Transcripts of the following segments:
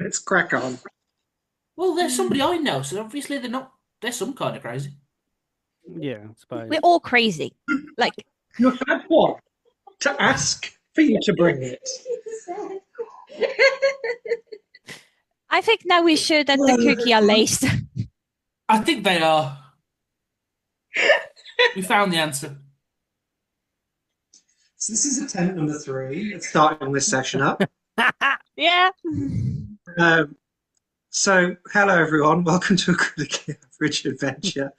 Let's crack on. Well, there's somebody I know, so obviously they're not. They're some kind of crazy. Yeah, I suppose. We're all crazy. Like, You had one to ask for you to bring it. I think now we should that the cookie are laced. I think they are. We found the answer. So this is attempt number 3. It's starting this session up. Yeah. So, hello everyone. Welcome to a Critically Average Adventure.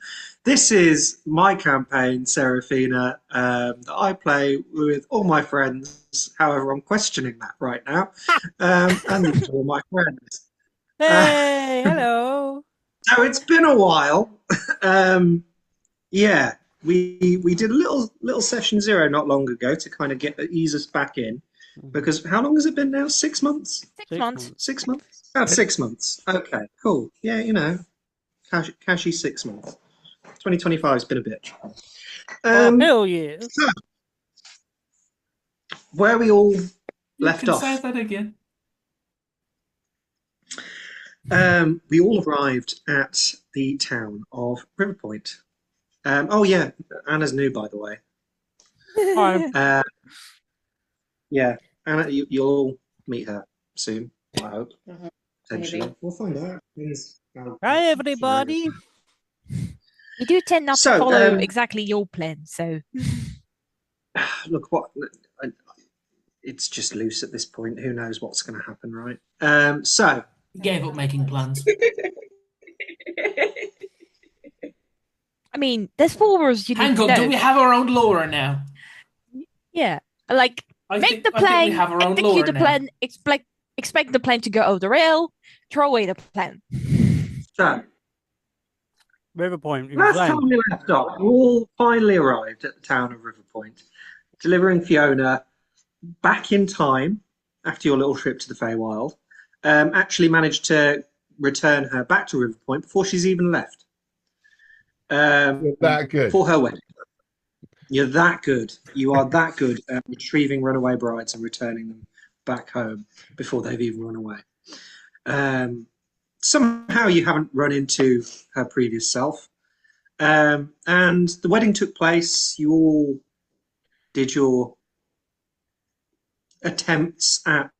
This is my campaign, Serephina, that I play with all my friends. However, I'm questioning that right now. And these are all my friends. Hey, hello. So it's been a while. Yeah, we did a little session 0 not long ago to kind of ease us back in. Because how long has it been now? 6 months? 6 months. 6 months? About 6 months. Okay, cool. Yeah, you know, cashy 6 months. 2025 has been a bitch. Hell yeah. So, where we all left You can off. say that again. We all arrived at the town of Riverpoint. Oh yeah, Anna's new, by the way. Hi. Yeah, Anna, you'll all meet her soon, I hope. Potentially. Maybe. We'll find out. Hi, everybody. We do tend not to So, follow exactly your plan, so. Look, it's just loose at this point. Who knows what's going to happen, right? So, Gave up making plans. I mean, there's 4 rules you need Hang to on, know. do we have our own Laura now? Yeah, like, I make think the we plan, have our own execute Laura the now. plan, expect the plan to go over the rail, throw away the plan. so Riverpoint. In last flame. time we left off, we all finally arrived at the town of Riverpoint, delivering Fiona back in time after your little trip to the Feywild. Actually managed to return her back to Riverpoint before she's even left. You're that good. For her wedding. You're that good. You are that good at retrieving runaway brides and returning them back home before they've even run away. Somehow you haven't run into her previous self. And the wedding took place. You all did your attempts at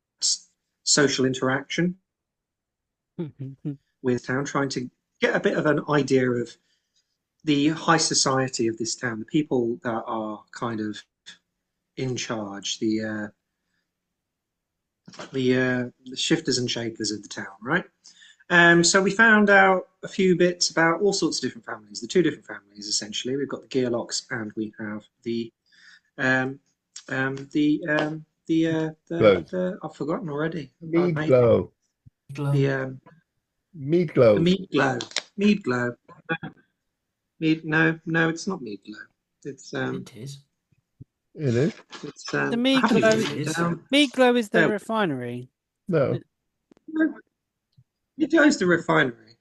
social interaction with town, trying to get a bit of an idea of the high society of this town, the people that are kind of in charge, the shifters and shakers of the town, right? So we found out a few bits about all sorts of different families, the 2 different families essentially. We've got the Gearlocks and we have the I've forgotten already. Mead glow. The Mead glow. mead glow. Mead glow. No, it's not mead glow. It's It is. It is. it's The mead I haven't glow. written it down. Mead glow is the No. refinery. No. No, Mead glow is the refinery.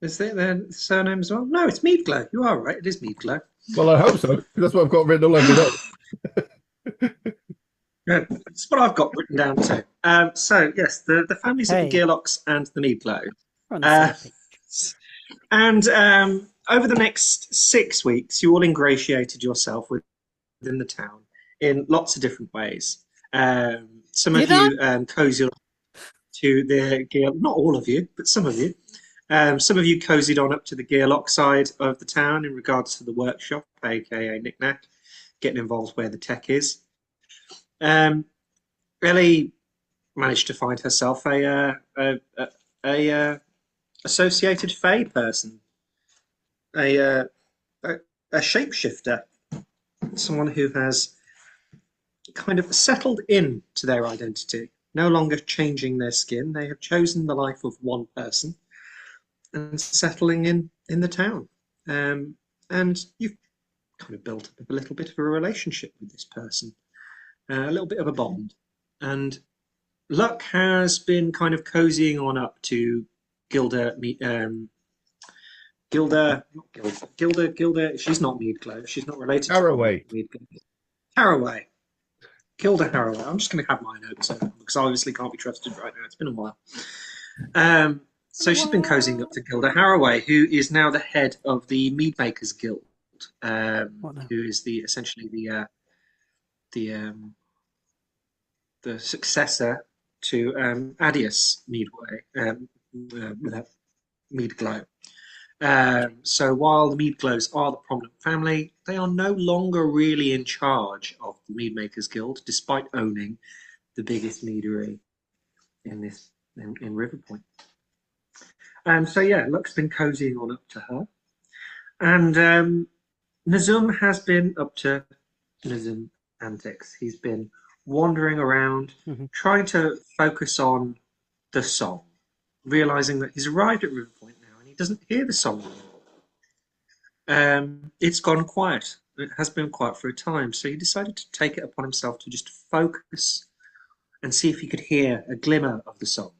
Is that their surname as well? No, it's Mead Glow. You are right. It is Mead Glow. Well, I hope so. That's what I've got written all over it. Yeah, that's what I've got written down too. So yes, the families of the Hey. Gearlocks and the Mead Glow. We're on the same page. And over the next 6 weeks, you all ingratiated yourself within the town in lots of different ways. Some of Did I? you cozied up to the gear. Not all of you, but some of you. Some of you cozied on up to the Gearlock side of the town in regards to the workshop, aka Knick-Knack, getting involved where the tech is. Ellie managed to find herself a associated Fae person, a shapeshifter, someone who has kind of settled into their identity, no longer changing their skin. They have chosen the life of one person and settling in the town. And you've kind of built up a little bit of a relationship with this person, a little bit of a bond. And Luck has been kind of cozying on up to Gilda. Gilda. She's not Mead Glow. She's not related Caraway. to Mead Glow. Caraway. Gilda Haraway. I'm just going to have my notes on because I obviously can't be trusted right now. It's been a while. So she's been cozying up to Gilda Haraway, who is now the head of the Mead Makers Guild, who is essentially the successor to Adius Meadway, Meadglow. So while the Meadglows are the prominent family, they are no longer really in charge of the Mead Makers Guild, despite owning the biggest meadery in Riverpoint. So yeah, Luck's been cozying on up to her, and Nazum has been up to Nazum antics. He's been wandering around, trying to focus on the song, realizing that he's arrived at Riverpoint now and he doesn't hear the song anymore. It's gone quiet. It has been quiet for a time, so he decided to take it upon himself to just focus and see if he could hear a glimmer of the song.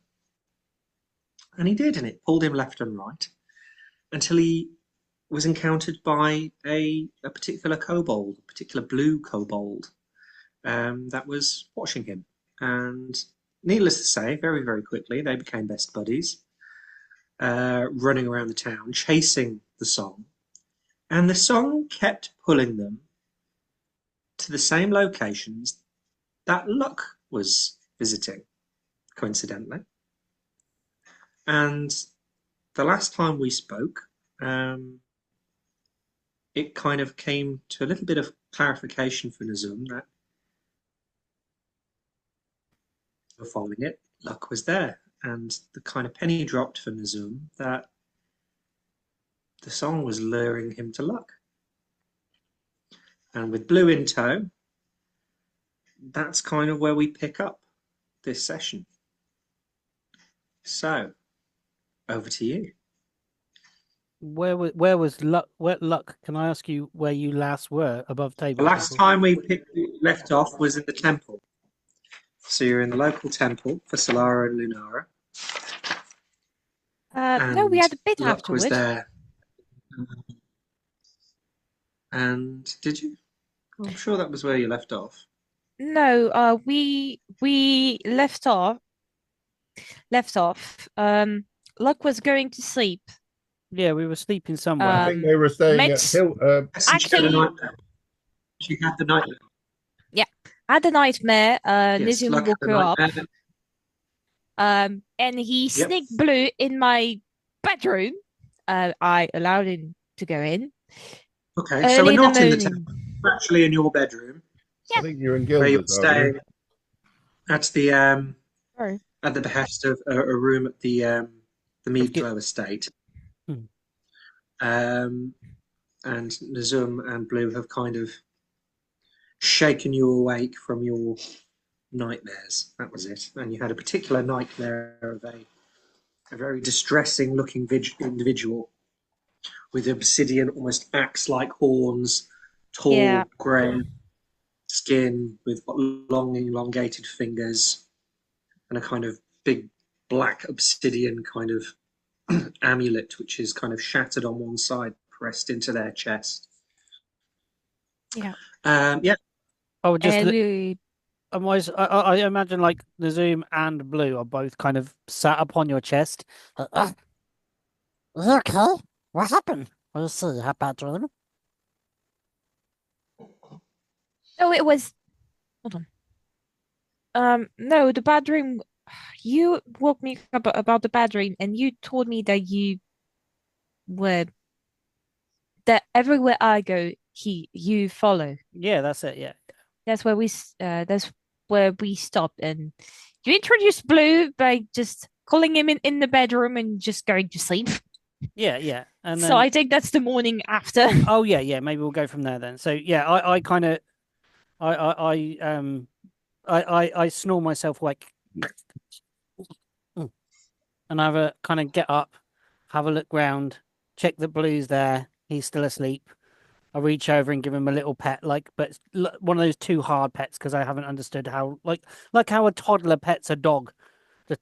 And he did, and it pulled him left and right until he was encountered by a particular kobold, a particular blue kobold, that was watching him. And needless to say, very, very quickly, they became best buddies, running around the town, chasing the song. And the song kept pulling them to the same locations that Luck was visiting, coincidentally. And the last time we spoke, it kind of came to a little bit of clarification for Nazum that following it, Luck was there. And the kind of penny dropped for Nazum that the song was luring him to Luck. And with Blue in tow, that's kind of where we pick up this session. So, over to you. Where was Luck? Where Luck? Can I ask you where you last were above table? The last time we left off was in the temple. So you're in the local temple for Solara and Lunara. No, we had a bit Luck afterwards. was there. And did you? I'm sure that was where you left off. No, we left off. Luck was going to sleep. Yeah, we were sleeping somewhere. I think they were staying at Let's- Hill. Actually, She had the nightmare. had a nightmare. Yes, Nizum Luck had woke the her up. nightmare. And he Yep. sneaked Blue in my bedroom. I allowed him to go in. Okay, so Early we're in the not in the morning. temple. We're actually in your bedroom, I think you're in where you're Gilda's, aren't you? staying at the Sorry. at the behest of a room at the Meadglow estate. And Nazum and Blue have kind of shaken you awake from your nightmares. That was it. And you had a particular nightmare of a very distressing looking individual with obsidian, almost axe-like horns, tall, Yeah. grey skin with long, elongated fingers, and a kind of big black obsidian kind of amulet, which is kind of shattered on one side, pressed into their chest. Yeah. Yeah. I would just. And we, I imagine like the Zoom and Blue are both kind of sat upon your chest. You okay? What happened? I see. How bad dream? oh, it was. Hold on. No, the bad dream. You woke me up about the bad dream, and you told me that that everywhere I go, you follow. Yeah, that's it. Yeah. That's where we stopped, and you introduced Blue by just calling him in the bedroom and just going to sleep. Yeah. And So then, I think that's the morning after. oh yeah. Maybe we'll go from there then. So yeah, I kind of, I snore myself like, and I have a kind of get up, have a look round, check that Blue's there. He's still asleep. I reach over and give him a little pet, but one of those too hard pets because I haven't understood how, like how a toddler pets a dog, just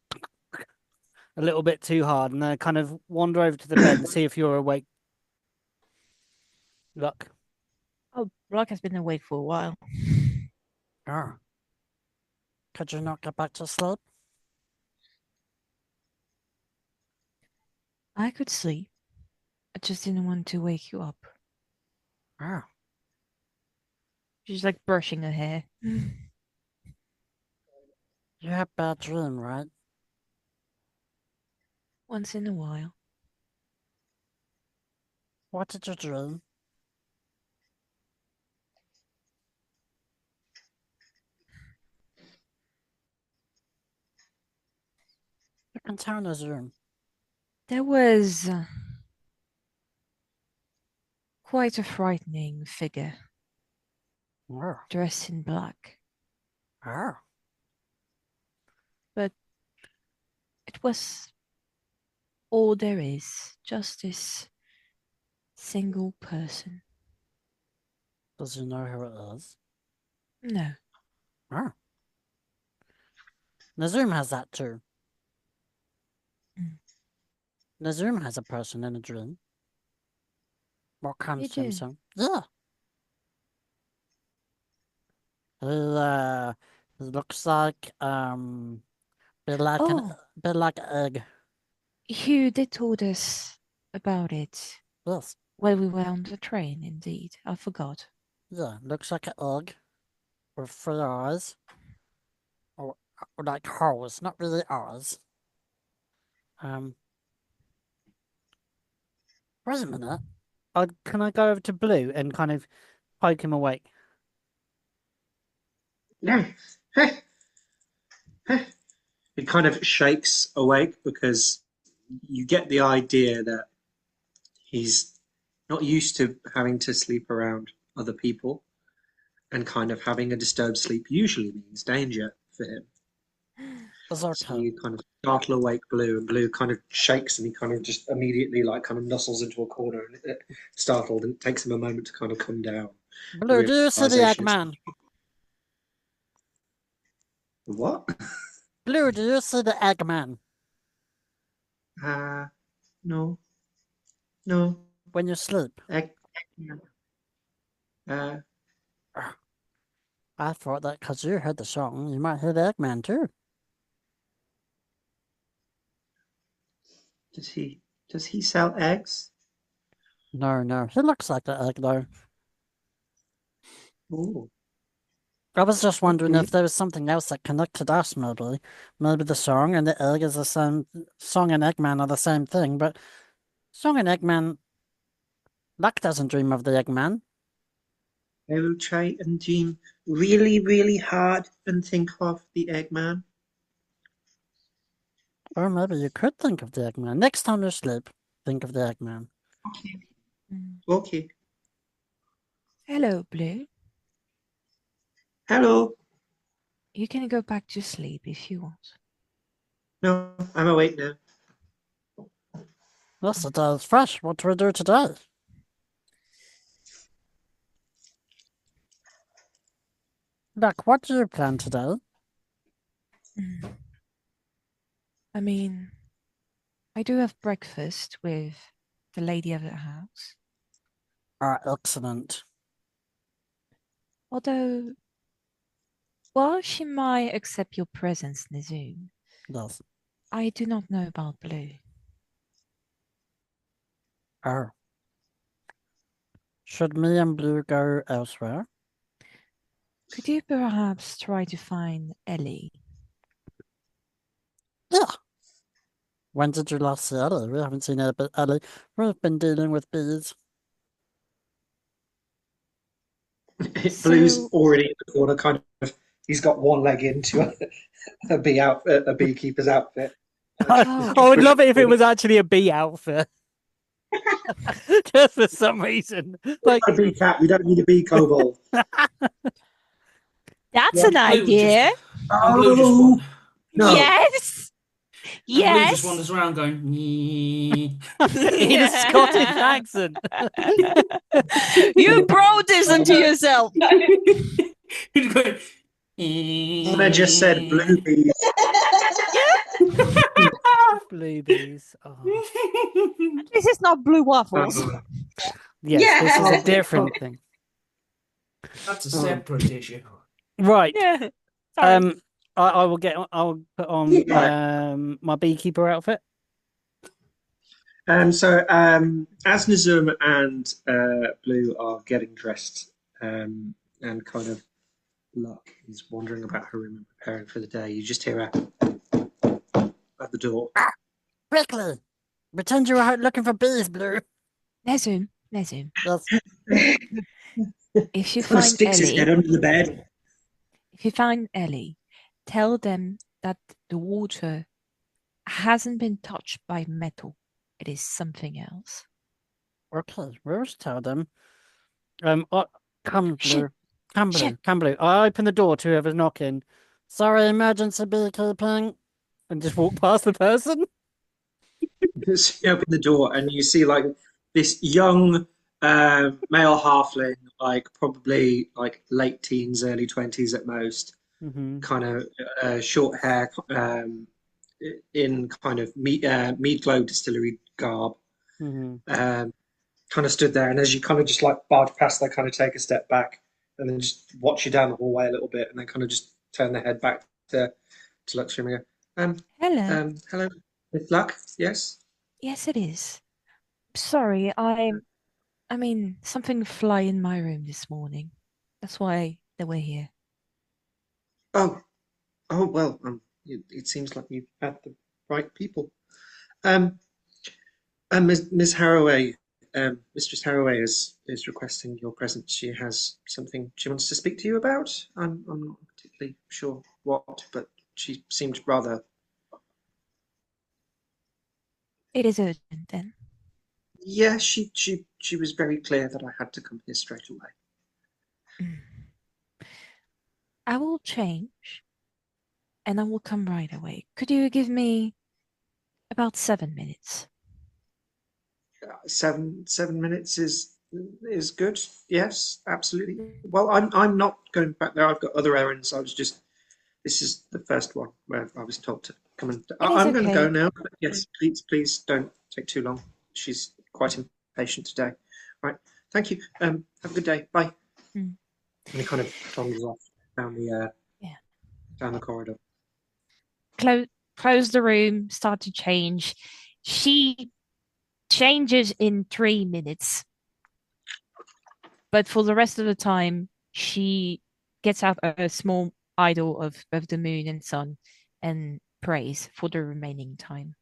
a little bit too hard, and then I kind of wander over to the bed and see if you're awake. Luck. Oh, Rock has been awake for a while. Ah. Could you not get back to sleep? I could sleep. I just didn't want to wake you up. Oh, She's like brushing her hair. you have bad dream, right? Once in a while. What did you dream? You can tell in his room. There was quite a frightening figure Oh, dressed in black. oh. But it was all there is. Just this single person. Does he know who it is? No. Oh. Nazum has that too. Mm. Nazum has a person in a dream. What comes You to him? do? So, yeah. He looks like bit like Oh. bit like an egg. You did told us about it Yes. while we were on the train, indeed. I forgot. Yeah, looks like an egg with 3 eyes. Or like holes, not really eyes. Wait a minute. Can I go over to Blue and kind of poke him awake? No. It kind of shakes awake because you get the idea that he's not used to having to sleep around other people, and kind of having a disturbed sleep usually means danger for him. It's So okay. you kind of startle awake Blue, and Blue kind of shakes, and he kind of just immediately kind of nuzzles into a corner, and startled, and it takes him a moment to kind of come down. Blue, do you see the Realization is- Eggman? What? Blue, do you see the Eggman? No. No. When you sleep? I thought that because you heard the song, you might hear the Eggman too. Does he sell eggs? No. He looks like the egg though. Ooh. I was just wondering Okay. if there was something else that connected us, maybe. Maybe the song and the egg is the same. Song and Eggman are the same thing, but Song and Eggman. Luck doesn't dream of the Eggman. I will try and dream really, really hard and think of the Eggman. Or maybe you could think of the Eggman. Next time you sleep, think of the Eggman. Okay. Mm. Okay. Hello, Blue. Hello. You can go back to sleep if you want. No, I'm awake now. Yes, the day is fresh. What do we do today? Luck, what do you plan today? Mm. I mean, I do have breakfast with the lady of the house. Excellent. Although, while she might accept your presence in the Zoom, Yes. I do not know about Blue. Oh. Should me and Blue go elsewhere? Could you perhaps try to find Ellie? Yeah. When did you last see Ellie? We haven't seen Ellie. We've been dealing with bees. Blue's already in the corner, kind of. He's got one leg into a beekeeper's outfit. Oh. I would love it if it was actually a bee outfit. Just for some reason. Like a bee cat, we don't need a bee kobold. That's Yeah, an Blue idea. And Blue just Oh, no. Yes. and Blue Yes. just wanders around going, "Nee." in a Scottish accent. You brought this into yourself. He's going, Anna just said blue bees. Blue bees. Oh. This is not blue waffles. Yes, this is a different thing. That's a separate issue. Right. Yeah. Sorry. I will get. I'll put on my beekeeper outfit. So as Nazum and Blue are getting dressed, and kind of Luck is wandering about her room and preparing for the day, you just hear her at the door. Quickly, pretend you're out looking for bees, Blue. Nezum. Yes. If you Kind of find sticks his head Ellie, under the bed. if you find Ellie, tell them that the water hasn't been touched by metal. It is something else. Okay, we'll just tell them. Come, Blue. Shit. Come, Blue. Shit. Come, Blue. I open the door to whoever's knocking. Sorry, emergency beekeeping. And just walk past the person. You open the door and you see like this young male halfling, like probably like late teens, early 20s at most, kind of short hair, in kind of mead glow distillery garb, kind of stood there. And as you kind of just like barge past, they kind of take a step back and then just watch you down the hallway a little bit, and then kind of just turn their head back to Luxury and go, Hello. hello, Miss Luck, yes? Yes, it is. Sorry, I mean, something fly in my room this morning. That's why they were here. Oh, well, it seems like you've had the right people. Ms. Harroway, Mistress Harroway is requesting your presence. She has something she wants to speak to you about. I'm not particularly sure what, but she seemed rather. It is urgent then. Yeah, she was very clear that I had to come here straight away. I will change and I will come right away. Could you give me about 7 minutes? 7 minutes is good. Yes, absolutely. Well, I'm not going back there. I've got other errands. This is the first one where I was told to come and. I'm going to go now. But yes, please don't take too long. She's quite impatient today. Right. Thank you. Have a good day. Bye. And he kind of wanders off down the corridor. Close the room. Start to change. She changes in 3 minutes, but for the rest of the time, she gets out a small idol of the moon and sun and prays for the remaining time.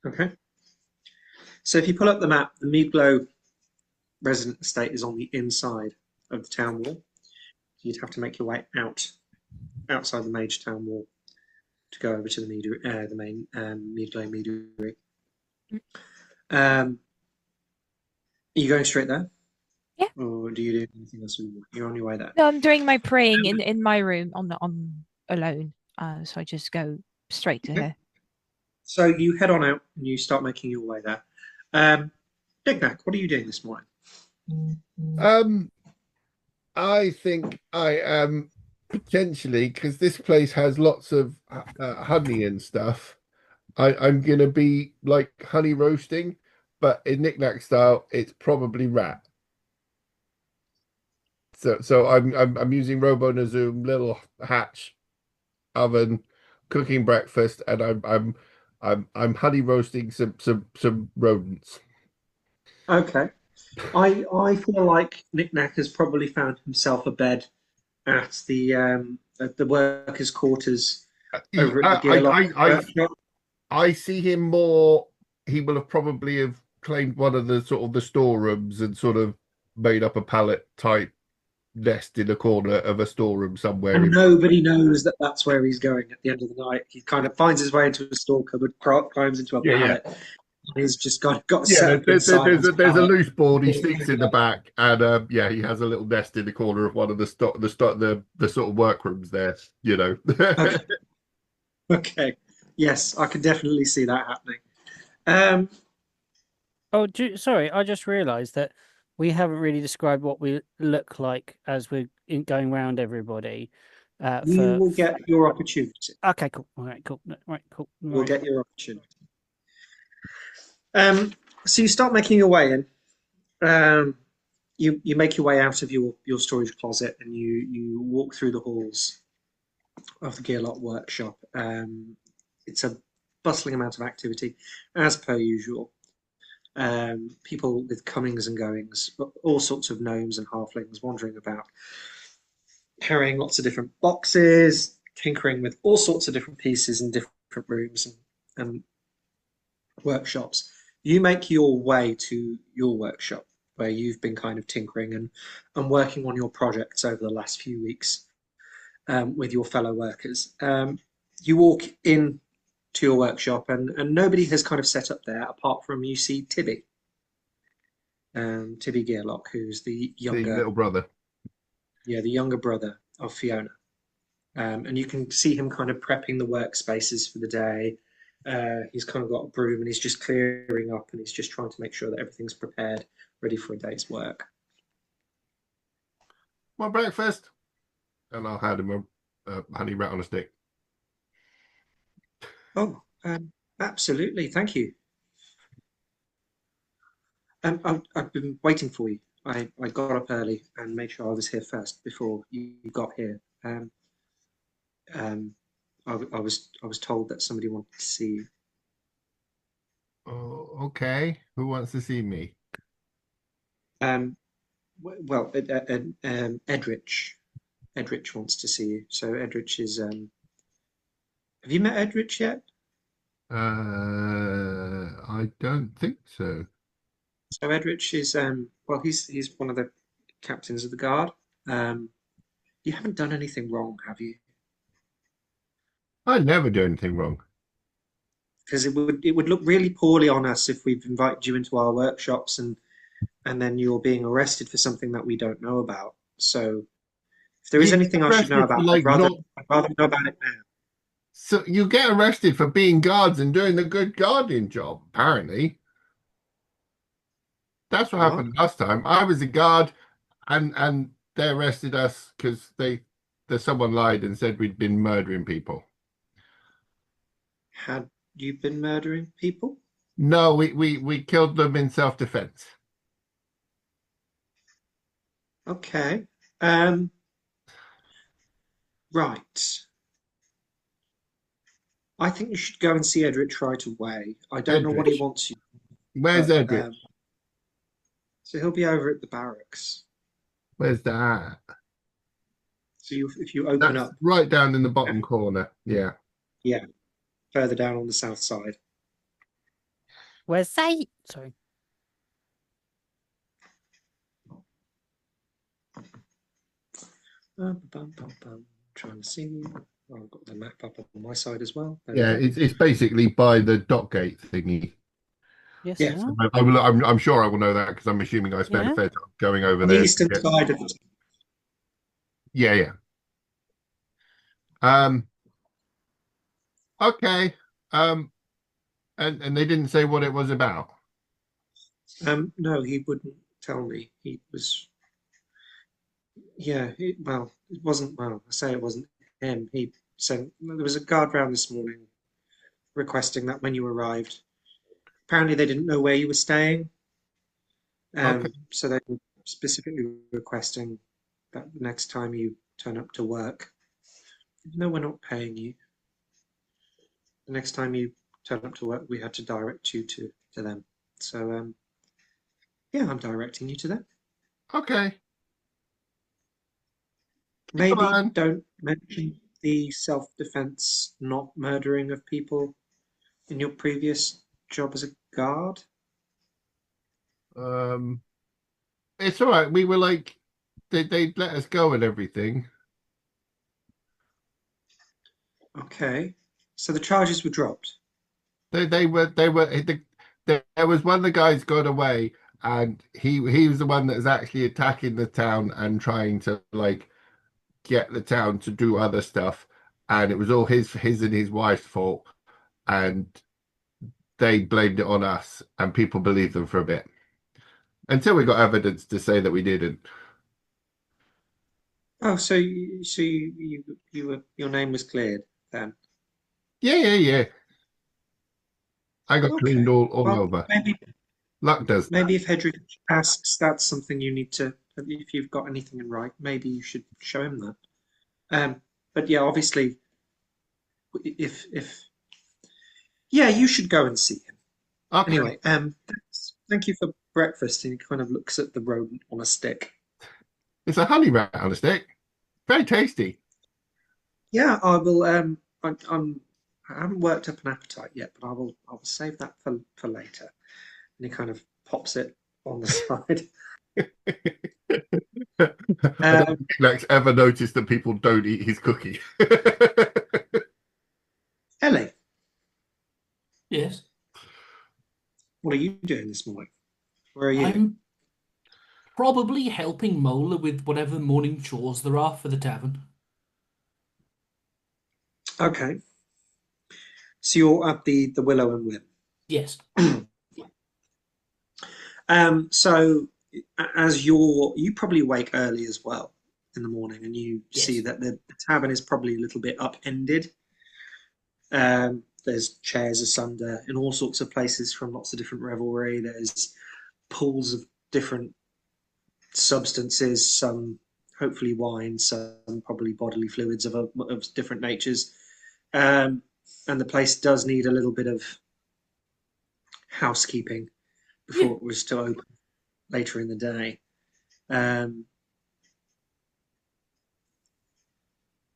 Okay. So if you pull up the map, the Meadglow resident estate is on the inside of the town wall. You'd have to make your way outside the Mage Town wall to go over to the main Meadglow Meadery. Are you going straight there? Yeah. Or do you do anything else? You're on your way there. No, I'm doing my praying in my room on alone. So I just go straight to her. So you head on out and you start making your way there. Dignac, what are you doing this morning? I think I am potentially, because this place has lots of honey and stuff. I'm gonna be like honey roasting, but in knick-knack style, it's probably rat. So I'm using Robo Nazoom little hatch oven, cooking breakfast, and I'm honey roasting some rodents. Okay. I feel like Knick-Knack has probably found himself a bed at the workers' quarters over at the Gearlock. I see him more. He will have probably have claimed one of the sort of the storerooms and sort of made up a pallet type nest in a corner of a storeroom somewhere. And nobody knows that that's where he's going at the end of the night. He kind of finds his way into a store cupboard, climbs into a pallet. Yeah. He's just got there's a loose board. He sneaks in the back, and he has a little nest in the corner of one of the sort of workrooms there. You know. Okay. Yes, I can definitely see that happening. Sorry, I just realised that we haven't really described what we look like as we're going round everybody. You will get your opportunity. Okay, cool. All right, cool. Right, cool. We'll get your opportunity. So you start making your way in. you make your way out of your storage closet and you walk through the halls of the Gearlock workshop. It's a bustling amount of activity, as per usual. People with comings and goings, all sorts of gnomes and halflings wandering about, carrying lots of different boxes, tinkering with all sorts of different pieces in different rooms and workshops. You make your way to your workshop where you've been kind of tinkering and working on your projects over the last few weeks with your fellow workers. You walk in to your workshop and nobody has kind of set up there apart from you see Tibby. Tibby Gearlock, who's the younger little brother. Yeah, the younger brother of Fiona. And you can see him kind of prepping the workspaces for the day. He's kind of got a broom and he's just clearing up and he's just trying to make sure that everything's prepared, ready for a day's work. Want breakfast? And I'll hand him a honey rat on a stick. Oh, absolutely. Thank you. I've been waiting for you. I got up early and made sure I was here first before you got here. I was told that somebody wanted to see you. Oh, okay. Who wants to see me? Well, Edrich. Edrich wants to see you. So Edrich is. Have you met Edrich yet? I don't think so. So Edrich is well, he's one of the captains of the guard. You haven't done anything wrong, have you? I never do anything wrong. Because it would look really poorly on us if we've invited you into our workshops and then you're being arrested for something that we don't know about. So if there is anything I should know about, I'd rather know about it now. So you get arrested for being guards and doing the good guardian job, apparently. That's what happened last time. I was a guard and they arrested us because someone lied and said we'd been murdering people. Had you been murdering people? No, we killed them in self-defense. Okay. Right. I think you should go and see Edrich right away. I don't know what he wants you. Where's Edrich? So he'll be over at the barracks. Where's that? So if you open up right down in the bottom corner. Yeah. Yeah. Further down on the south side. Where's that? Sorry. Trying to see. Oh, I've got the map up on my side as well. Yeah, it's basically by the dock gate thingy. Yes, Yes. I'm sure I will know that because I'm assuming I spent a fair time going over on there. the eastern side of the. Yeah. Okay. And they didn't say what it was about. No, he wouldn't tell me. He was. Yeah. Well, it wasn't. Well, I say it wasn't him. He sent. There was a guard round this morning, requesting that when you arrived. Apparently, they didn't know where you were staying. Okay. So they were specifically requesting that the next time you turn up to work, no, we're not paying you. The next time you turn up to work, we had to direct you to them. So, yeah, I'm directing you to them. Okay. Maybe don't mention the self-defense, not murdering of people in your previous job as a guard. It's all right. We were like, they let us go and everything. Okay, so the charges were dropped. There was one of the guys got away, and he was the one that was actually attacking the town and trying to like get the town to do other stuff, and it was all his and his wife's fault, and they blamed it on us, and people believed them for a bit until we got evidence to say that we didn't. Oh, so you were, your name was cleared then? Yeah. I got Okay. cleaned all Well, over. Luck does that. Maybe if Hedrick asks, that's something you need to. If you've got anything in right, maybe you should show him that. But yeah, obviously, if yeah, you should go and see him. Okay. Anyway, thank you for breakfast. And he kind of looks at the rodent on a stick. It's a honey rat on a stick. Very tasty. Yeah, I will. I haven't worked up an appetite yet, but I will save that for later. And he kind of pops it on the side. I don't think Nicknack's ever noticed that people don't eat his cookie. Ellie, Yes. what are you doing this morning? Where are you? I'm probably helping Mola with whatever morning chores there are for the tavern. Okay. So you're at the Willow and Whip. Yes. So as you probably wake early as well in the morning, and you Yes. see that the tavern is probably a little bit upended. There's chairs asunder in all sorts of places from lots of different revelry. There's pools of different substances, some hopefully wine, some probably bodily fluids of different natures. And the place does need a little bit of housekeeping before it was to open later in the day.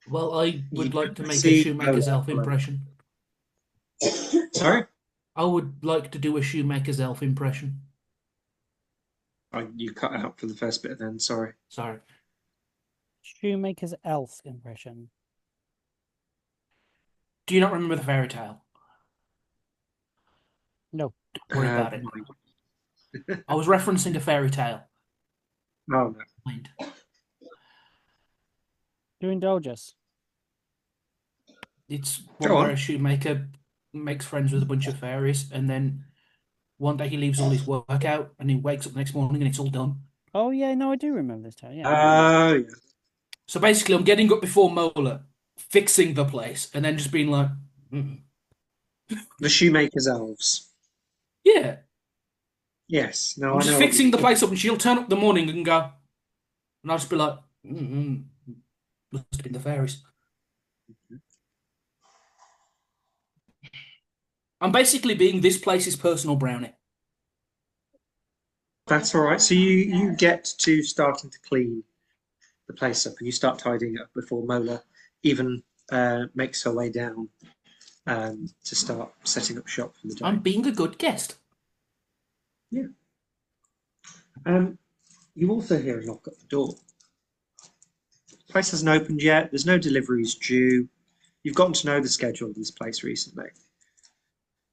Well, I would You like to make a see shoemaker's Mola. elf impression. Sorry? I would like to do a shoemaker's elf impression. Oh, you cut out for the first bit then, sorry. Sorry. Shoemaker's elf impression. Do you not remember the fairy tale? No. Don't worry about it. No. I was referencing a fairy tale. Oh, no. Mind. Do indulge us. It's Go one where on. a shoemaker makes friends with a bunch of fairies, and then one day he leaves all his work out, and he wakes up the next morning and it's all done. Oh yeah, no, I do remember this tale. Yeah. Oh, yeah. So basically, I'm getting up before Mola, fixing the place, and then just being like, The Shoemaker's Elves. yeah. Yes. No, I'm I just know. fixing the place up, and she'll turn up in the morning and go, and I'll just be like, must have been the fairies. I'm basically being this place's personal brownie. That's all right. So you get to starting to clean the place up, and you start tidying up before Mola even makes her way down to start setting up shop for the day. I'm being a good guest. Yeah. You also hear a knock at the door. The place hasn't opened yet. There's no deliveries due. You've gotten to know the schedule of this place recently.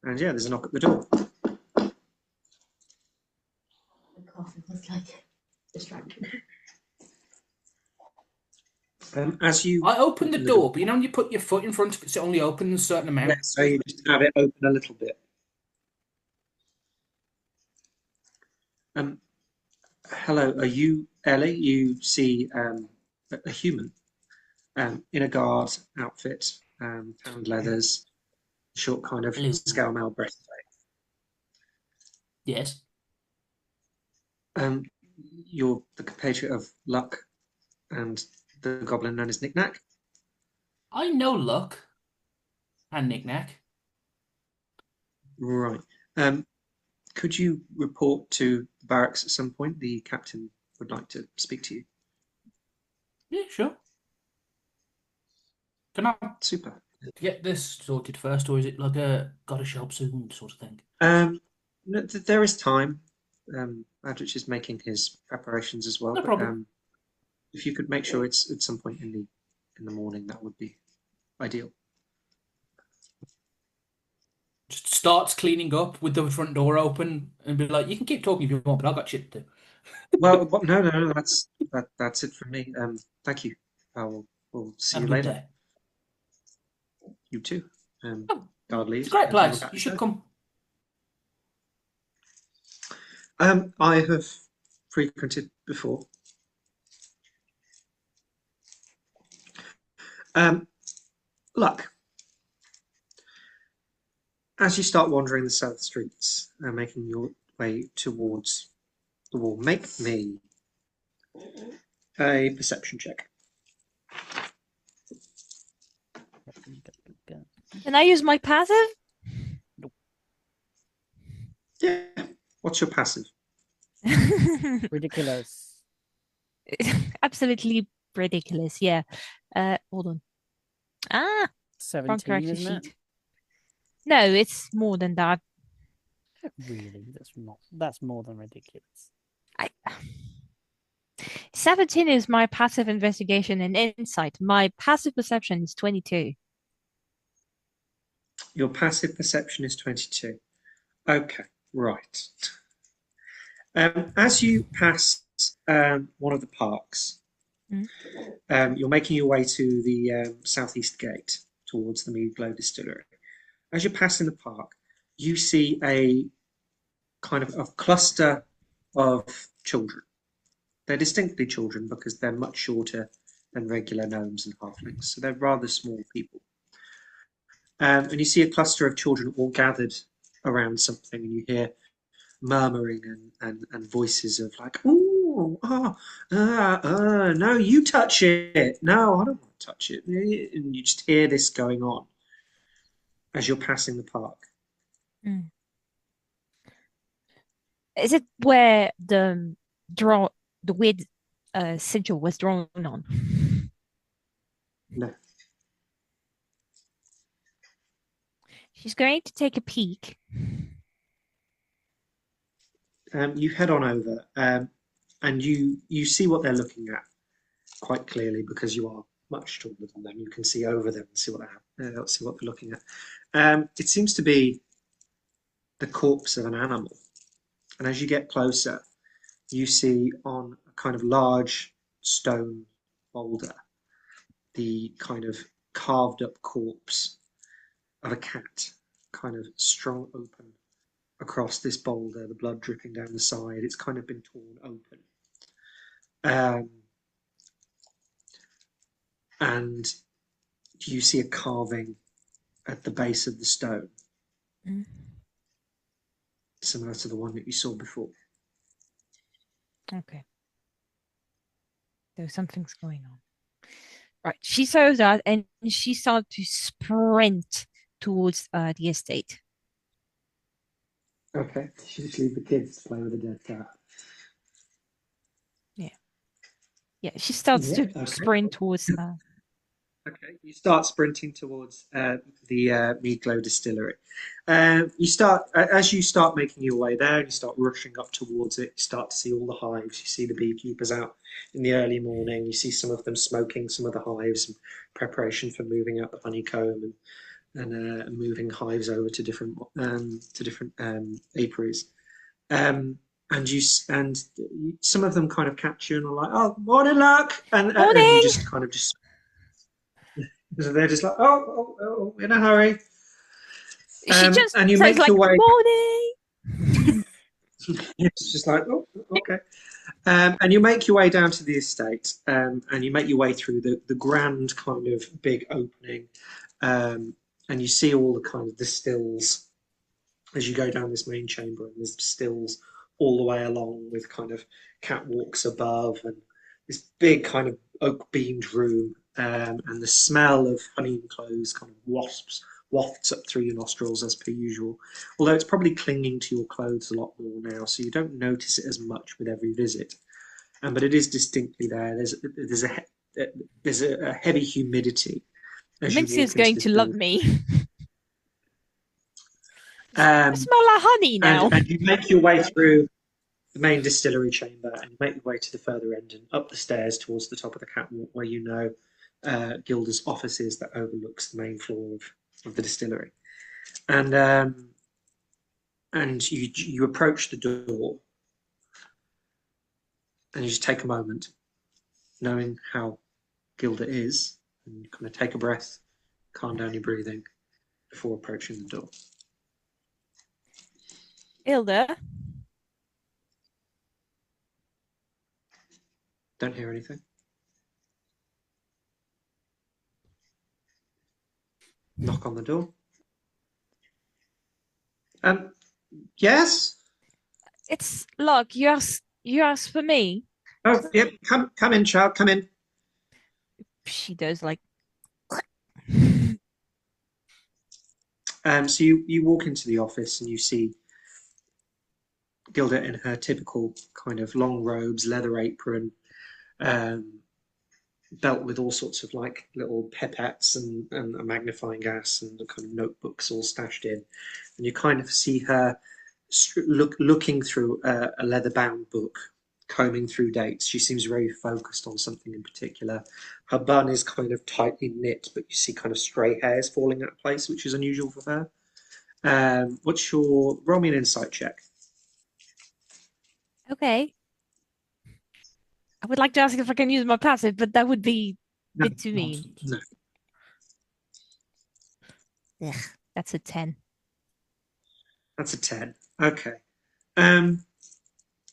And yeah, there's a knock at the door. The coffee was like distracting. As you I open the door, but you know when you put your foot in front of it, so it only opens a certain amount. yeah, so you just have it open a little bit. Hello, are you Ellie? You see a human in a guard outfit, tanned leathers, short kind of Hello. scale mail breastplate. Yes. You're the compatriot of Luck and the goblin known as Knick-Knack. I know Luck and Knick-Knack. Right. Could you report to the barracks at some point? The captain would like to speak to you. Yeah, sure. Can I Super. get this sorted first, or is it like a gotta show up soon sort of thing? No, there is time. Adrich is making his preparations as well. No problem. If you could make sure it's at some point in the morning, that would be ideal. Just starts cleaning up with the front door open and be like, you can keep talking if you want, but I've got shit to do. Well, no, that's it from me. Thank you. We'll see Have you a good later. day. You too. Oh, God leaves. It's a great and you'll place. back You should there. come. I have frequented before. Luck. As you start wandering the south streets, making your way towards the wall. Make me a perception check. Can I use my passive? Yeah. What's your passive? Ridiculous. Absolutely ridiculous. Yeah. Hold on. Wrong 17, character isn't it? sheet. No, it's more than that. Really, that's more than ridiculous. 17 is my passive investigation and insight. My passive perception is 22. Your passive perception is 22. Okay, right. As you pass one of the parks, you're making your way to the southeast gate towards the Meadglow Distillery. As you're passing the park, you see a kind of a cluster of children. They're distinctly children because they're much shorter than regular gnomes and halflings, so they're rather small people. And you see a cluster of children all gathered around something, and you hear murmuring and voices of like, "Oh, no, you touch it. No, I don't want to touch it." And you just hear this going on as you're passing the park. Is it where the weird sigil was drawn on? No. She's going to take a peek. You head on over, and you see what they're looking at quite clearly because you are much taller than them. You can see over them and see what they're looking at. It seems to be the corpse of an animal, and as you get closer, you see on a kind of large stone boulder the kind of carved up corpse of a cat, kind of strung open across this boulder, the blood dripping down the side. It's kind of been torn open. And you see a carving at the base of the stone, similar to the one that you saw before. Okay. So something's going on. Right. She saw that and she started to sprint towards the estate. Okay, she just leave the kids to play with a dead cat. Yeah, she starts to sprint towards Okay, you start sprinting towards the Meadglow Distillery. As you start making your way there, and you start rushing up towards it. You start to see all the hives. You see the beekeepers out in the early morning. You see some of them smoking some of the hives in preparation for moving out the honeycomb and moving hives over to different apiaries. And some of them kind of catch you and are like, "Oh, morning, luck!" And you just kind of just. So they're just like, oh, in a hurry. She just and you says make like, your way. morning. It's just like, oh, okay. And you make your way down to the estate, and you make your way through the grand kind of big opening, and you see all the kind of distills as you go down this main chamber, and there's distills all the way along with kind of catwalks above, and this big kind of oak beamed room. And the smell of honey and cloves kind of wafts up through your nostrils as per usual. Although it's probably clinging to your clothes a lot more now, so you don't notice it as much with every visit. But it is distinctly there. There's a heavy humidity. Mincy is going to love me. I smell like honey now. And you make your way through the main distillery chamber, and you make your way to the further end and up the stairs towards the top of the catwalk, where you know Gilda's offices that overlooks the main floor of the distillery. And you approach the door, and you just take a moment, knowing how Gilda is, and you kind of take a breath, calm down your breathing before approaching the door. Gilda? Don't hear anything. Knock on the door. Yes? It's look. You asked for me. Oh, yep. Come in, child. Come in. She does like. So you walk into the office and you see Gilda in her typical kind of long robes, leather apron, um, belt with all sorts of like little pipettes and a magnifying glass and the kind of notebooks all stashed in. And you kind of see her looking through a leather-bound book, combing through dates. She seems very focused on something in particular. Her bun is kind of tightly knit, but you see kind of stray hairs falling out of place, which is unusual for her. What's your roll me an insight check? Okay. I would like to ask if I can use my passive, but that would be a No, bit too mean. no. Ugh, that's a 10. That's a 10. Okay.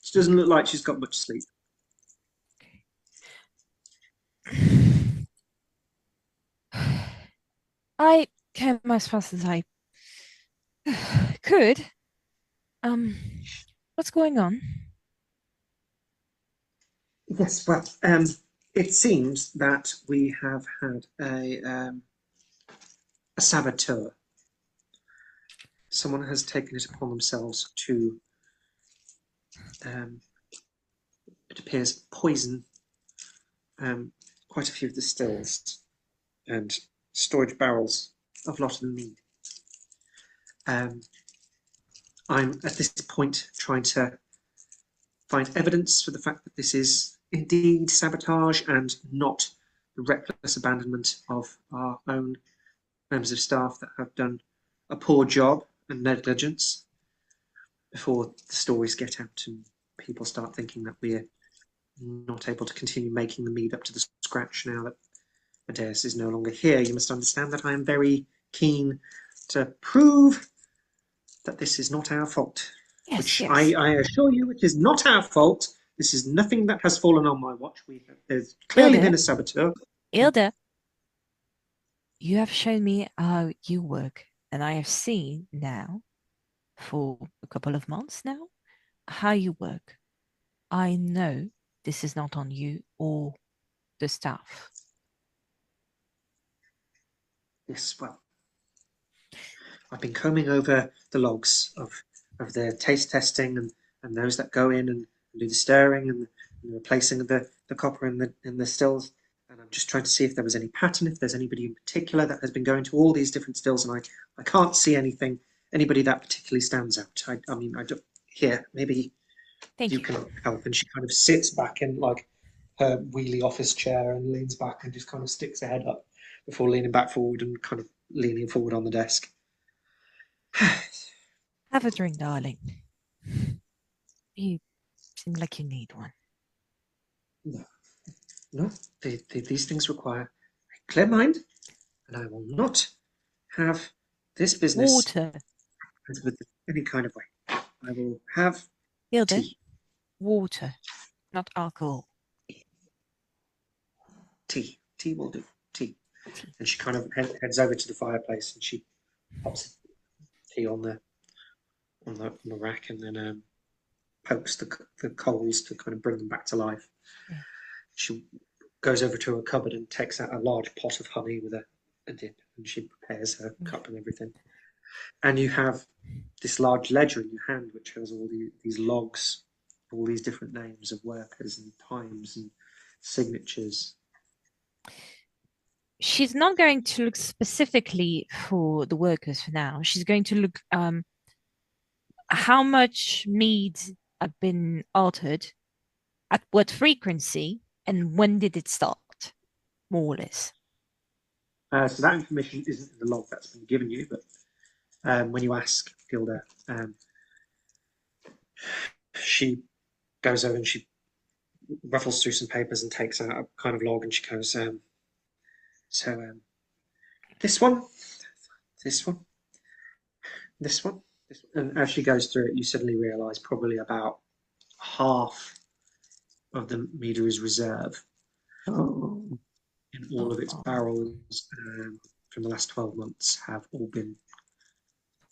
She doesn't look like she's got much sleep. I came as fast as I could. What's going on? Yes, well, it seems that we have had a saboteur. Someone has taken it upon themselves to, it appears, poison quite a few of the stills and storage barrels of a lot of the mead. I'm at this point trying to find evidence for the fact that this is indeed sabotage and not the reckless abandonment of our own members of staff that have done a poor job and negligence before the stories get out and people start thinking that we're not able to continue making the mead up to the scratch now that Amadeus is no longer here. You must understand that I am very keen to prove that this is not our fault. Yes, Which yes. I assure you, it is not our fault. This is nothing that has fallen on my watch. There's clearly been a saboteur. Ilda, you have shown me how you work, and I have seen now, for a couple of months now, how you work. I know this is not on you or the staff. Yes, well, I've been combing over the logs of the taste testing and those that go in and do the stirring and the replacing of the copper in the stills. And I'm just trying to see if there was any pattern, if there's anybody in particular that has been going to all these different stills, and I can't see anybody that particularly stands out. I mean, I don't. Here, maybe Thank you you. can help. And she kind of sits back in like her wheelie office chair and leans back and just kind of sticks her head up before leaning back forward and kind of leaning forward on the desk. Have a drink, darling. You seem like you need one. No, these things require a clear mind, and I will not have this business Water. with any kind of way. I will have Hilda, tea. water, not alcohol. Tea will do. Tea. And she kind of heads over to the fireplace and she pops tea on the rack and then pokes the coals to kind of bring them back to life. Yeah. She goes over to her cupboard and takes out a large pot of honey with a dip, and she prepares her cup and everything. And you have this large ledger in your hand which has all these logs, all these different names of workers and times and signatures. She's not going to look specifically for the workers for now. She's going to look how much mead have been altered, at what frequency, and when did it start, more or less. So that information isn't in the log that's been given you, but when you ask Gilda, she goes over and she ruffles through some papers and takes out a kind of log, and she goes, this one, this one, this one. And as she goes through it, you suddenly realise probably about half of the meter is reserve in all of its barrels from the last 12 months have all been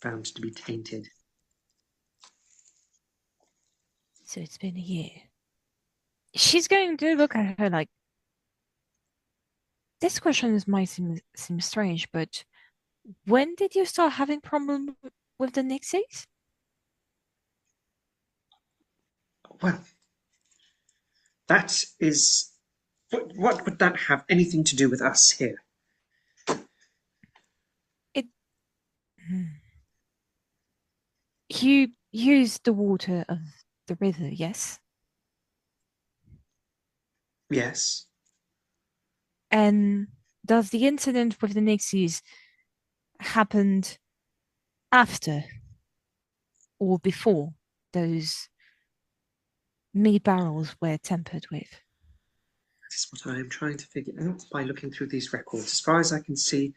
found to be tainted. So it's been a year. She's going to look at her like, this question might seem strange, but when did you start having problems with the Nixies? Well, that is... What would that have anything to do with us here? You use the water of the river, yes? Yes. And does the incident with the Nixies happened after or before those meat barrels were tampered with? That is what I am trying to figure out by looking through these records. As far as I can see,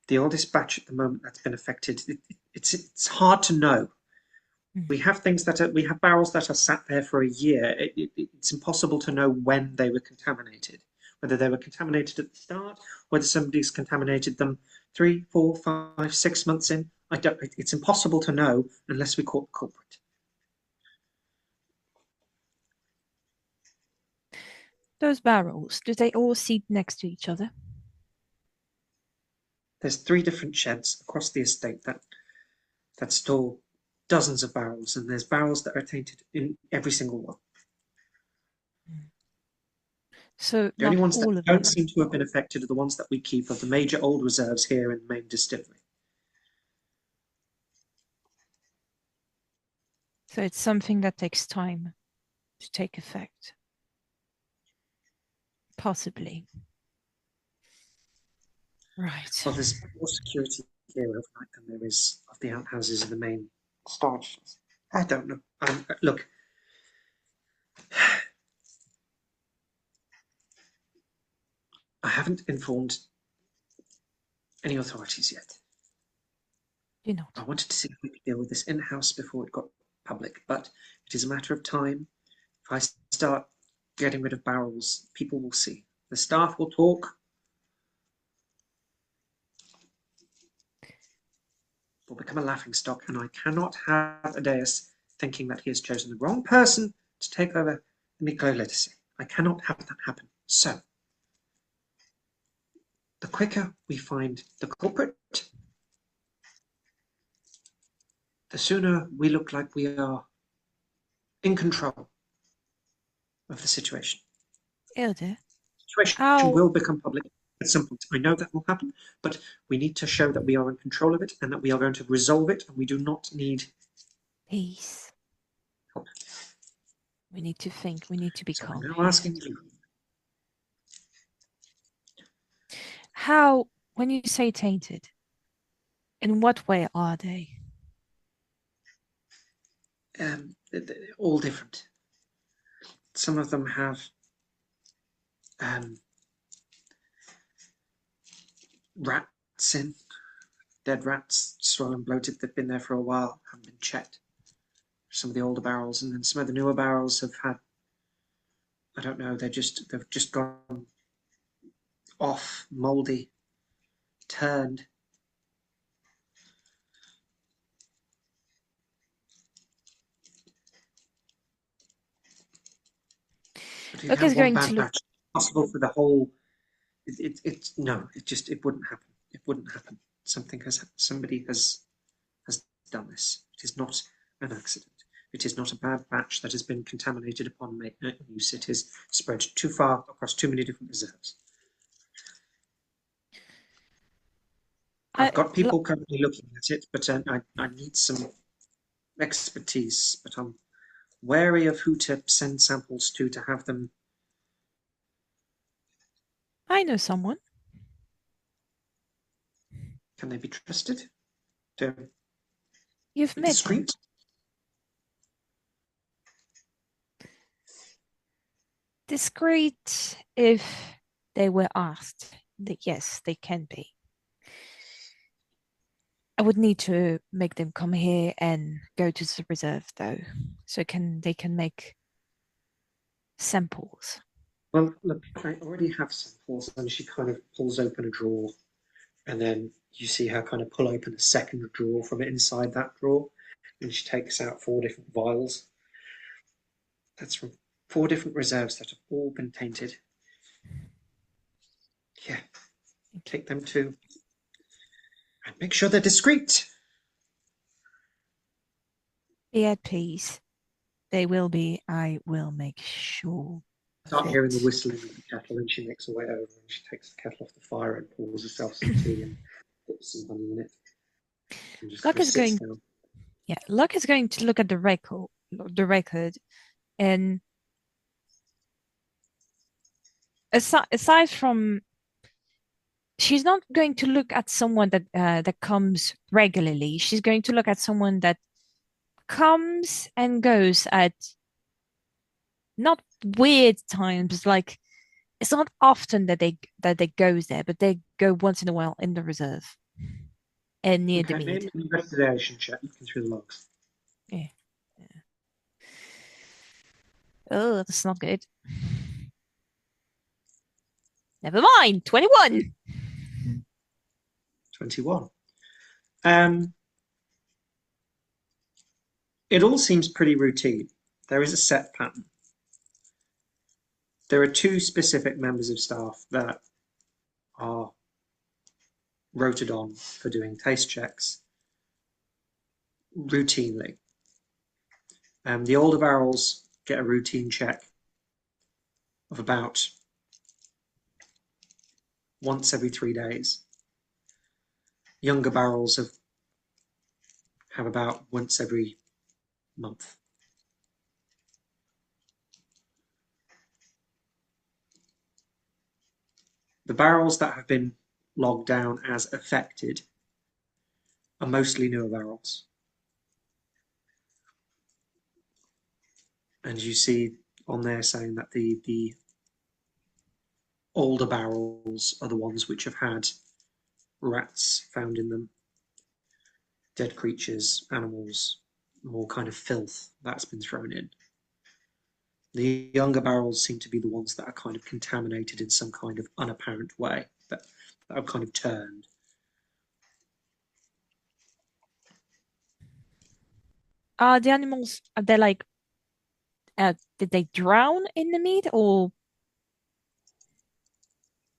the oldest batch at the moment that's been affected, it's hard to know. We have we have barrels that are sat there for a year. It's impossible to know when they were contaminated, whether they were contaminated at the start, whether somebody's contaminated them 3, 4, 5, 6 months in. It's impossible to know unless we caught the culprit. Those barrels, do they all sit next to each other? There's 3 different sheds across the estate that store dozens of barrels, and there's barrels that are tainted in every single one. So The only not ones all that of them. don't seem to have been affected are the ones that we keep of the major old reserves here in the main distillery. So it's something that takes time to take effect. Possibly. Right. Well, there's more security here overnight than there is of the outhouses in the main storage. I don't know. Look, I haven't informed any authorities yet. Do not. I wanted to see if we could deal with this in-house before it got public, but it is a matter of time. If I start getting rid of barrels, people will see. The staff will talk. Will become a laughingstock, and I cannot have Adeus thinking that he has chosen the wrong person to take over the Miklo legacy. I cannot have that happen. So, the quicker we find the culprit, the sooner we look like we are in control of the situation. Elder, The situation how... will become public at some point. I know that will happen, but we need to show that we are in control of it and that we are going to resolve it, and we do not need Peace. help. We need to think. We need to be So calm. I'm now asking you. How, when you say tainted, in what way are they? All different. Some of them have rats in, dead rats, swollen, bloated. They've been there for a while, haven't been checked. Some of the older barrels, and then some of the newer barrels have had, I don't know, they've just gone off, mouldy, turned. But Look, have it's one going bad to look... batch. Possible for the whole. No. It wouldn't happen. It wouldn't happen. Somebody has done this. It is not an accident. It is not a bad batch that has been contaminated upon use. It is spread too far across too many different reserves. I've got people currently looking at it, but I need some expertise. But I'm wary of who to send samples to have them. I know someone. Can they be trusted? To You've be met them. discreet? Discreet if they were asked. Yes, they can be. I would need to make them come here and go to the reserve, though, so they can make samples. Well, look, I already have samples, and she kind of pulls open a drawer, and then you see her kind of pull open a second drawer from inside that drawer, and she takes out 4 different vials. That's from 4 different reserves that have all been tainted. Yeah. Take them to... And make sure they're discreet. Be at peace. They will be. I will make sure. Start hearing the whistling of the kettle, and she makes her way over and she takes the kettle off the fire and pours herself some tea and puts some honey in it. And just Luck kind of is sits going. down. Yeah, Luck is going to look at the record, and aside from, she's not going to look at someone that comes regularly. She's going to look at someone that comes and goes at not weird times. Like, it's not often that they go there, but they go once in a while in the reserve and near the Okay, mead. maybe an investigation check, looking through the logs. Yeah. Oh, that's not good. Never mind. 21. 21. It all seems pretty routine. There is a set pattern. There are 2 specific members of staff that are rotated on for doing taste checks routinely. The older barrels get a routine check of about once every 3 days. Younger barrels have about once every month. The barrels that have been logged down as affected are mostly newer barrels. And you see on there saying that the older barrels are the ones which have had rats found in them, dead creatures, animals, more kind of filth that's been thrown in. The younger barrels seem to be the ones that are kind of contaminated in some kind of unapparent way, that are kind of turned. Are the animals, are they like, did they drown in the meat, or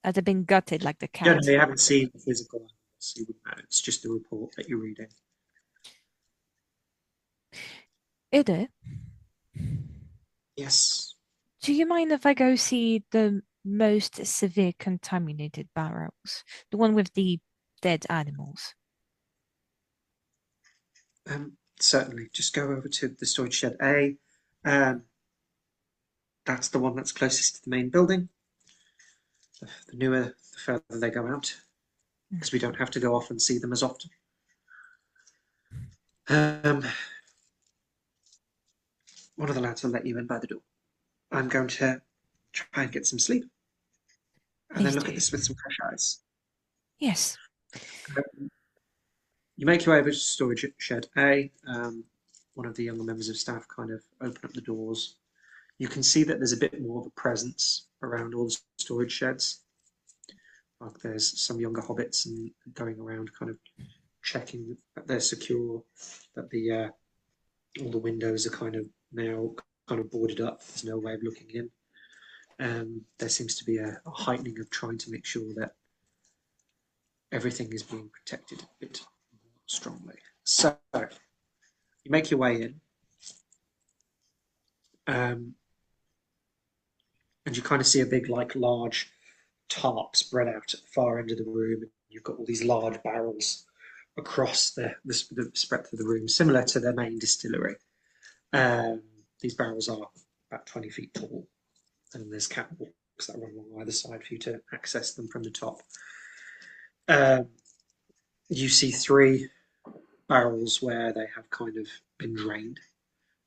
have they been gutted like the cat? Generally, you haven't seen the physical animals, so you wouldn't know. It's just a report that you're reading. Ida, Yes. do you mind if I go see the most severe contaminated barrels? The one with the dead animals? Certainly. Just go over to the storage shed A. That's the one that's closest to the main building. The newer, the further they go out, because we don't have to go off and see them as often. One of the lads will let you in by the door. I'm going to try and get some sleep, and Please then look do. at this with some fresh eyes. Yes. You make your way over to storage shed A. One of the younger members of staff kind of open up the doors. You can see that there's a bit more of a presence around all the storage sheds. Like there's some younger hobbits and going around kind of checking that they're secure, that the all the windows are kind of now kind of boarded up. There's no way of looking in. There seems to be a heightening of trying to make sure that everything is being protected a bit more strongly. So you make your way in. And you kind of see a big, like, large tarp spread out at the far end of the room. You've got all these large barrels across the breadth of the room, similar to the main distillery. These barrels are about 20 feet tall, and there's catwalks that run along either side for you to access them from the top. You see 3 barrels where they have kind of been drained,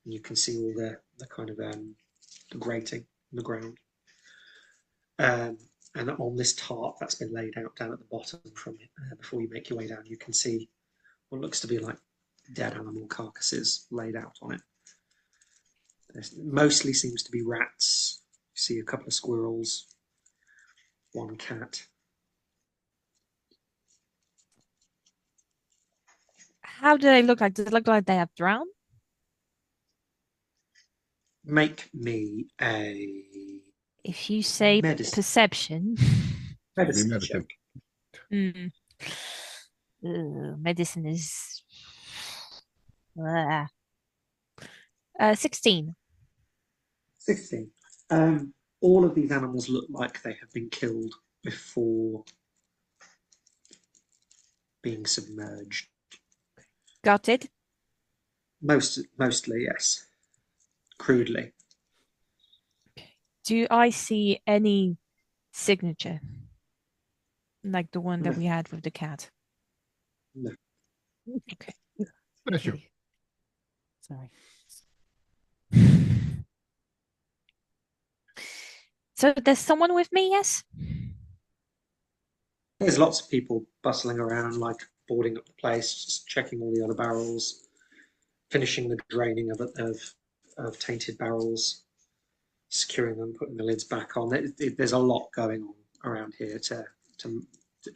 and you can see all the kind of the grating on the ground. And on this tarp that's been laid out down at the bottom from before you make your way down, you can see what looks to be like dead animal carcasses laid out on it. There mostly seems to be rats. You see a couple of squirrels, 1 cat. How do they look like? Does it look like they have drowned? Make me a If you say medicine perception, medicine medicine. check. mm, medicine is 16. 16. All of these animals look like they have been killed before being submerged. Got it? Mostly, yes. Crudely. Do I see any signature? Like the one that No. we had with the cat? No. Okay. Special. Okay. Sorry. So there's someone with me, yes? There's lots of people bustling around, like boarding up the place, just checking all the other barrels, finishing the draining of tainted barrels, securing them, putting the lids back on. There's a lot going on around here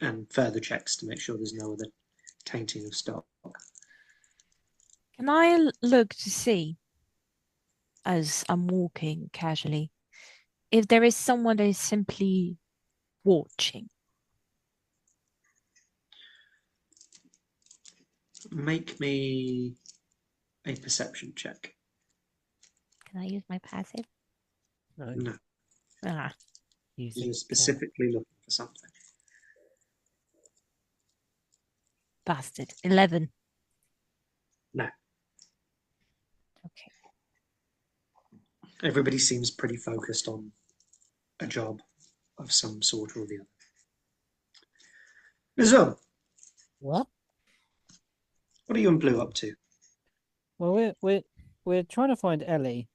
and further checks to make sure there's no other tainting of stock. Can I look to see, as I'm walking casually, if there is someone that is simply watching? Make me a perception check. Can I use my passive? No, Ah, you're specifically looking for something. bastard. 11. No. Okay. Everybody seems pretty focused on a job of some sort or the other. So, What? what are you and Blue up to? Well, we're trying to find Ellie.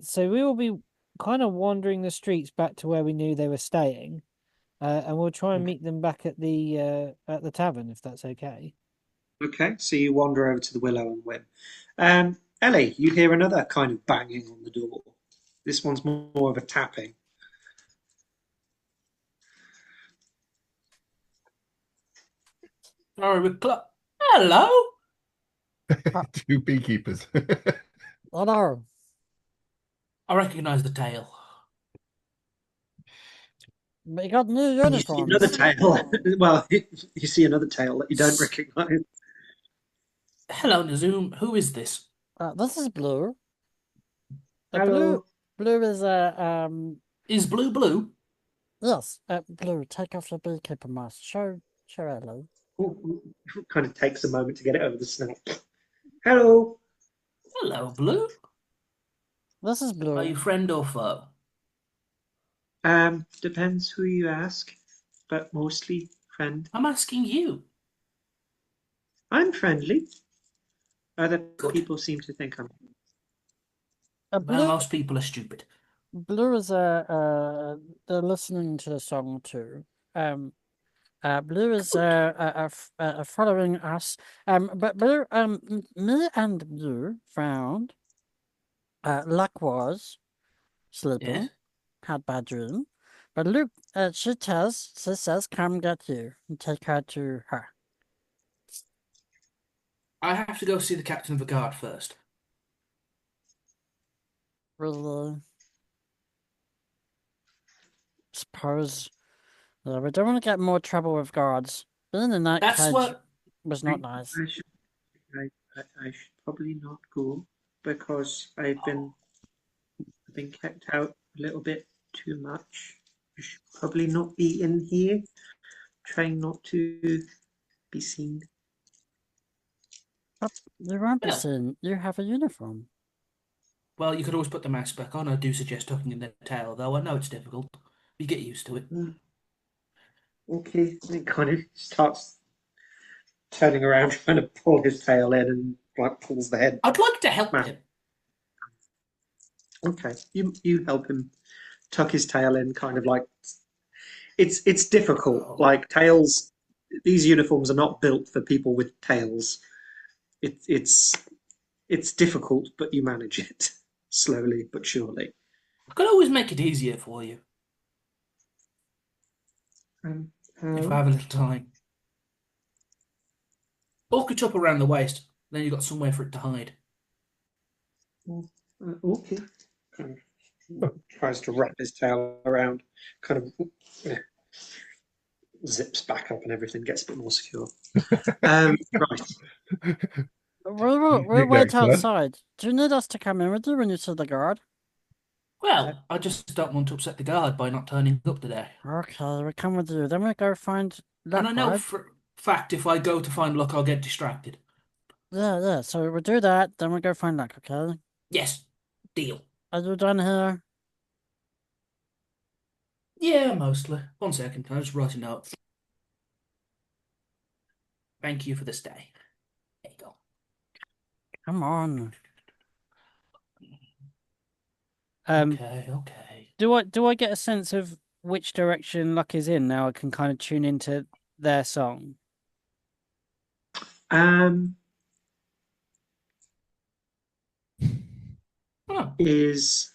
So we will be kind of wandering the streets back to where we knew they were staying. And we'll try and meet them back at the tavern, if that's okay. Okay, so you wander over to the Willow and Win. Ellie, you hear another kind of banging on the door. This one's more of a tapping. Sorry, hello. Two beekeepers. Oh no! I recognise the tail. But you got new You see another uniforms. tail. Well, you see another tail that you don't recognise. Hello, Nazoom. Who is this? This is Blue. Hello. Blue is Is Blue blue? yes. Blue, take off your beekeeper mask. Show Ellie. Kind of takes a moment to get it over the snow. Hello. Hello, Blue. This is Blue. Are you friend or foe? Depends who you ask, but mostly friend. I'm asking you. I'm friendly. Other Good. people seem to think I'm. Well, Blue, most people are stupid. Blue is they're listening to the song too. Blue is following us. But Blue, me and Blue found Luck was sleeping, Yes. had bad dream. But Luke, she says, come get you and take her to her. I have to go see the captain of the guard first. Really? Suppose we don't want to get more trouble with guards. Being in that That's cage what. was not nice. I should probably not go because I've been kept out a little bit too much. I should probably not be in here. Trying not to be seen. But you won't be Well. seen. You have a uniform. Well, you could always put the mask back on. I do suggest tucking in the tail, though. I know it's difficult. You get used to it. Okay, it kind of starts turning around, trying to pull his tail in, and like pulls the head. I'd like to help Mask. him. Okay, you help him tuck his tail in, kind of like it's difficult. Like tails, these uniforms are not built for people with tails. It's difficult, but you manage it slowly but surely. I could always make it easier for you if I have a little time. Bulk it up around the waist, then you've got somewhere for it to hide. Okay. kind of tries to wrap his tail around, kind of zips back up and everything gets a bit more secure. Right. We'll wait outside. Do you need us to come in with you when you see the guard? Well, I just don't want to upset the guard by not turning up today. Okay, we come with you. Then we go find Luck, And I know right? for a fact if I go to find Luck, I'll get distracted. Yeah. So we'll do that. Then we go find Luck. Okay. Yes, deal. Are you done here? Yeah, mostly. 1 second, can I just write a note? Thank you for the stay. There you go. Come on. Okay. Do I get a sense of which direction Luck is in now? I can kind of tune into their song. Is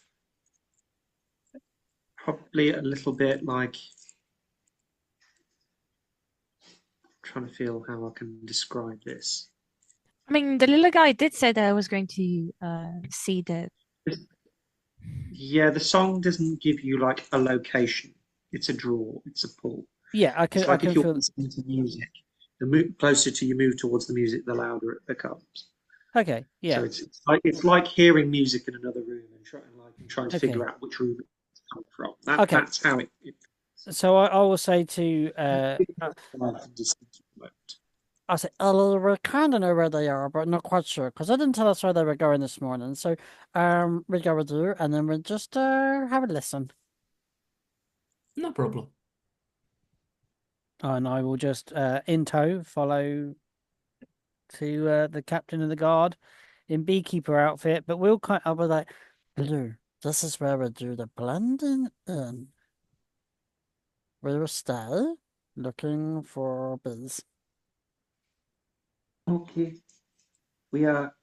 probably a little bit like, trying to feel how I can describe this. I mean, the little guy did say that I was going to see the. Yeah, the song doesn't give you like a location. It's a draw. It's a pull. Yeah, I can. It's like I can if you're feel. listening to music, the closer to you move towards the music, the louder it becomes. Okay. Yeah. So it's like hearing music in another room and trying to figure out which room it's come from. That's how it. So I will say to I say, we kind of know where they are, but not quite sure because I didn't tell us where they were going this morning. So we go with you, and then we just have a listen. No problem. And I will just in tow follow to the captain of the guard in beekeeper outfit, but we'll kind of be like, Blue, this is where we do the blending in. We will stay looking for bees. Okay. We are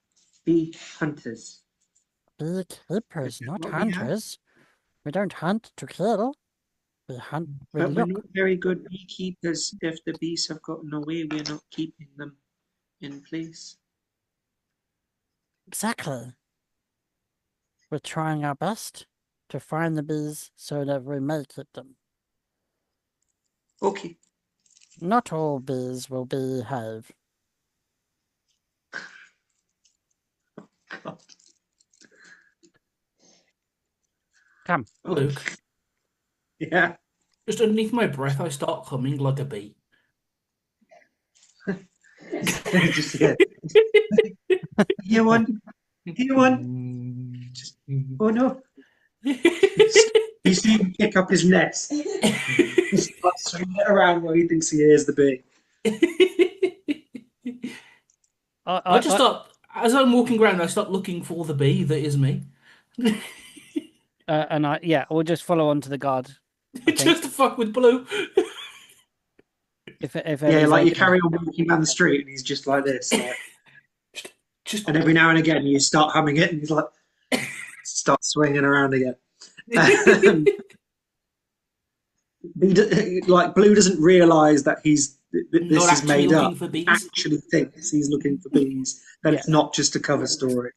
bee hunters. Beekeepers, not hunters. We don't hunt to kill. We hunt, we But we're look. not very good beekeepers. If the bees have gotten away, we're not keeping them in place. Exactly. We're trying our best to find the bees so that we may keep them. Okay. Not all bees will behave. God. Come. Luke. Yeah. Just underneath my breath, I start humming like a bee. Just here. Here one. Just, oh no. You see him pick up his nest. He starts swinging it around where he thinks he hears the bee. I just start, as I'm walking around, I start looking for the bee that is me. We'll just follow on to the guard. Just to fuck with Blue. If you carry on walking down the street and he's just like this. Like, and every now and again you start humming it and he's like, starts swinging around again. Blue doesn't realise that this is made up. Actually thinks he's looking for bees. That it's not just a cover story.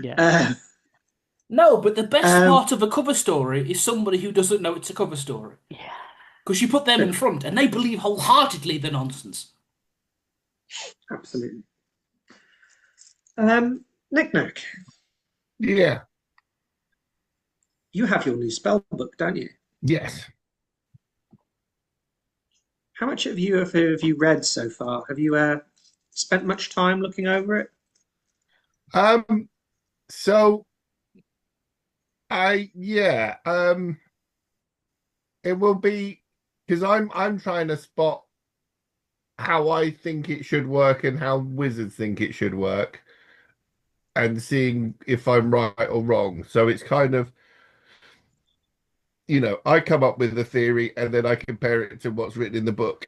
Yeah. No, but the best part of a cover story is somebody who doesn't know it's a cover story. Yeah. Because you put them in front and they believe wholeheartedly the nonsense. Absolutely. Knick-knack. Yeah. You have your new spell book, don't you? Yes. How much have you read so far? Have you spent much time looking over it? It will be because I'm trying to spot how I think it should work and how wizards think it should work, and seeing if I'm right or wrong. So it's kind of, I come up with the theory and then I compare it to what's written in the book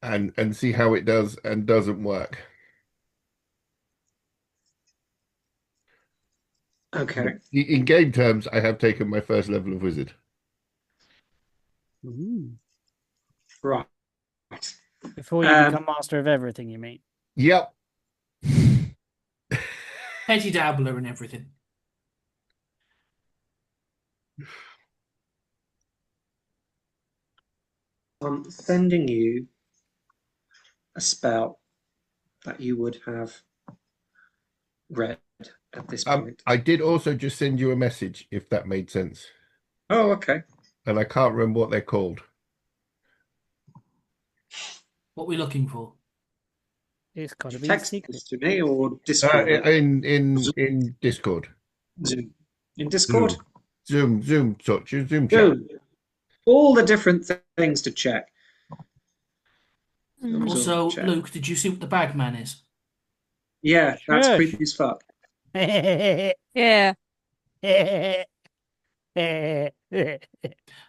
and see how it does and doesn't work. Okay. In game terms, I have taken my first level of wizard. Right. Before you become master of everything, you mean? Yep. Petty dabbler and everything. I'm sending you a spell that you would have read at this point. I did also just send you a message, if that made sense. Oh, okay. And I can't remember what they're called. What are we looking for? It's got to Did be you text secret. this to me or Discord? In Discord. Zoom. In Discord? Zoom touch, Zoom chat. Zoom. All the different things to check. Mm. Also, check. Luke, did you see what the bagman is? Yeah, that's Shush. creepy as fuck. Yeah.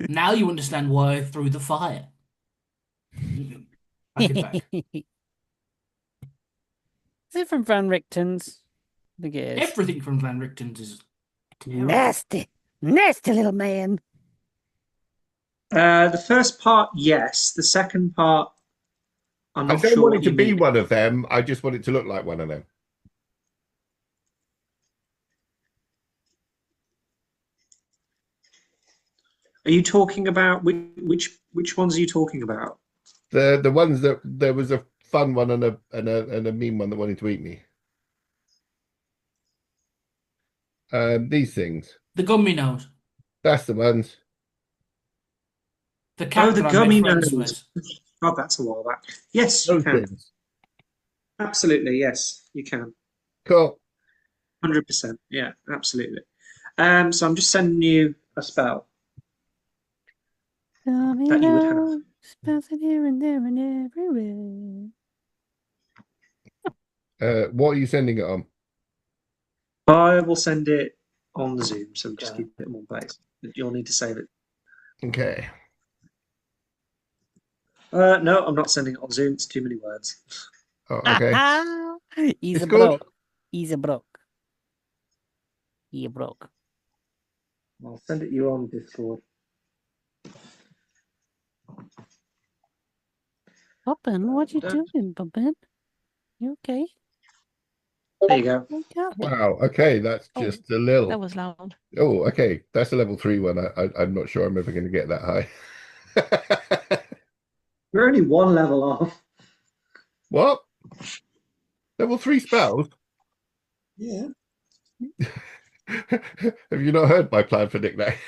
Now you understand why I threw the fire. I get back. Is it from Van Richten's? I think it is. Everything from Van Richten's is terrible. Nasty, nasty little man. The first part, yes. The second part, I'm I not don't sure want what it to you be mean. one of them. I just want it to look like one of them. Are you talking about which ones are you talking about? The ones that there was a fun one and a mean one that wanted to eat me. These things. The gummy nose. That's the ones. The cat the that I gummy made friends nose. with. God, that's a while back. Yes, you Those can. things. Absolutely, yes, you can. Cool. 100%. Yeah, absolutely. So I'm just sending you a spell that you would have. Bouncing here and there and everywhere. What are you sending it on? I will send it on the Zoom, so we just Okay. keep it in one place. You'll need to save it. Okay. No, I'm not sending it on Zoom. It's too many words. Oh, okay. He's It's a good. broke. He's a broke. He a broke. I'll send it you on Discord. Poppin, what you doing, Poppin? You okay? There you go. Wake up. Wow. Okay, that's Oh, just a little. That was loud. Oh, okay. That's a level 3 one. I'm not sure I'm ever going to get that high. We're only one level off. What? Level 3 spells? Yeah. Have you not heard my plan for knick-knack?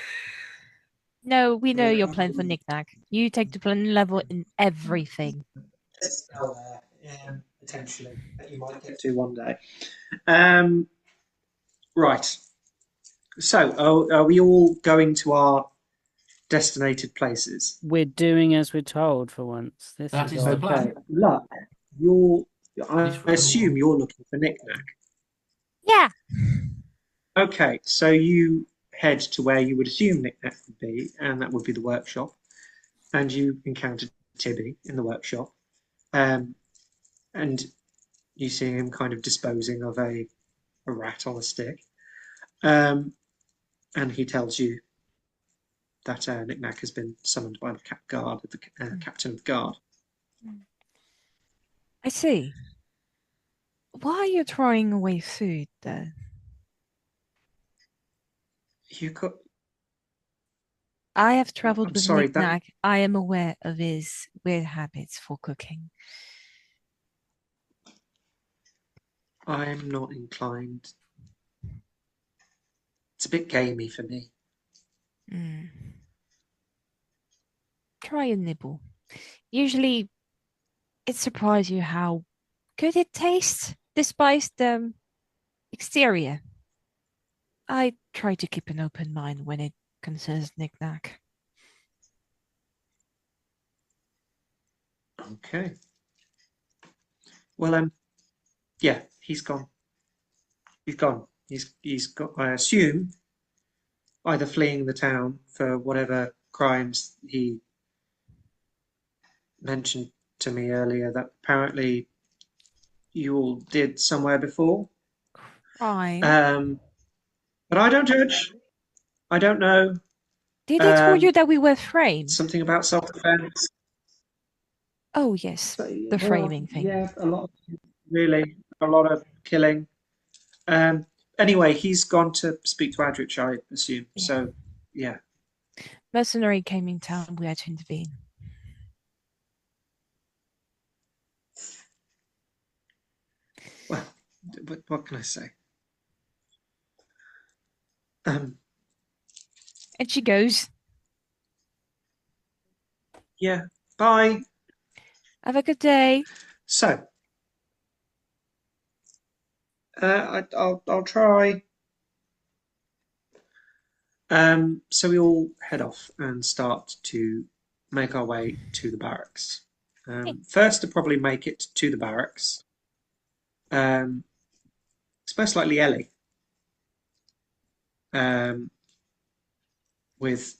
No, we know your plan for knick-knack. You take the plan level in everything. There's a spell there, potentially, that you might get to one day. Right. So, are we all going to our destinated places? We're doing as we're told for once. This That is is the odd. plan. Luck, I assume you're looking for knick-knack. Yeah. Okay, so you head to where you would assume knick-knack would be, and that would be the workshop. And you encounter Tibby in the workshop. And you see him kind of disposing of a rat on a stick. And he tells you that knick-knack has been summoned by the captain of the guard. I see. Why are you throwing away food then? You got. I have traveled I'm with sorry, knick-knack. I am aware of his weird habits for cooking. I'm not inclined. It's a bit gamey for me. Try a nibble. Usually, it surprises you how good it tastes, despite the exterior. I try to keep an open mind when it concerns knick-knack. Okay. Well, yeah, he's gone. He's gone. He's got. I assume either fleeing the town for whatever crimes he mentioned to me earlier that apparently you all did somewhere before. Fine. But I don't judge. I don't know. Did he told you that we were framed? Something about self-defense. Oh, yes. The framing thing. Yeah, a lot of killing. Anyway, he's gone to speak to Adrich, I assume. Yeah. So Yeah. Mercenary came in town. We had to intervene. Well, what can I say? And she goes, Yeah. Bye. have a good day. So, I'll try. So we all head off and start to make our way to the barracks. First to probably make it to the barracks, it's most likely Ellie, with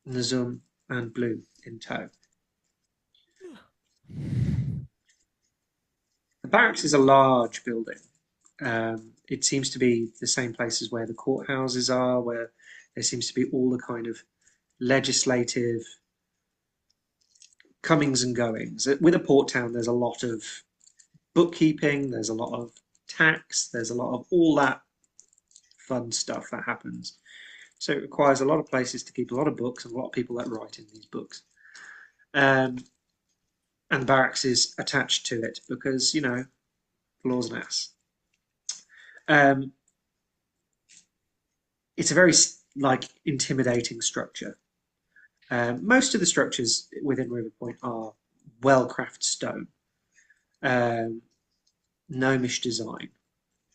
Nazum and Blue in tow. The barracks is a large building. It seems to be the same places where the courthouses are, where there seems to be all the kind of legislative comings and goings. With a port town, there's a lot of bookkeeping, there's a lot of tax, there's a lot of all that fun stuff that happens. So it requires a lot of places to keep a lot of books and a lot of people that write in these books. And the barracks is attached to it because, you know, law's an ass. It's a very intimidating structure. Most of the structures within Riverpoint are well-crafted stone, gnomish design,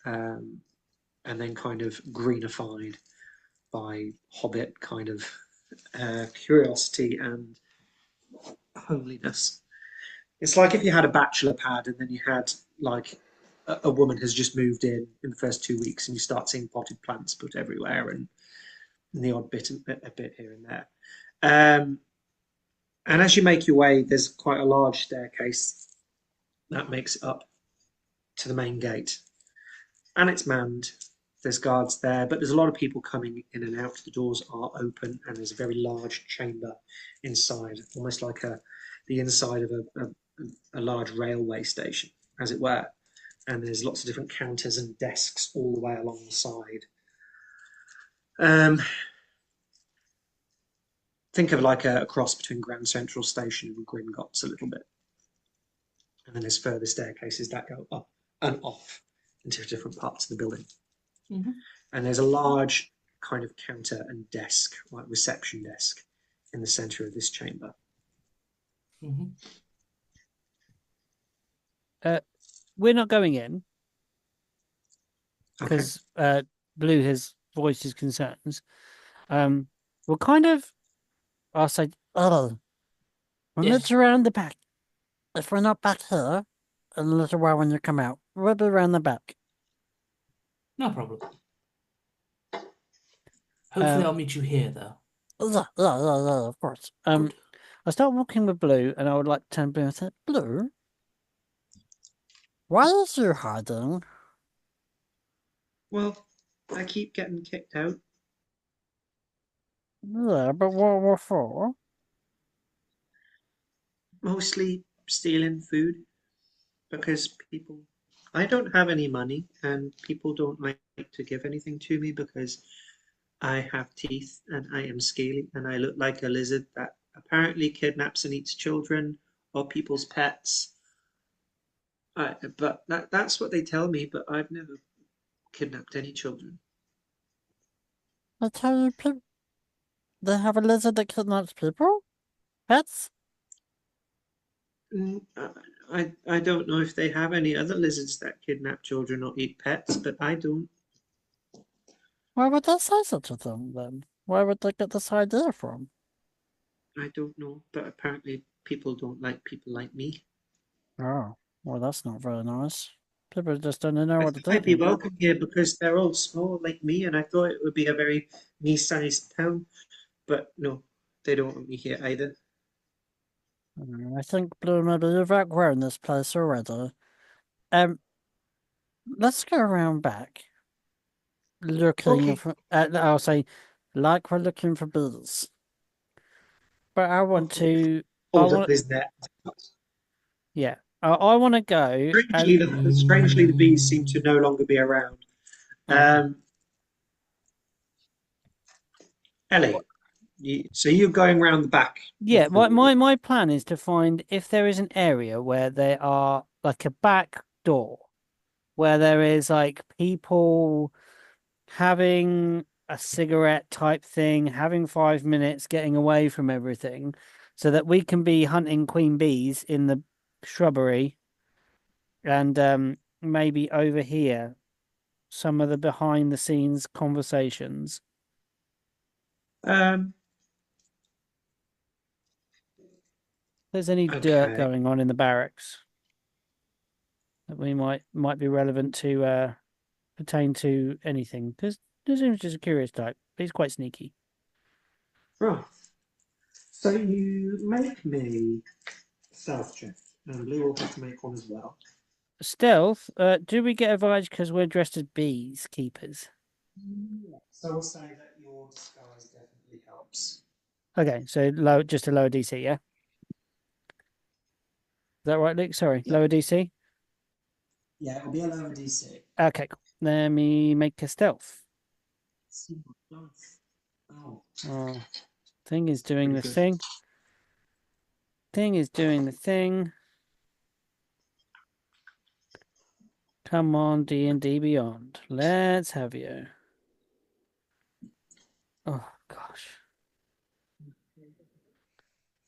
and then kind of greenified by Hobbit kind of curiosity and homeliness. It's like if you had a bachelor pad and then you had like a woman has just moved in the first 2 weeks and you start seeing potted plants put everywhere and the odd bit a bit here and there. And as you make your way, there's quite a large staircase that makes it up to the main gate. And it's manned. There's guards there, but there's a lot of people coming in and out. The doors are open and there's a very large chamber inside, almost like the inside of a large railway station, as it were. And there's lots of different counters and desks all the way along the side. Think of like a cross between Grand Central Station and Gringotts a little bit. And then there's further staircases that go up and off into different parts of the building. Mm-hmm. And there's a large kind of counter and desk, like reception desk, in the centre of this chamber. Mm-hmm. We're not going in Okay. because Blue has voiced his concerns. We're kind of, I'll say, we'll Yes. look around the back. If we're not back here, in a little while when you come out, we'll be around the back. No problem. Hopefully, I'll meet you here, though. Yeah, of course. Good. I start walking with Blue, and I would like to turn Blue and say, Blue, why is you hiding? Well, I keep getting kicked out. Yeah, but what for? Mostly stealing food because I don't have any money and people don't like to give anything to me because I have teeth and I am scaly and I look like a lizard that apparently kidnaps and eats children or people's pets. But that's what they tell me, but I've never kidnapped any children. I tell you, they have a lizard that kidnaps people? Pets? I don't know if they have any other lizards that kidnap children or eat pets, but I don't. Why would they say such a thing, then? Where would they get this idea from? I don't know, but apparently people don't like people like me. Oh, well, that's not very nice. People just don't know I what to thought I'd be do. welcome here because they're all small like me, and I thought it would be a very me-sized town. But no, they don't want me here either. I think, Blue, maybe you've outgrown this place already. Let's go around back. Looking Okay. for, I'll say, like we're looking for bees. But I want to, Hold up his net. yeah, I want to go. Strangely, the bees seem to no longer be around. Ellie, so you're going round the back. Yeah, of the my plan is to find if there is an area where there are like a back door where there is like people having a cigarette type thing, having 5 minutes, getting away from everything, so that we can be hunting queen bees in the shrubbery and maybe overhear some of the behind the scenes conversations. Um, If there's any dirt okay. going on in the barracks that we might be relevant to pertain to anything, because Nazim's just a curious type. He's quite sneaky. Right. So you make me a stealth check, and Blue will have to make one as well. Stealth, do we get advantage because we're dressed as bees keepers? So I'll say that your disguise definitely helps. Okay, so low, just a lower DC, yeah? Is that right, Luke? Sorry, Yeah. lower DC? Yeah, it'll be a lower DC. Okay, cool. Let me make a stealth. Oh, Oh, thing is doing pretty the good. thing. Thing is doing the thing. Come on, D&D Beyond. Let's have you. Oh, gosh.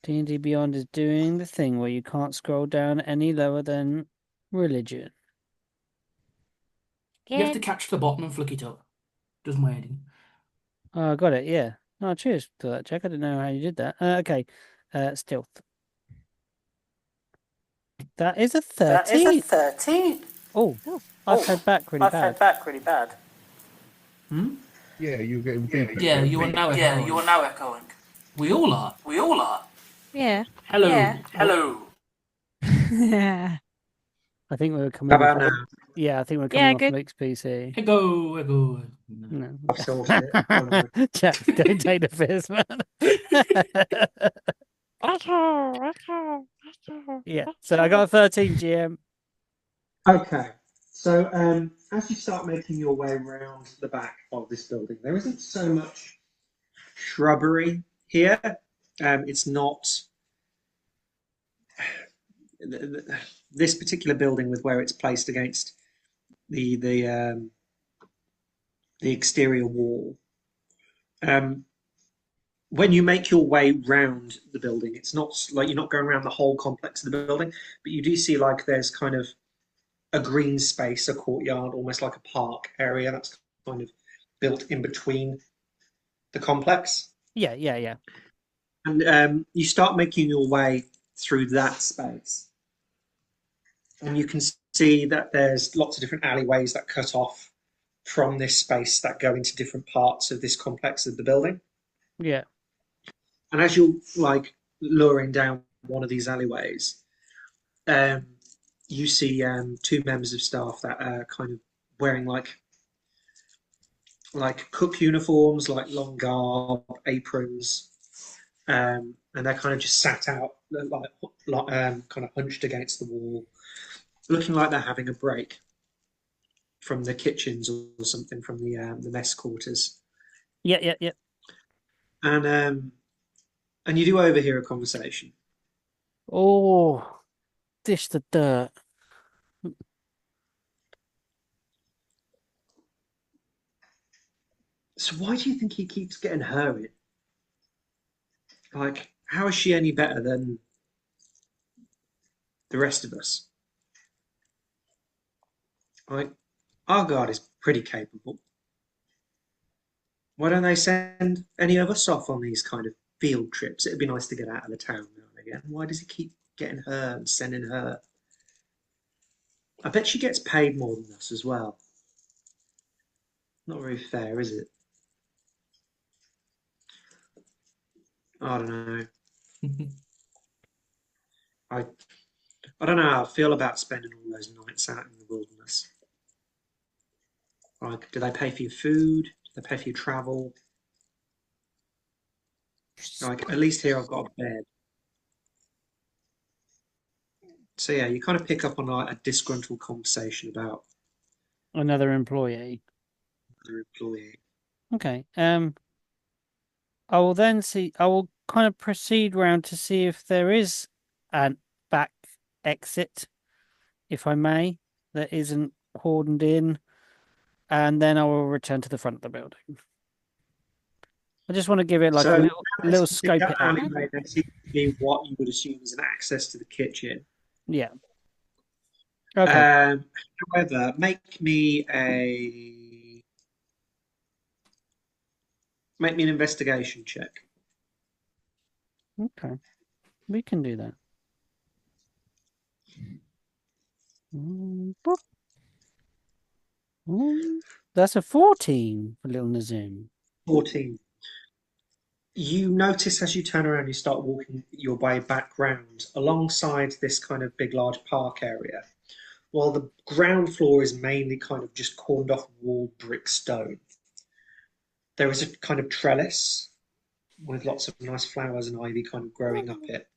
D&D Beyond is doing the thing where you can't scroll down any lower than religion. You have to catch the bottom and flick it up. Does my head in. Oh, got it, yeah. Oh, cheers to that, Jack. I didn't know how you did that. Okay, stealth. That is a 13. 13. Oh, I've fed back really bad. back really bad. Hmm? Yeah, you're getting feedback. Yeah, don't you are you? now Yeah, echoing. you are now echoing. We all are. We all are. Yeah. Hello. Yeah. Hello. Yeah. I think we were coming How about off. now? Yeah, I think we're coming Yeah, off good. Luke's PC. Echo. No. No. I've sorted it. Don't worry. Jack, don't take the piss, man. Yeah, so I got a 13 GM. Okay. So as you start making your way around the back of this building, there isn't so much shrubbery here. It's not this particular building with where it's placed against the exterior wall. When you make your way round the building, it's not like you're not going around the whole complex of the building, but you do see like there's kind of a green space, a courtyard, almost like a park area that's kind of built in between the complex. Yeah. And you start making your way through that space. And you can see that there's lots of different alleyways that cut off from this space that go into different parts of this complex of the building. Yeah. And as you're like luring down one of these alleyways, you see two members of staff that are kind of wearing like cook uniforms, like long garb, aprons, and they're kind of just sat out, kind of hunched against the wall, looking like they're having a break from the kitchens or something from the mess quarters. Yeah. And you do overhear a conversation. Oh, dish the dirt. So why do you think he keeps getting her in? Like, how is she any better than the rest of us? Like, our guard is pretty capable. Why don't they send any of us off on these kind of field trips? It'd be nice to get out of the town now and again. Why does he keep getting her and sending her? I bet she gets paid more than us as well. Not very fair, is it? I don't know. I don't know how I feel about spending all those nights out in the wilderness. Like, do they pay for your food? Do they pay for your travel? Like, at least here I've got a bed. So yeah, you kind of pick up on like a disgruntled conversation about Another employee. their employee. Okay. I will then see. I will kind of proceed round to see if there is a back exit, if I may, that isn't cordoned in, and then I will return to the front of the building. I just want to give it like So a little scope that it out. alleyway, there seems to be what you would assume is an access to the kitchen. Yeah. Okay. However, make me an investigation check. Okay. We can do that. Boop. That's a 14 for little Nazim. 14. You notice as you turn around, you start walking your way back round alongside this kind of big, large park area. While the ground floor is mainly kind of just corned off walled brick stone, there is a kind of trellis with lots of nice flowers and ivy kind of growing up it.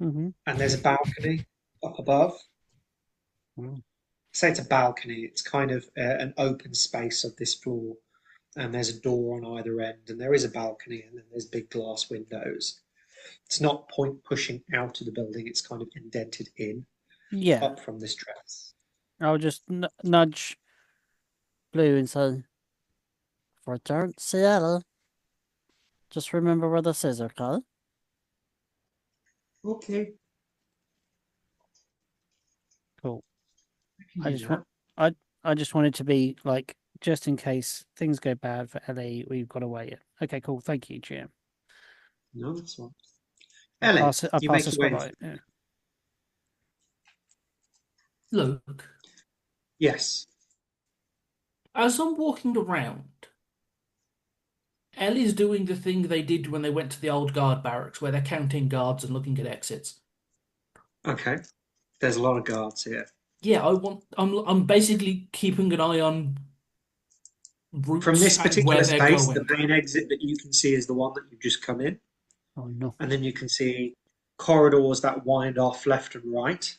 Mm-hmm. And there's a balcony up above. Wow. Say it's a balcony, it's kind of an open space of this floor. And there's a door on either end, and there is a balcony, and then there's big glass windows. It's not point pushing out of the building, it's kind of indented in Yeah. up from this trellis. I'll just nudge Blue and say, if I don't see Ella, just remember where this is, okay? Okay. Cool. I just wanted to be like, just in case things go bad for Ellie, we've got to wait it. Okay, cool. Thank you, GM. No, that's one. I Ellie, pass you the make your way. spotlight. Yeah. Look, Yes. as I'm walking around, Ellie's doing the thing they did when they went to the old guard barracks, where they're counting guards and looking at exits. Okay. There's a lot of guards here. Yeah, I'm basically keeping an eye on routes From this and particular where they're space, going. the main exit that you can see is the one that you've just come in. Oh, no. And then you can see corridors that wind off left and right.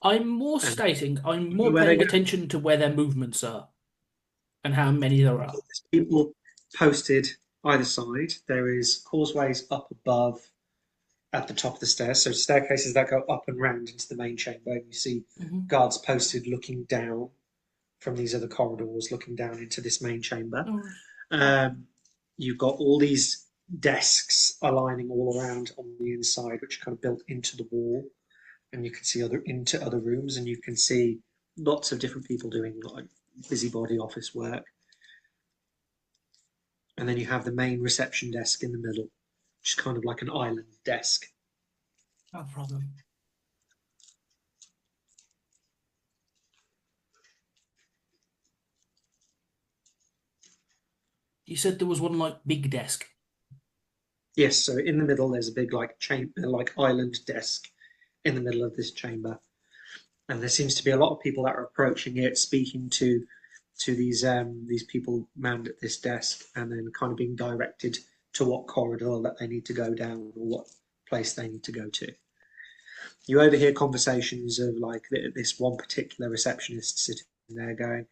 I'm more And stating, I'm more where they paying go. attention to where their movements are and how many there are. There's people posted either side. There is causeways up above at the top of the stairs, so staircases that go up and round into the main chamber. And you see guards posted looking down from these other corridors, looking down into this main chamber. You've got all these desks aligning all around on the inside, which are kind of built into the wall, and you can see into other rooms, and you can see lots of different people doing like busybody office work. And then you have the main reception desk in the middle, which is kind of like an island desk. No problem. You said there was one like big desk. Yes, so in the middle there's a big like island desk in the middle of this chamber, and there seems to be a lot of people that are approaching it, speaking to these people manned at this desk, and then kind of being directed to what corridor that they need to go down or what place they need to go to. You overhear conversations of like this one particular receptionist sitting there going,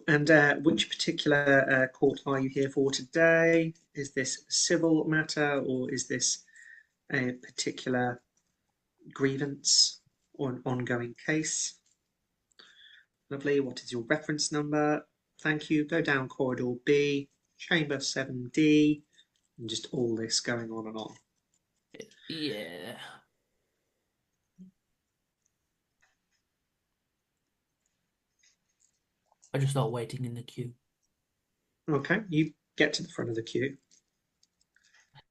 and which particular court are you here for today? Is this a civil matter, or is this a particular grievance or an ongoing case? Lovely. What is your reference number? Thank you. Go down corridor B, chamber 7D, and just all this going on and on. Yeah. I just start waiting in the queue. Okay, you get to the front of the queue.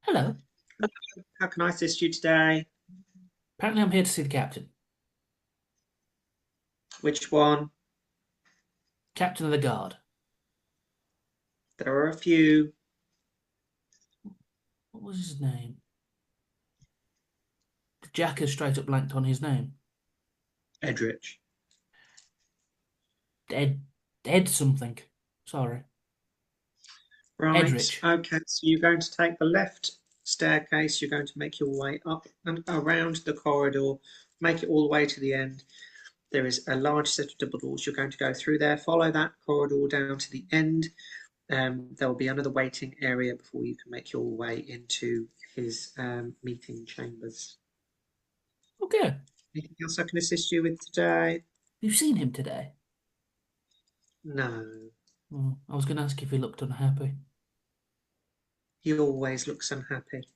Hello. How can I assist you today? Apparently I'm here to see the captain. Which one? Captain of the guard. There are a few. What was his name? Jack has straight up blanked on his name. Edrich. Ed something. Sorry. Right. Edrich. Okay, so you're going to take the left staircase. You're going to make your way up and around the corridor, make it all the way to the end. There is a large set of double doors. You're going to go through there, follow that corridor down to the end. there will be another waiting area before you can make your way into his meeting chambers. Okay. Anything else I can assist you with today? You've seen him today? No. Oh, I was going to ask if he looked unhappy. He always looks unhappy.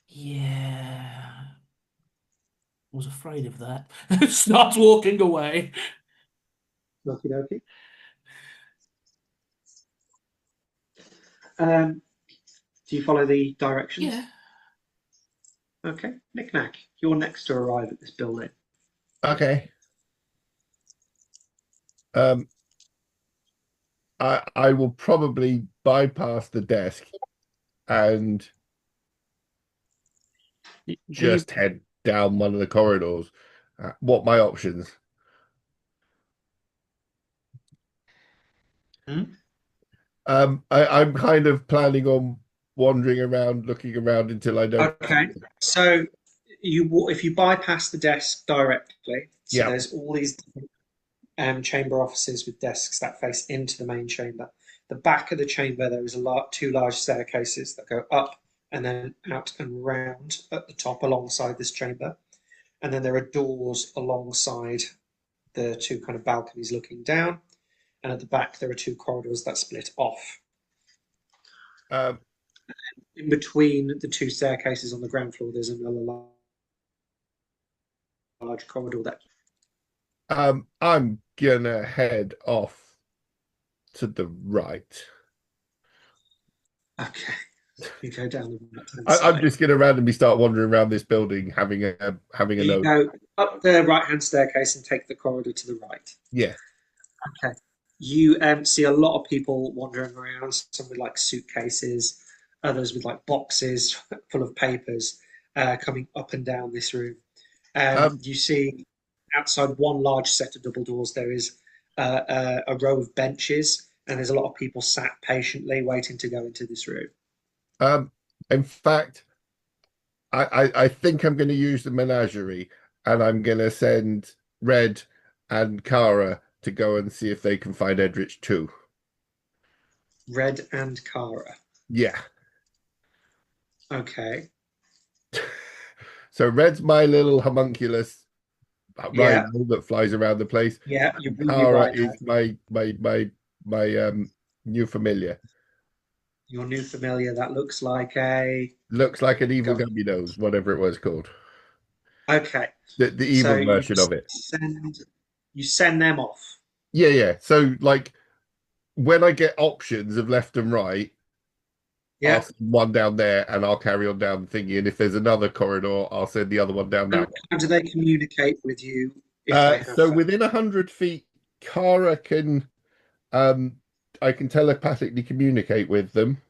Yeah. I was afraid of that. Starts walking away. Okie dokie. Do you follow the directions? Yeah. Okay. Knick-knack, you're next to arrive at this building. Okay. I will probably bypass the desk and just head down one of the corridors. What my options? I'm kind of planning on wandering around, looking around until I don't. Okay. So if you bypass the desk directly, so Yeah. there's all these chamber offices with desks that face into the main chamber. The back of the chamber, there is two large staircases that go up and then out and round at the top alongside this chamber. And then there are doors alongside the two kind of balconies looking down. And at the back, there are two corridors that split off. In between the two staircases on the ground floor, there's another large corridor that. I'm gonna head off to the right. Okay. You go down the right-hand I'm side. just gonna randomly start wandering around this building, having a You note. go up the right-hand staircase and take the corridor to the right. Yeah. Okay. You see a lot of people wandering around, some with like suitcases, others with like boxes full of papers coming up and down this room. You see outside one large set of double doors, there is a row of benches, and there's a lot of people sat patiently waiting to go into this room. In fact, I think I'm going to use the menagerie, and I'm going to send Red and Kara to go and see if they can find Edrich too. Red and Kara. Yeah. Okay. So Red's my little homunculus rhino that flies around the place. Yeah. Kara is my new familiar. Your new familiar that looks like an evil gummy nose, whatever it was called. Okay. The evil version of it. You send them off. Yeah. So like when I get options of left and right, I'll send one down there and I'll carry on down the thingy. And if there's another corridor, I'll send the other one down that way. How do they communicate with you? So within 100 feet, Kara can I can telepathically communicate with them.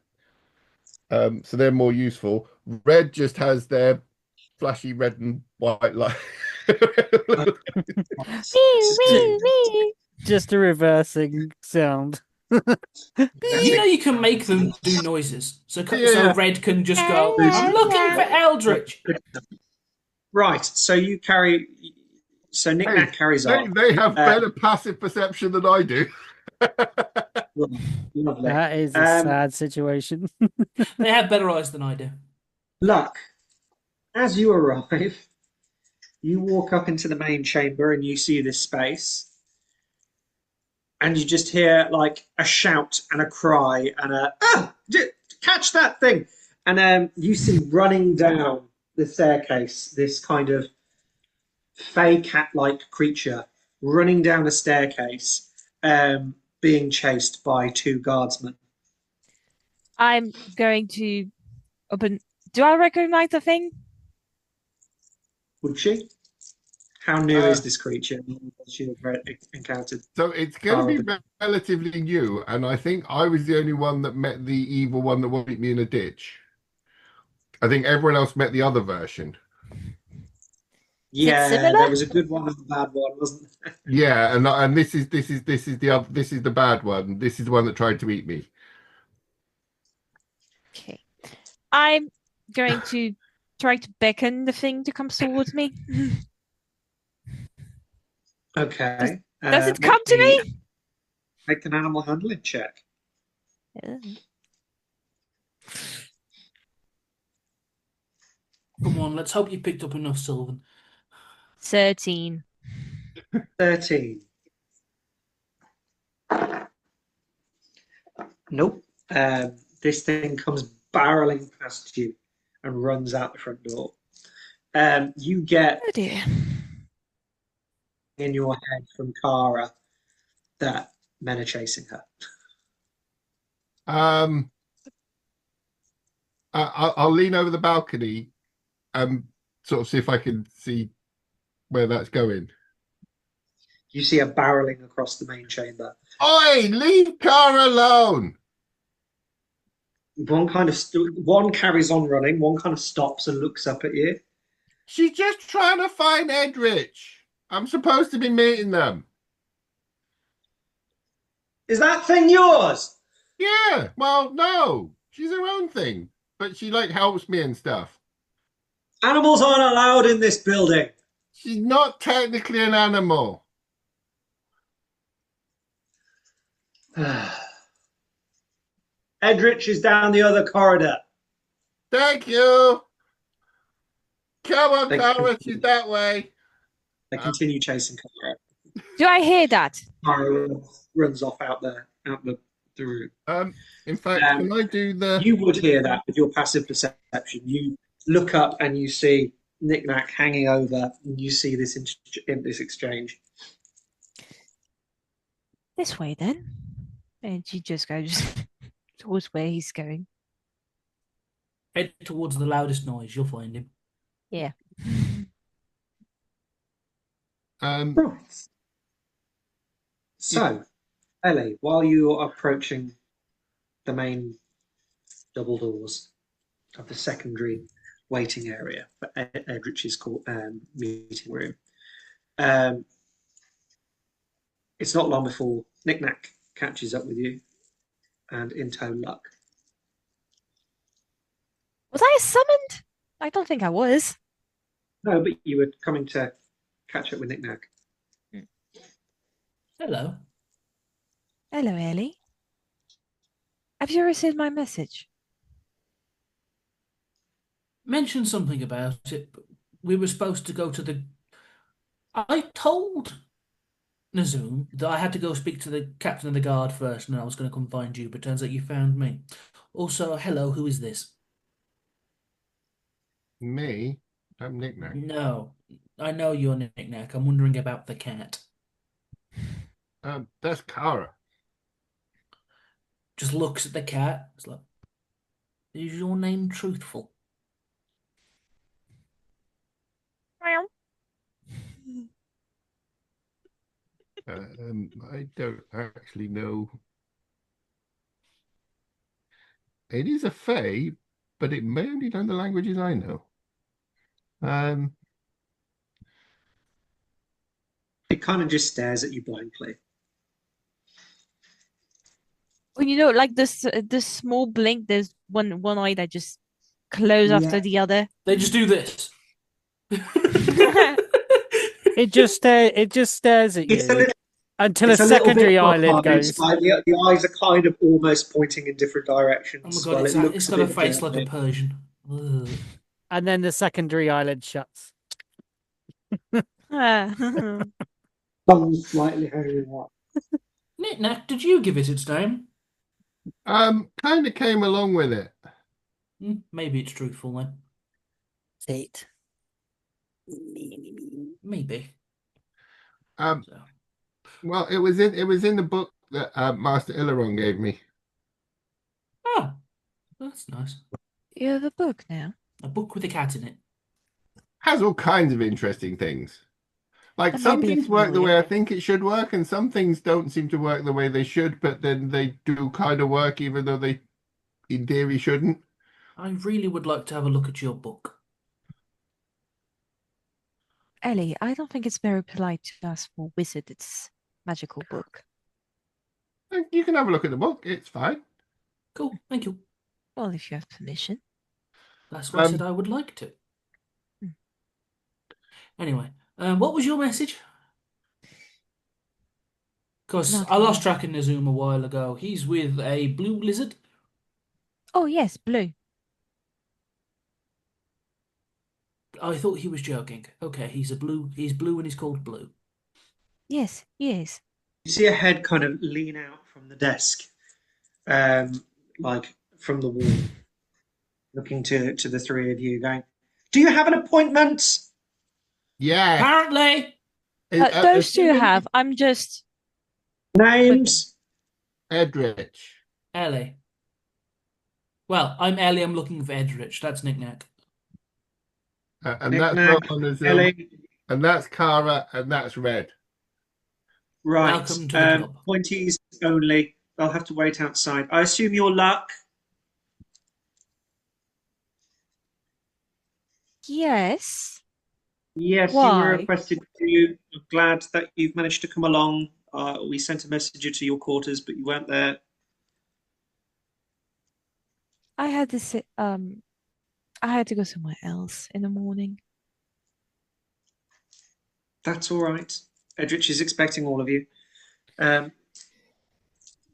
So they're more useful. Red just has their flashy red and white light. Just a reversing sound. You can make them do noises. So Red can just go, I'm looking for Eldritch. Right, so you carry... So Knick-knack carries on. They have better passive perception than I do. Lovely. That is a sad situation. They have better eyes than I do. Luck, as you arrive, you walk up into the main chamber and you see this space. And you just hear like a shout and a cry and catch that thing. And you see running down the staircase this kind of fey cat-like creature running down a staircase, being chased by two guardsmen. I'm going to open. Do I recognize the thing? Would she? How new is this creature she have encountered? So it's going to be relatively new, and I think I was the only one that met the evil one that wanted me in a ditch. I think everyone else met the other version. Yeah, there was a good one and a bad one, wasn't there? Yeah, and this is the bad one. This is the one that tried to eat me. Okay, I'm going to try to beckon the thing to come towards me. Okay. Does it come to me? Make an animal handling check. Come on, let's hope you picked up enough, Sylvan. 13. 13. Nope. This thing comes barreling past you and runs out the front door. You get Oh dear. in your head from Kara that men are chasing her. I'll lean over the balcony and sort of see if I can see where that's going. You see her barreling across the main chamber. Oi, leave Cara alone. One carries on running, one kind of stops and looks up at you. She's just trying to find Edrich. I'm supposed to be meeting them. Is that thing yours? Yeah, well, no. She's her own thing. But she, like, helps me and stuff. Animals aren't allowed in this building. She's not technically an animal. Edrich is down the other corridor. Thank you. Come on, Thank Cara, you. she's that way. They continue chasing Kara. Do I hear that? Kara runs off out the room. In fact, can I do the... You would hear that with your passive perception. You look up and you see Knick-Knack hanging over, and you see this in this exchange. This way then. And she just goes towards where he's going. Head towards the loudest noise, you'll find him. Yeah. Right. So, Ellie, while you are approaching the main double doors of the secondary waiting area for Edrich's meeting room, it's not long before Knick-Knack catches up with you and in tow Luck. Was I summoned? I don't think I was. No, but you were coming to catch up with Knick-Knack. Hello. Hello, Ellie. Have you received my message? Mention something about it, but we were supposed to go to the... I told Nazoom that I had to go speak to the captain of the guard first, and I was going to come find you, but turns out you found me. Also, hello, who is this? Me? I'm Knick-Knack. No, I know you're Knick-Knack. I'm wondering about the cat. That's Cara. Just looks at the cat. It's like, is your name truthful? I don't actually know. It is a fae, but it may only know the languages I know. It kind of just stares at you blankly. Well, you know, like this small blink, there's one eye that just close after the other. They just do this. It just stares at It's a you little, until a it's a little secondary bit eyelid behind. goes. Like the eyes are kind of almost pointing in different Oh directions. my god, while it's got a bit face like a jerky. Persian. Ugh. And then the secondary eyelid shuts. Tongue slightly hanging out. Knick-Knack, did you give it its name? Kind of came along with it. Maybe it's truthful then. It. Maybe. So. So. Well, it was in the book that Master Ileron gave me. Oh, that's nice. You have a book now? A book with a cat in it. Has all kinds of interesting things. Like That some might be things work the way familiar. I think it should work, and some things don't seem to work the way they should, but then they do kind of work even though they, in theory, shouldn't. I really would like to have a look at your book. Ellie, I don't think it's very polite to ask for Wizard's magical book. You can have a look at the book. It's fine. Cool, thank you. Well, if you have permission. That's what I said I would like to. Anyway, what was your message? Because Not I lost me. track of Nazoom a while ago. He's with a blue lizard. Oh, yes, blue. I thought he was joking. Okay, he's blue and he's called Blue. Yes, yes. You see a head kind of lean out from the desk, like from the wall, looking to the three of you, going, "Do you have an appointment?" Yeah. Apparently, Those two have. I'm just with them. Names? Edrich. Ellie. Well, I'm Ellie. I'm looking for Edrich. That's knick-knack. And that's Knick-knack. Romanism. Ellie. And that's Cara. And that's Red. Right. Welcome to the club. Appointees only. They'll have to wait outside. I assume your luck. Yes. Yes, you were Why? requested to. I'm glad that you've managed to come along. We sent a messenger to your quarters, but you weren't there. I had to sit, I had to go somewhere else in the morning. That's all right. Edrich is expecting all of you.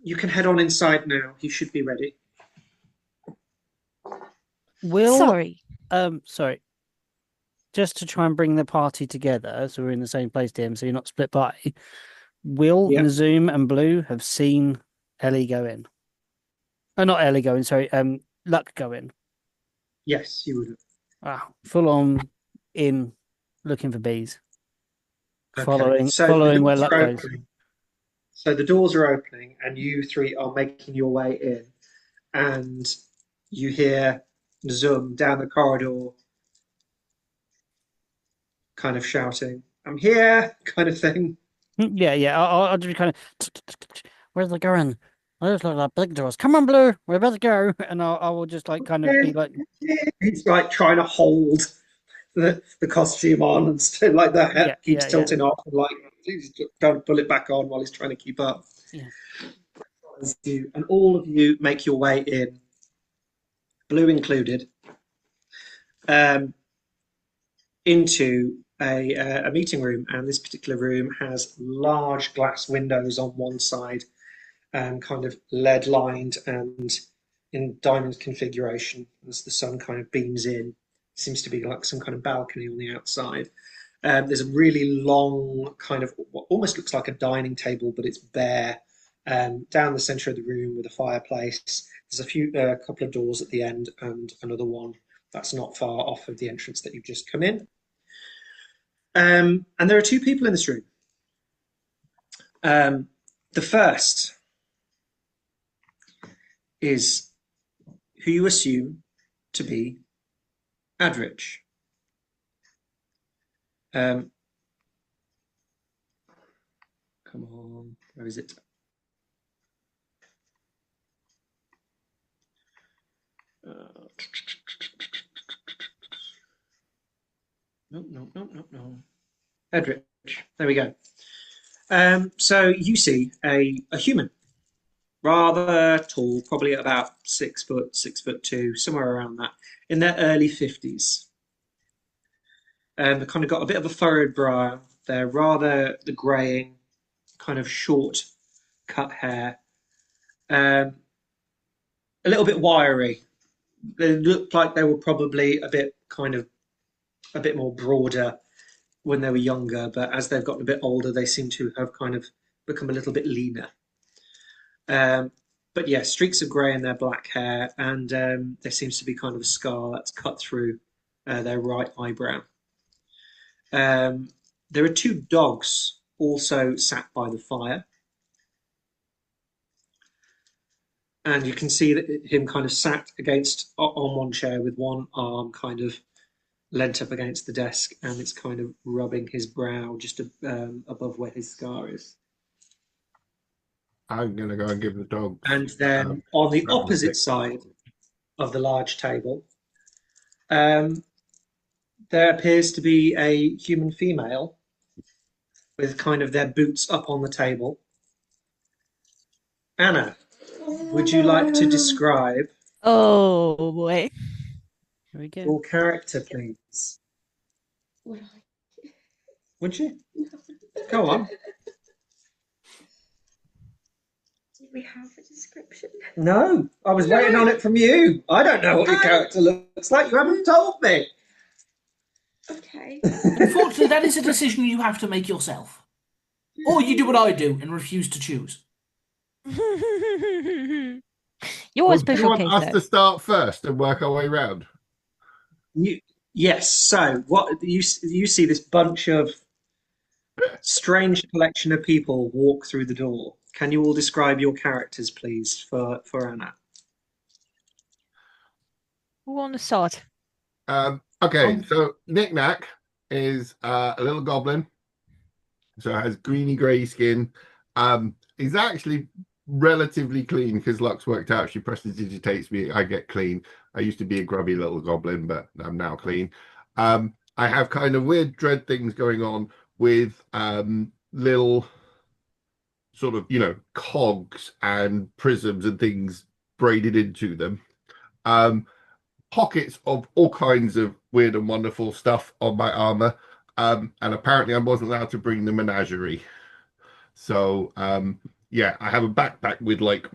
You can head on inside now. He should be ready. Sorry. Sorry. Just to try and bring the party together, so we're in the same place, DM, so you're not split party. Will Yep. Nazoom and Blue have seen Ellie go in? Oh, not Ellie go in, sorry. Luck go in. Yes, you would have. Wow. Full on in looking for bees. Okay. Following So the where doors Luck are goes. opening. So the doors are opening, and you three are making your way in, and you hear Zoom down the corridor, kind of shouting, "I'm here!" kind of thing. Yeah. I'll just be kind of. Where's they going? Those look like big doors. Come on, Blue. We're about to go. And I will just like kind of be like. He's like trying to hold the costume on, and still like the head keeps Yeah. tilting off, and like he's trying to pull it back on while he's trying to keep up. Yeah. And all of you make your way in, Blue included, into a meeting room. And this particular room has large glass windows on one side, kind of lead lined and in diamond configuration as the sun kind of beams in. Seems to be like some kind of balcony on the outside. There's a really long kind of what almost looks like a dining table, but it's bare, down the centre of the room with a fireplace. There's a couple of doors at the end and another one that's not far off of the entrance that you've just come in. And there are two people in this room. The first is who you assume to be Adrich. Come on, where is it? No. Edrich. There we go. So you see a human, rather tall, probably about 6 foot, 6'2", somewhere around that, in their early 50s. They've kind of got a bit of a furrowed brow. They're rather the greying, kind of short cut hair. A little bit wiry. They looked like they were probably a bit more broader when they were younger, but as they've gotten a bit older, they seem to have kind of become a little bit leaner. But yeah, streaks of grey in their black hair, and there seems to be kind of a scar that's cut through their right eyebrow. There are two dogs also sat by the fire. And you can see that him kind of sat on one chair with one arm kind of leant up against the desk, and it's kind of rubbing his brow just above where his scar is. I'm going to go and give the dog. And then on the opposite side of the large table, there appears to be a human female with kind of their boots up on the table. Anna, would you like to describe Oh boy. Here we go. your character, please? Would I? Would you? No. Go on. we have a description? No, I was waiting on it from you. I don't know what your character looks like. You haven't told me. Okay. Unfortunately, that is a decision you have to make yourself. Or you do what I do and refuse to choose. You're a Well, do you special want case, us though. to start first and work our way round? Yes. So what you see this bunch of strange collection of people walk through the door. Can you all describe your characters, please, for Anna? Who want to start? Okay, so Knick Knack is a little goblin. So has greeny grey skin. He's actually relatively clean because Lux worked out. She prestidigitates me. I get clean. I used to be a grubby little goblin, but I'm now clean. I have kind of weird dread things going on with little sort of, cogs and prisms and things braided into them. Pockets of all kinds of weird and wonderful stuff on my armor. And apparently I wasn't allowed to bring the menagerie. So, yeah, I have a backpack with like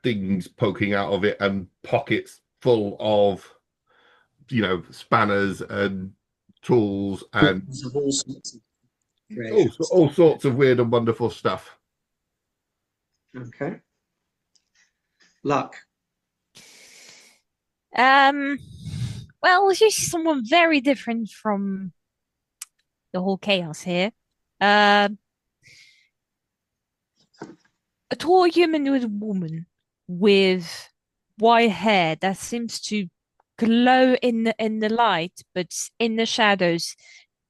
things poking out of it and pockets full of, spanners and tools and Of all sorts of creations. all sorts of weird and wonderful stuff. Okay. Luck. Well, she's someone very different from the whole chaos here. A tall humanoid woman with white hair that seems to glow in the light, but in the shadows,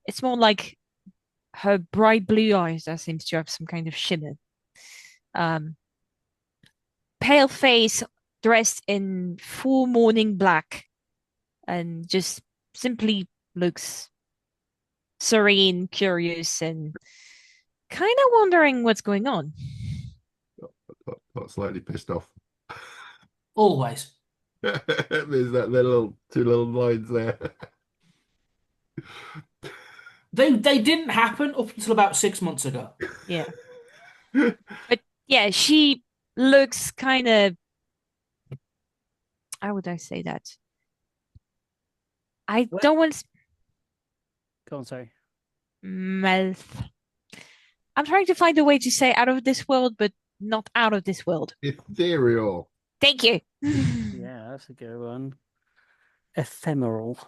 it's more like her bright blue eyes that seems to have some kind of shimmer. Pale face, dressed in full mourning black, and just simply looks serene, curious, and kind of wondering what's going on. Got slightly pissed off. Always. There's that little two little lines there. They didn't happen up until about 6 months ago. Yeah. But yeah, she looks kind of, how would I say that? I What? don't want Go on, sorry. mouth. I'm trying to find a way to say out of this world, but not out of this world. Ethereal. Thank you. Yeah, that's a good one. Ephemeral.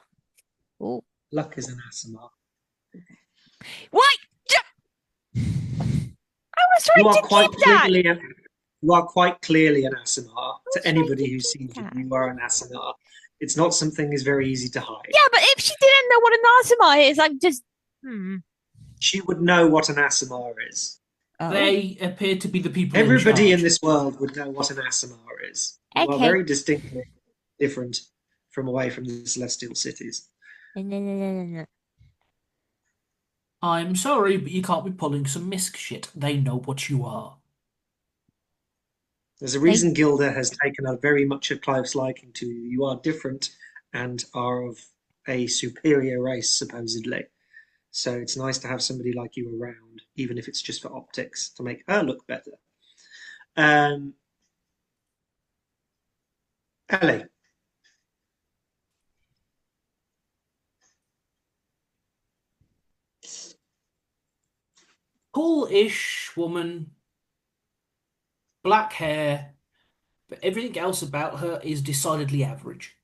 Oh, Luck is an ASMR. what? I was trying You are to quite keep that. clearly you are quite clearly an ASMR. was To trying anybody to who keep sees you, that. you are an ASMR. It's not something that's very easy to hide. Yeah, but if she didn't know what an ASMR is, I'm just. She would know what an ASMR is. Oh. They appear to be the people Everybody in in charge. this world would know what an ASMR is. You are Okay. very distinctly different from away from the celestial cities. I'm sorry, but you can't be pulling some misc shit. They know what you are. There's a reason Gilda has taken a very much a close liking to you. You are different and are of a superior race, supposedly. So it's nice to have somebody like you around, even if it's just for optics, to make her look better. Ellie. Tall-ish woman, black hair, but everything else about her is decidedly average.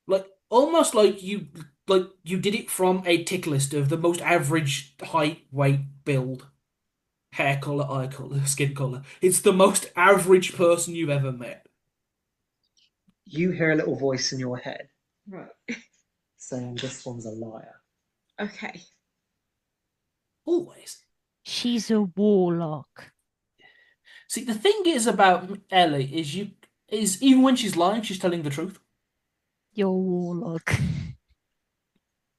Like almost like you did it from a tick list of the most average height, weight, build, hair color, eye color, skin color. It's the most average person you've ever met. You hear a little voice in your head Right. saying this one's a liar. Okay. Always. She's a warlock. See, the thing is about Ellie is even when she's lying, she's telling the truth. You're a warlock.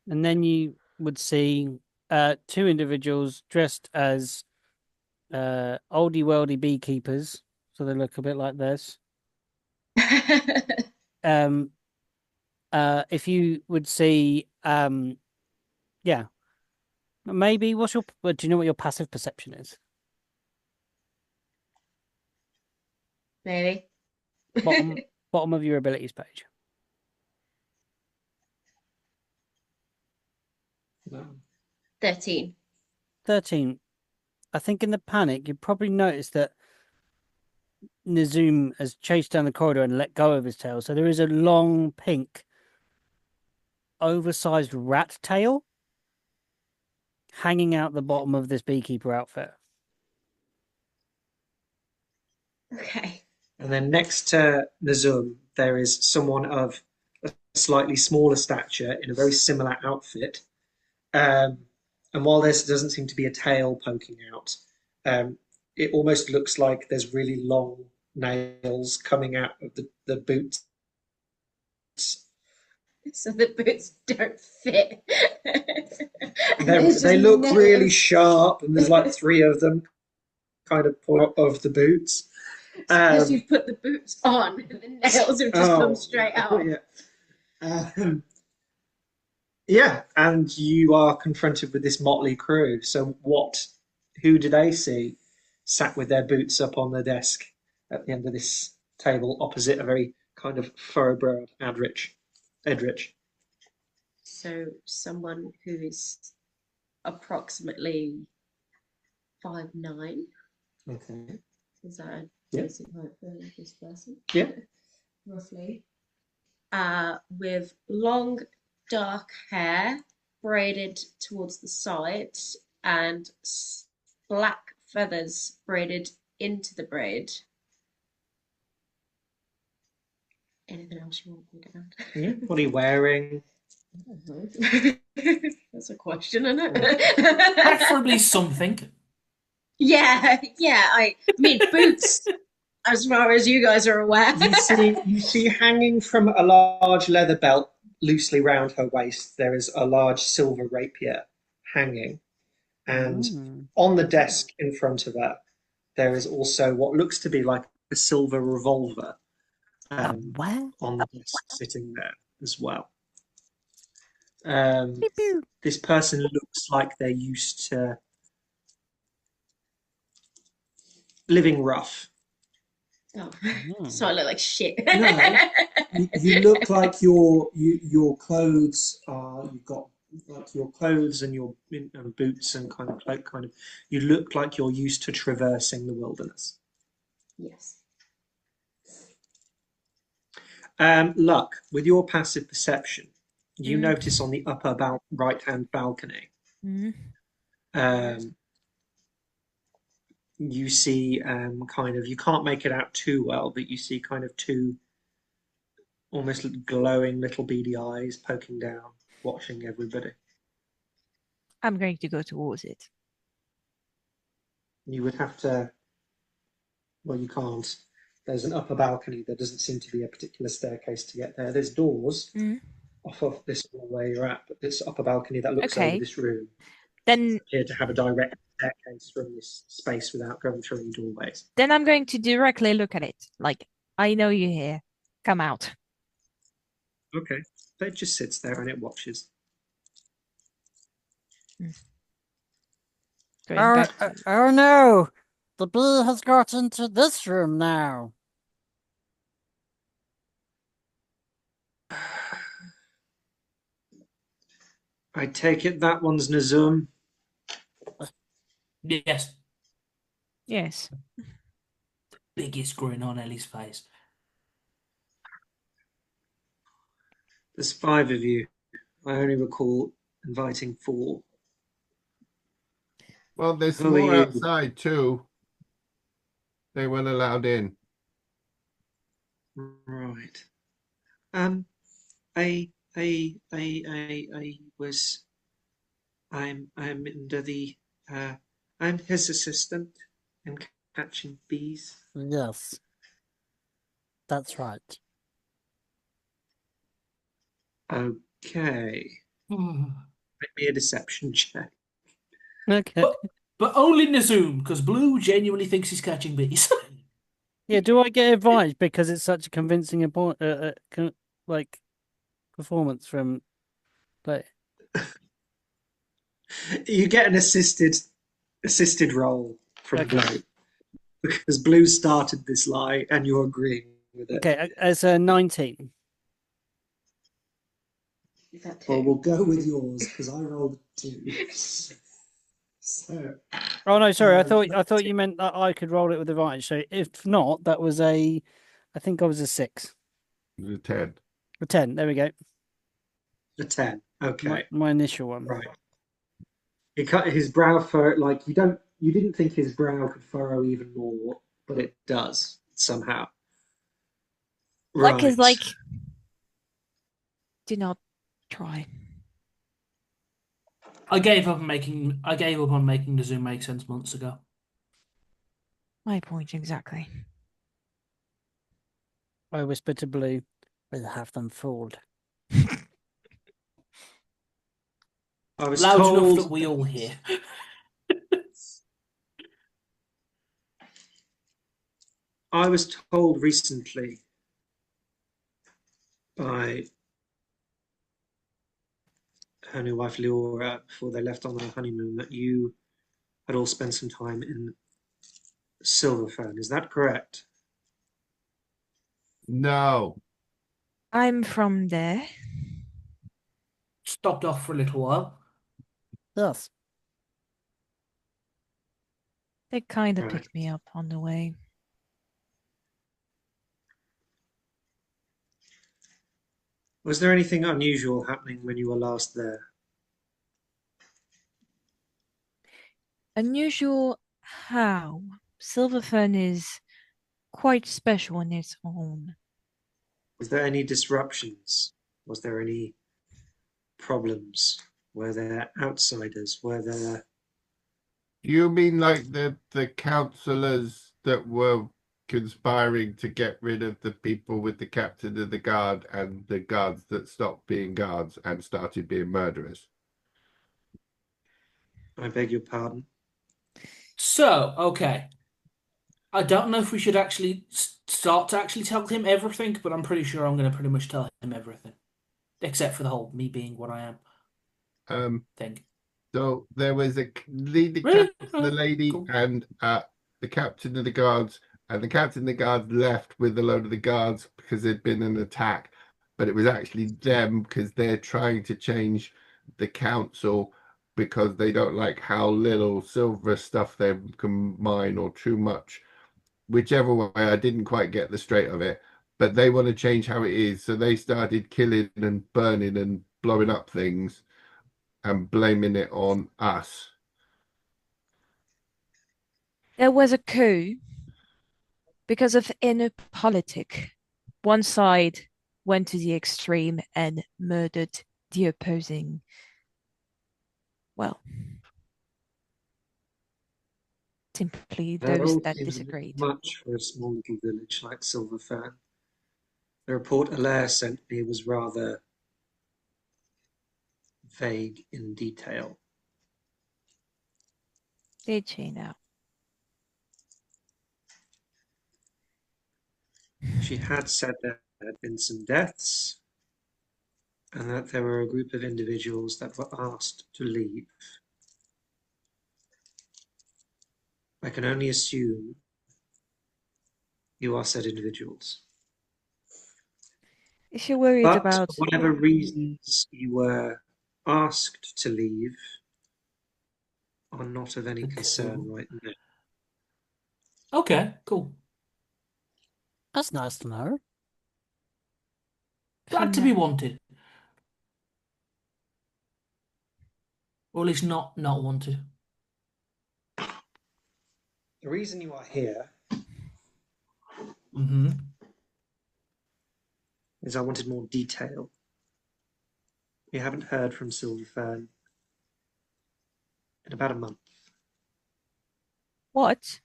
And then you would see two individuals dressed as oldie worldy beekeepers, so they look a bit like this. If you would see, yeah, maybe do you know what your passive perception is? Maybe. Bottom of your abilities page. No. 13. 13. I think in the panic, you probably noticed that Nizum has chased down the corridor and let go of his tail. So there is a long, pink, oversized rat tail hanging out the bottom of this beekeeper outfit. Okay. And then next to Nazum, there is someone of a slightly smaller stature in a very similar outfit. And while there doesn't seem to be a tail poking out, it almost looks like there's really long nails coming out of the boots. So the boots don't fit. They look really sharp, and there's like 3 of them kind of out of the boots. Because you've put the boots on, and the nails have just come straight out. Yeah. Yeah, and you are confronted with this motley crew. So who do they see sat with their boots up on the desk at the end of this table opposite a very kind of furrow-browed Edrich? So someone who is approximately 5'9". Okay. Is that a Yeah. decent height for this person? Yeah. Roughly. With long dark hair braided towards the side and black feathers braided into the braid. Anything else you want me to add? Yeah. What are you wearing? That's a question, isn't it? Preferably something. Yeah. I mean boots, as far as you guys are aware. You see hanging from a large leather belt loosely round her waist, there is a large silver rapier hanging. And on the desk in front of her, there is also what looks to be like a silver revolver on the desk sitting there as well. This person looks like they're used to living rough. Oh, so I look like shit. No, you look like your clothes are. You've got like your clothes and your boots and kind of. You look like you're used to traversing the wilderness. Yes. Luck, with your passive perception, you notice on the upper right-hand balcony. You see kind of, you can't make it out too well, but you see kind of 2 almost glowing little beady eyes poking down, watching everybody. I'm going to go towards it. You would have to, well, you can't. There's an upper balcony. There doesn't seem to be a particular staircase to get there. There's doors off of this wall where you're at, but this upper balcony that looks over this room then appear to have a direct staircase from this space without going through any doorways. Then I'm going to directly look at it. Like, I know you're here. Come out. Okay. But it just sits there and it watches. Oh no! The bee has got into this room now. I take it that one's Nazum. Yes. Yes. Biggest grin on Ellie's face. There's 5 of you. I only recall inviting 4. Well, there's Who are more you? outside too. They weren't allowed in. Right. I was. I'm under the. I'm his assistant. I'm catching bees. Yes. That's right. Okay. Make me a deception check. Okay. But only Nazoom, because Blue genuinely thinks he's catching bees. Yeah, do I get advice because it's such a convincing like performance from like You get an assisted roll from Okay. Blue. because Blue started this lie and you're agreeing with it. Okay, it's a 19. Is that Well, two? we'll go with yours because I rolled 2. So, Oh no, sorry. I Um, thought you meant that I could roll it with advantage. So if not, that was I think I was a 6. It was a 10. A 10. There we go. a 10. Okay, My initial one. right. It cut his brow furrow. Like you didn't think his brow could furrow even more, but it does somehow. Like is Right. like, do not try. I gave up on making the Zoom make sense months ago. My point exactly. I whispered to Blue, "We'll have them fooled." I was Loud enough told that we all hear. I was told recently by her new wife Leora before they left on their honeymoon that you had all spent some time in Silverfern. Is that correct? No. I'm from there. Stopped off for a little while. Yes. They kind of Right. picked me up on the way. Was there anything unusual happening when you were last there? Unusual how? Silverfern is quite special in its own. Was there any disruptions? Was there any problems? Were there outsiders? Were there You mean like the councillors that were conspiring to get rid of the people with the captain of the guard and the guards that stopped being guards and started being murderers? I beg your pardon? So, okay. I don't know if we should actually start to actually tell him everything, but I'm pretty sure I'm going to pretty much tell him everything. Except for the whole me being what I am thing. So there was the Really? the lady Cool. and the captain of the guards, and the captain of the guards left with a load of the guards because there'd been an attack, but it was actually them because they're trying to change the council because they don't like how little silver stuff they can mine or too much. Whichever way, I didn't quite get the straight of it, but they want to change how it is, so they started killing and burning and blowing up things and blaming it on us. There was a coup because of inner politic. One side went to the extreme and murdered the opposing. Well, simply That those all that seems a bit disagreed. much for a small little village like Silverfern. The report Alaire sent me was rather vague in detail. Did she now? She had said there had been some deaths and that there were a group of individuals that were asked to leave. I can only assume you are said individuals. Is she worried But about? for whatever reasons you were asked to leave are not of any concern right now. Okay, cool. That's nice to know. Glad to be wanted. Or at least not wanted. The reason you are here Mm-hmm. is I wanted more detail. We haven't heard from Silverfern in about a month. What?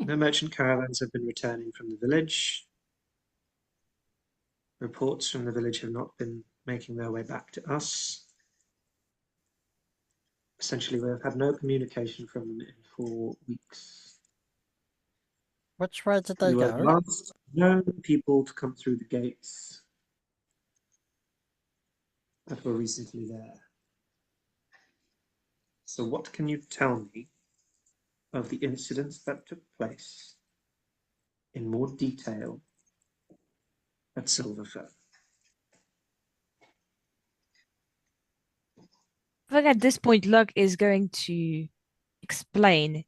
No merchant caravans have been returning from the village. Reports from the village have not been making their way back to us. Essentially, we have had no communication from them in 4 weeks. Which way did they We were the go? last known people to come through the gates that were recently there. So what can you tell me of the incidents that took place in more detail at Silverfell. I think at this point, Luck is going to explain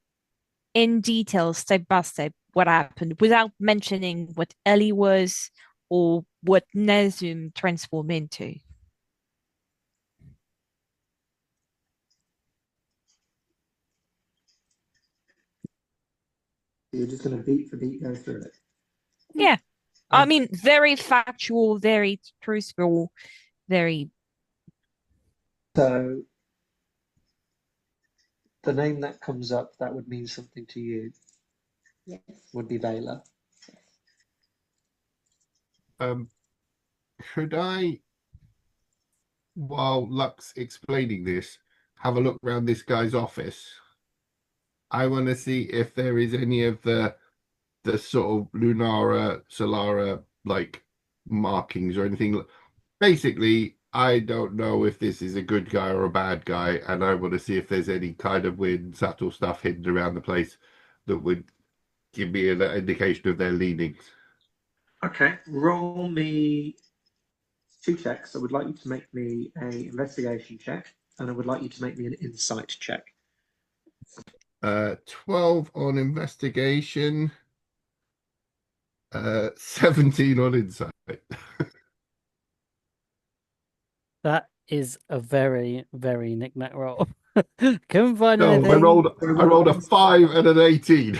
in detail, step by step, what happened without mentioning what Ellie was or what Nezum transformed into. You're just going to beat for beat go through it. Yeah. I mean, very factual, very truthful, very. So the name that comes up that would mean something to you Yes. would be Vela. Could I, while Luck's explaining this, have a look around this guy's office? I want to see if there is any of the sort of Lunara, Solara like markings or anything. Basically, I don't know if this is a good guy or a bad guy, and I want to see if there's any kind of weird, subtle stuff hidden around the place that would give me an indication of their leanings. Okay, roll me 2 checks. I would like you to make me an investigation check, and I would like you to make me an insight check. 12 on investigation, 17 on insight. That is a very, very knick-knack roll. Couldn't find No, anything. I rolled a 5 and an 18.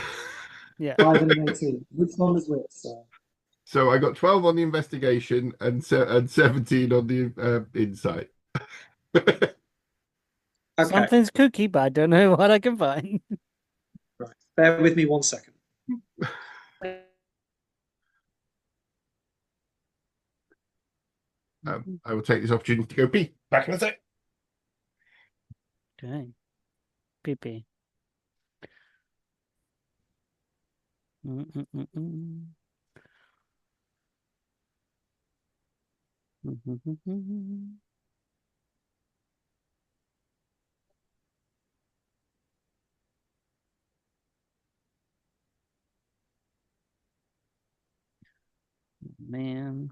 Yeah. 5 and an 18. Which one was which, sir? So I got 12 on the investigation and 17 on the insight. Okay. Something's cookie, but I don't know what I can find. Right. Bear with me 1 second. I will take this opportunity to go pee. Back in a sec. Okay. Pee-pee. Mm-mm-mm-mm. Mm-mm-mm-mm. Man.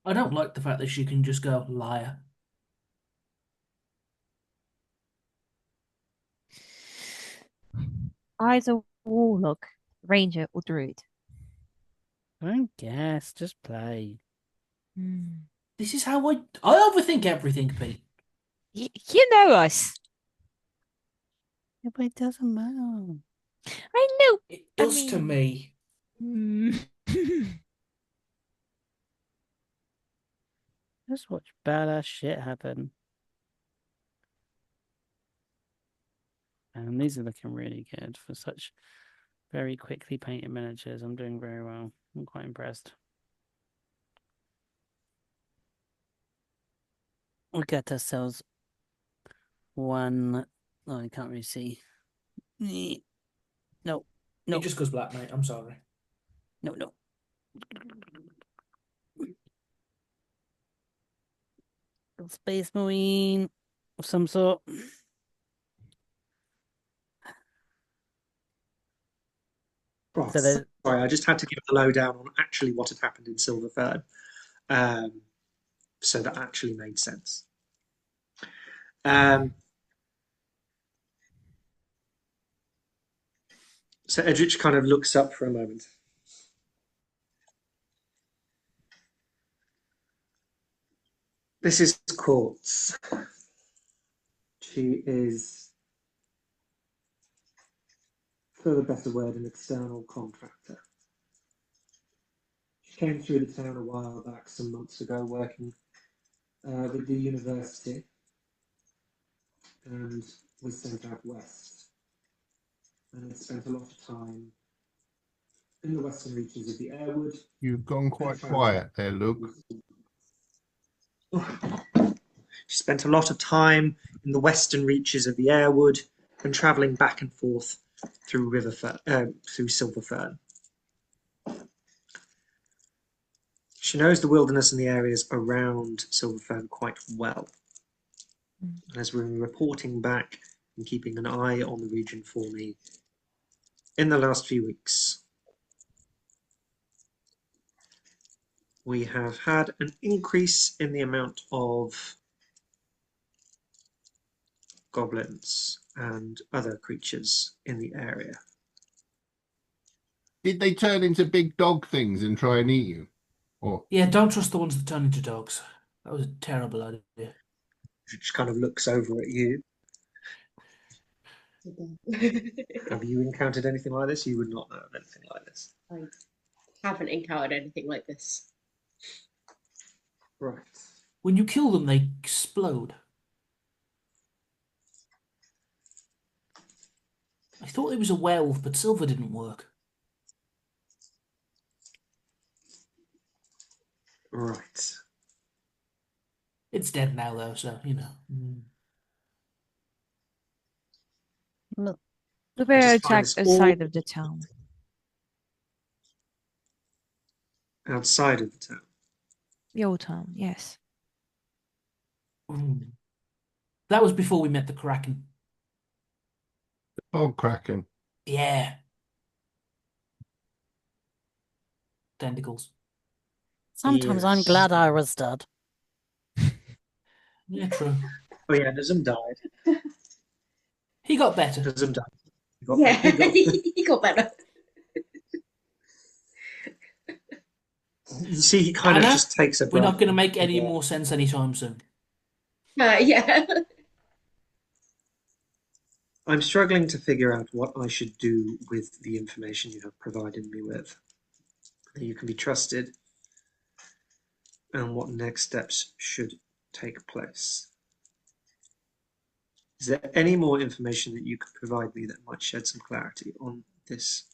I don't like the fact that she can just go liar. Either warlock, ranger, or druid. Don't guess, just play. This is how I overthink everything, Pete. You know us. Yeah, but it doesn't matter. I know. It does to mean- me. Just watch badass shit happen. And these are looking really good for such very quickly painted miniatures. I'm doing very well. I'm quite impressed. We'll get ourselves one. Oh, I can't really see. No, no, It just goes black, mate. I'm sorry. no. Space Marine of some sort. Right. So there's- Sorry, I just had to give the lowdown on actually what had happened in Silverfern. So that actually made sense. So Edrich kind of looks up for a moment. This is Quartz. She is, for the better word, an external contractor. She came through the town a while back, some months ago, working with the university, and was sent out west. And had spent a lot of time in the western reaches of the Airwood. You've gone quite quiet there, Luke. She spent a lot of time in the western reaches of the Airwood and travelling back and forth through through Silverfern. She knows the wilderness and the areas around Silverfern quite well. Mm. And has been reporting back and keeping an eye on the region for me in the last few weeks. We have had an increase in the amount of goblins and other creatures in the area. Did they turn into big dog things and try and eat you? Or Yeah, don't trust the ones that turn into dogs. That was a terrible idea. She just kind of looks over at you. Have you encountered anything like this? You would not know of anything like this. I haven't encountered anything like this. Right. When you kill them, they explode. I thought it was a werewolf, but silver didn't work. Right. It's dead now, though, so, you know. Look, We I were just find attacked this outside all of the town. outside of the town. The old town, yes. That was before we met the Kraken. dog cracking? Yeah. Tentacles. sometimes I'm Yes. glad I was dead. Yeah, true. Oh yeah, Nazum died. He got better. Nazum died. Yeah, He got- he got better. you see, he kind of Anna, just takes a We're breath. not going to make any Yeah. more sense anytime soon. Yeah. I'm struggling to figure out what I should do with the information you have provided me with. You can be trusted, and what next steps should take place. Is there any more information that you could provide me that might shed some clarity on this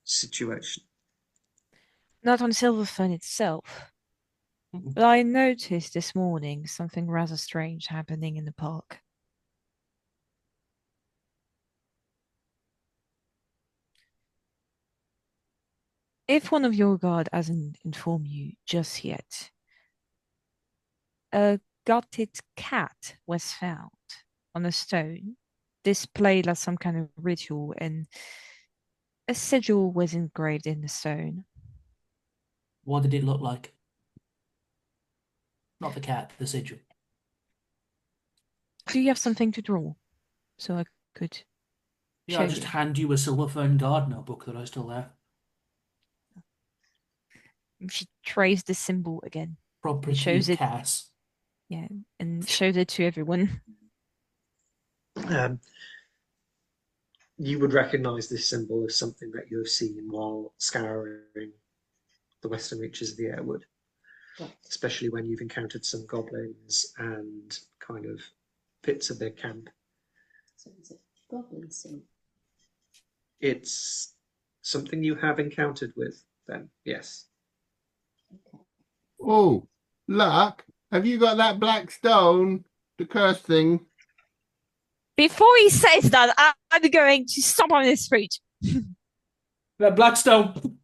situation? Not on Silverfern itself. But I noticed this morning something rather strange happening in the park. If one of your guard hasn't informed you just yet, a gutted cat was found on a stone, displayed as some kind of ritual, and a sigil was engraved in the stone. What did it look like? Not the cat, the sigil. Do you have something to draw? So I could Yeah, show I'll just you. hand you a Silverfern Gardener book that I still have. She traced the symbol again. Property shows of it. Cass. Yeah, and showed it to everyone. You would recognise this symbol as something that you have seen while scouring the western reaches of the Airwood, especially when you've encountered some goblins and kind of bits of their camp. So it's a goblin scene. It's something you have encountered with them, yes. Okay. Oh, Luck, have you got that black stone, the curse thing? Before he says that, I'm going to stomp on his fruit. That Blackstone.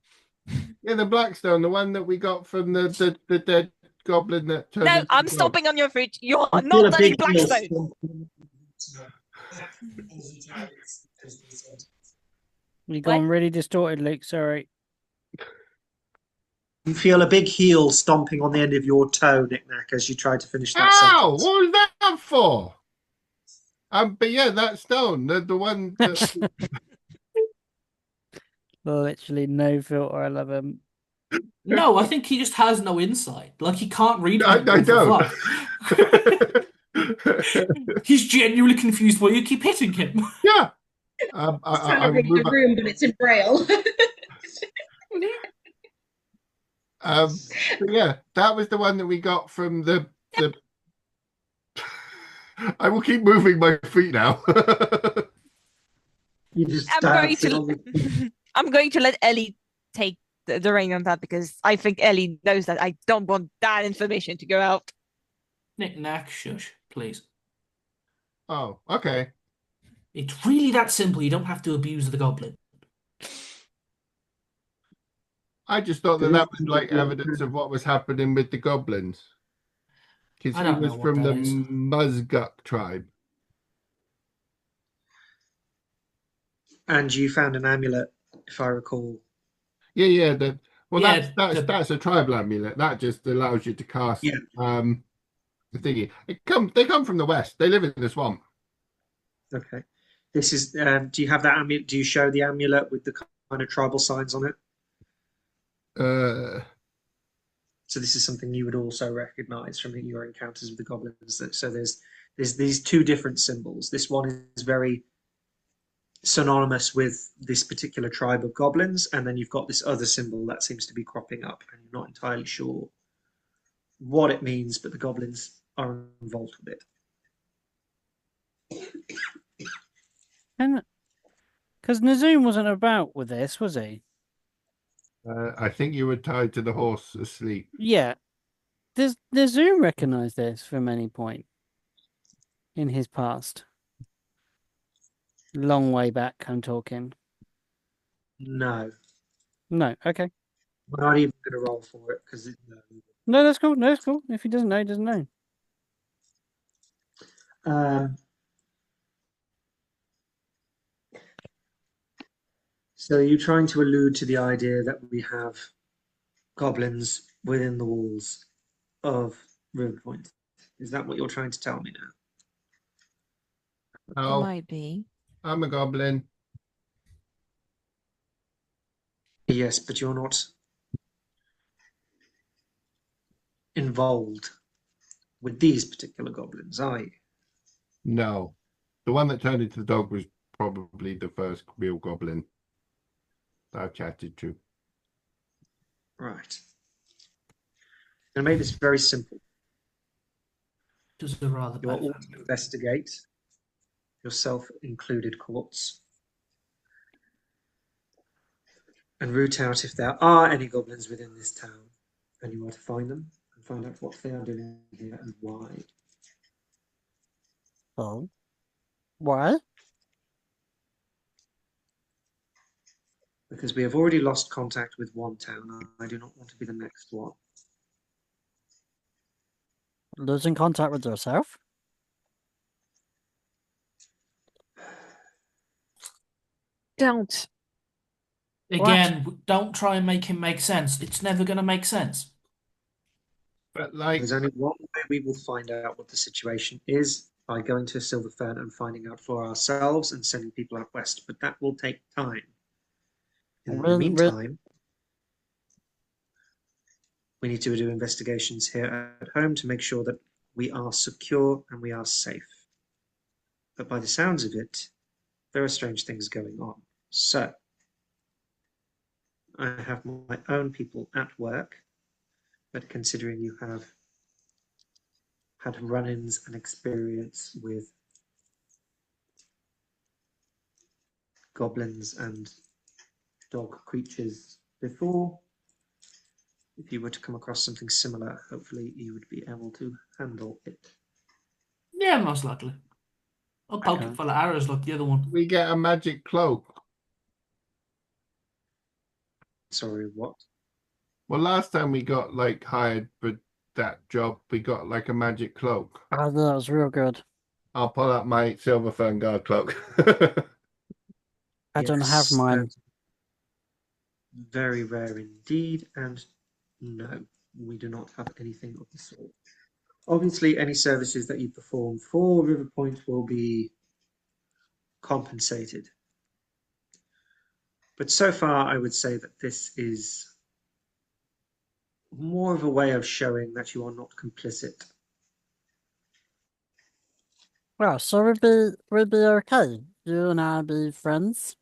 Yeah, the black stone, the one that we got from the dead goblin that turned No, into I'm a dog. stomping on your fruit. You're Feel not a letting big Blackstone. You've gone really distorted, Luke. Sorry. You feel a big heel stomping on the end of your toe, Knick-Knack, as you try to finish that Ow! sentence. What was that for? But yeah, that stone, the one that Literally no filter. I love him. No, I think he just has no insight. Like, he can't read I people for don't. fun. He's genuinely confused why you keep hitting him. Yeah. It's I trying to will read move the room, but it's in braille. but yeah, that was the one that we got from the. I will keep moving my feet now. You just I'm going dancing on to. the... I'm going to let Ellie take the reign on that because I think Ellie knows that I don't want that information to go out. Knick-Knack, shush, please. Oh, okay. It's really that simple. You don't have to abuse the goblin. I just thought There that is that was like evidence of what was happening with the goblins. Because I he don't was know what from that the is. Musguk tribe. And you found an amulet, if I recall. Yeah. Well, Yeah, that's a tribal amulet. That just allows you to cast Yeah. the thingy. They come from the west. They live in the swamp. Okay. This is. Do you have that amulet? Do you show the amulet with the kind of tribal signs on it? Uh, So this is something you would also recognise from your encounters with the goblins. So there's these two different symbols. This one is very synonymous with this particular tribe of goblins, and then you've got this other symbol that seems to be cropping up, and you're not entirely sure what it means, but the goblins are involved with it. And because Nazoom wasn't about with this, was he? I think you were tied to the horse asleep. Yeah. Does Nazoom recognize this from any point in his past? Long way back, I'm talking. No, No, okay. we're not even going to roll for it because No, that's cool. No, that's cool. If he doesn't know, he doesn't know. So you're trying to allude to the idea that we have goblins within the walls of Riverpoint. Is that what you're trying to tell me now? Oh, Might be. I'm a goblin. Yes, but you're not involved with these particular goblins, are you? No. The one that turned into the dog was probably the first real goblin that I've chatted to. Right. I'm going to make this very simple. just a rather You are bad all family. to investigate, yourself included, Quartz, and root out if there are any goblins within this town, and you are to find them and find out what they are doing here and why. Oh. Why? Because we have already lost contact with one town, and I do not want to be the next one. Losing contact with yourself? Don't. Again, don't try and make him make sense. It's never going to make sense. But like, There's only one way we will find out what the situation is, by going to Silver Fern and finding out for ourselves and sending people out west, but that will take time. In the meantime, we need to do investigations here at home to make sure that we are secure and we are safe. But by the sounds of it, there are strange things going on. So, I have my own people at work, but considering you have had run-ins and experience with goblins and dog creatures before, if you were to come across something similar, hopefully you would be able to handle it. Yeah, most likely. I'll poke Okay. it full of arrows like the other one. we get a magic cloak. Sorry, what? Well, last time we got like hired for that job, we got like a magic cloak. Oh, that was real good. I'll pull out my silver fern guard cloak. I don't have mine. Very rare indeed, and no, we do not have anything of the sort. Obviously, any services that you perform for Riverpoint will be compensated. But so far, I would say that this is more of a way of showing that you are not complicit. Well, so we'd be okay. You and I be friends.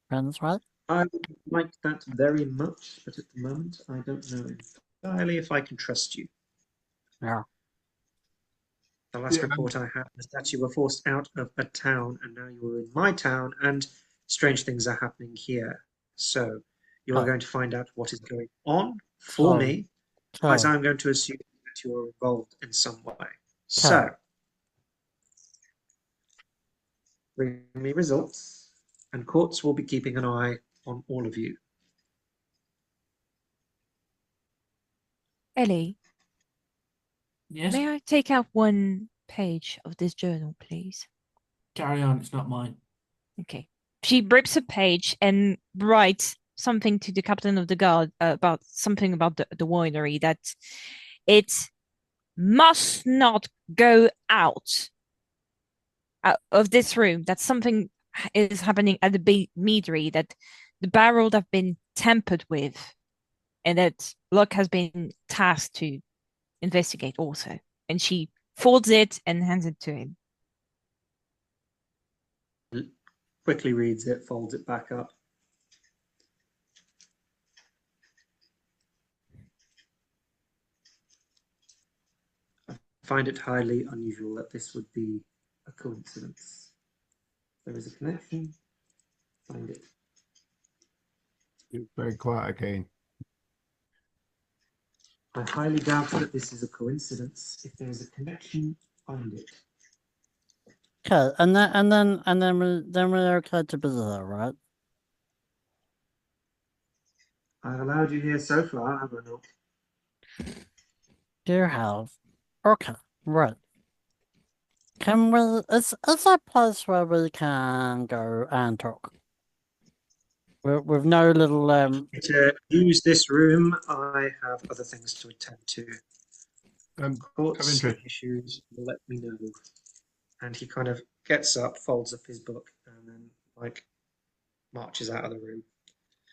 Friends, right? I would like that very much, but at the moment, I don't know entirely if I can trust you. Yeah. The last Yeah. report I had was that you were forced out of a town, and now you are in my town, and strange things are happening here. So you are Oh. going to find out what is going on for Oh. me, as Okay. I'm going to assume that you are involved in some way. So, bring me results, and Courts will be keeping an eye on all of you. Ellie, Yes, may I take out one page of this journal, please? carry on. It's not mine. Okay. She rips a page and writes something to the captain of the guard about something about the winery, that it must not go out of this room, that something is happening at the meadery, that the barrel have been tampered with, and that Locke has been tasked to investigate also. And she folds it and hands it to him. Quickly reads it, folds it back up. I find it highly unusual that this would be a coincidence. There is a connection. Find it. It's very quiet again. I highly doubt that this is a coincidence. If there is a connection, find it. Okay, and then we're okay to be there, right? I've allowed you here so far, have I not? You have. Okay, right. Can we? Is there a place where we can go and talk? With no little To use this room, I have other things to attend to. Courts interest. issues, let me know. And he kind of gets up, folds up his book, and then marches out of the room.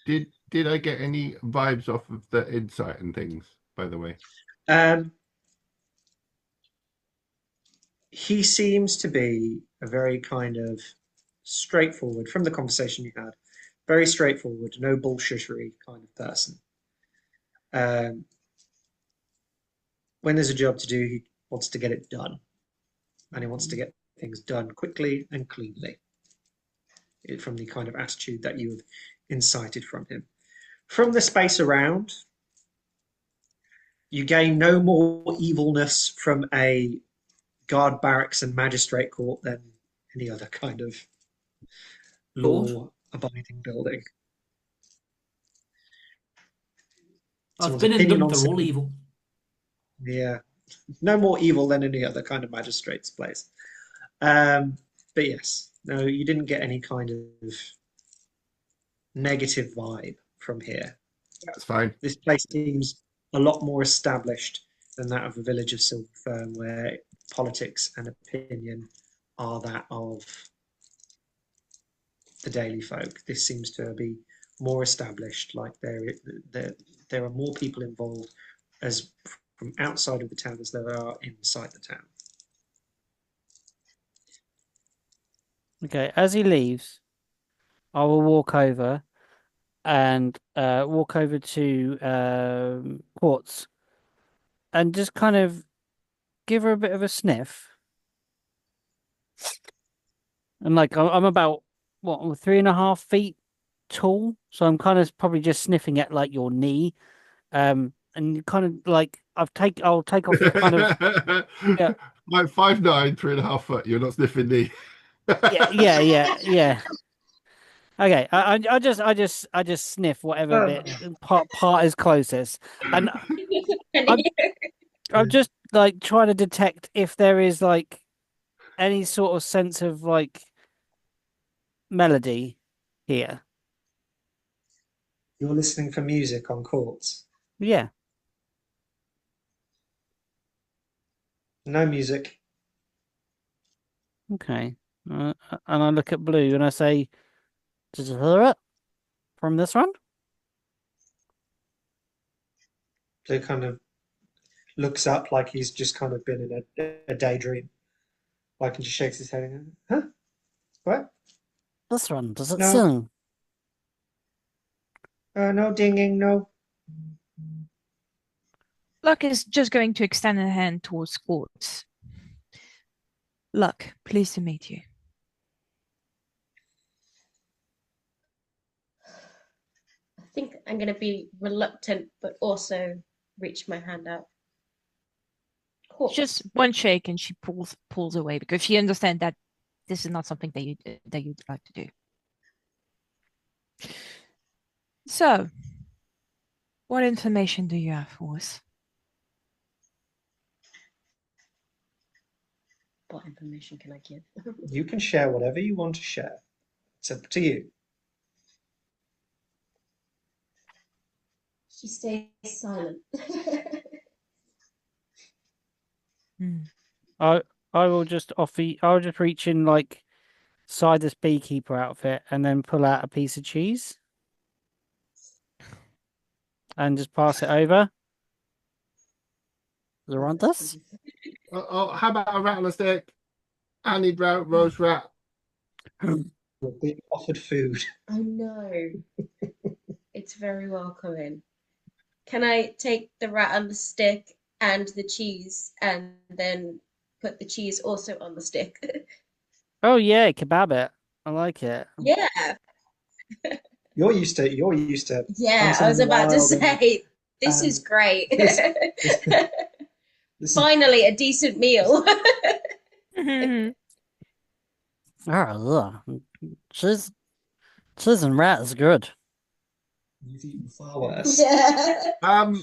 Did I get any vibes off of the insight and things, by the way? He seems to be a very kind of straightforward, from the conversation you had, very straightforward, no bullshittery kind of person. When there's a job to do, he wants to get it done. And he wants to get things done quickly and cleanly, from the kind of attitude that you have incited from him. From the space around, you gain no more evilness from a guard barracks and magistrate court than any other kind of law-abiding building. I've been in them. They're all something- evil. Yeah, no more evil than any other kind of magistrate's place. But yes, no, you didn't get any kind of negative vibe from here. That's fine. This place seems a lot more established than that of a village of Silver Fern, where politics and opinion are that of the daily folk. This seems to be more established, like there are more people involved as from outside of the town as there are inside the town. Okay, as he leaves, I will walk over and walk over to Quartz and just kind of give her a bit of a sniff. And I'm about what, 3.5 feet tall, so I'm kind of probably just sniffing at like your knee, and kind of like I'll take off your kind of yeah. Like 5'9", 3.5 foot. You're not sniffing me. yeah. Okay, I just sniff whatever bit part is closest, and I'm just like trying to detect if there is like any sort of sense of like melody here. You're listening for music on courts. Yeah. No music. Okay. And I look at Blue and I say, "Did you hear it from this one?" Blue kind of looks up like he's just kind of been in a daydream. Like, and just shakes his head and goes, huh? What? This one, does it No. sing? No dinging, no. Luck is just going to extend a hand towards Quartz. Luck, pleased to meet you. I think I'm going to be reluctant, but also reach my hand out. Cool. Just one shake, and she pulls away because she understands that this is not something that you'd like to do. So, what information do you have for us? What information can I give? You can share whatever you want to share. It's up to you. She stays silent. I will just offer. I'll just reach in like Sider's beekeeper outfit and then pull out a piece of cheese and just pass it over. Zoranthus? Oh, how about a rat on a stick? I need roast rat. You're being offered food. I know. It's very welcoming. Can I take the rat on the stick and the cheese and then put the cheese also on the stick? Oh yeah, kebab it. I like it. Yeah. You're used to Yeah, I hunting was in the about to wild and say, this is and great. this is Finally, a decent meal. Oh, cheese and rat is good. you've eaten far worse. Yeah.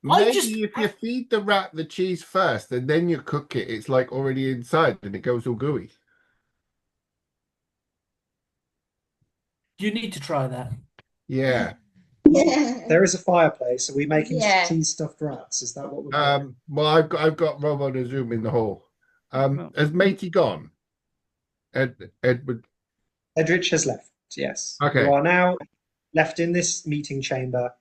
Maybe if you feed the rat the cheese first and then you cook it, it's like already inside and it goes all gooey. You need to try that. Yeah. There is a fireplace. Are we making Yeah. cheese stuffed rats? Is that what we're doing? Well, I've got Robo to Zoom in the hall. Has Matey gone? Edward. Edrich has left. Yes. Okay. You are now left in this meeting chamber.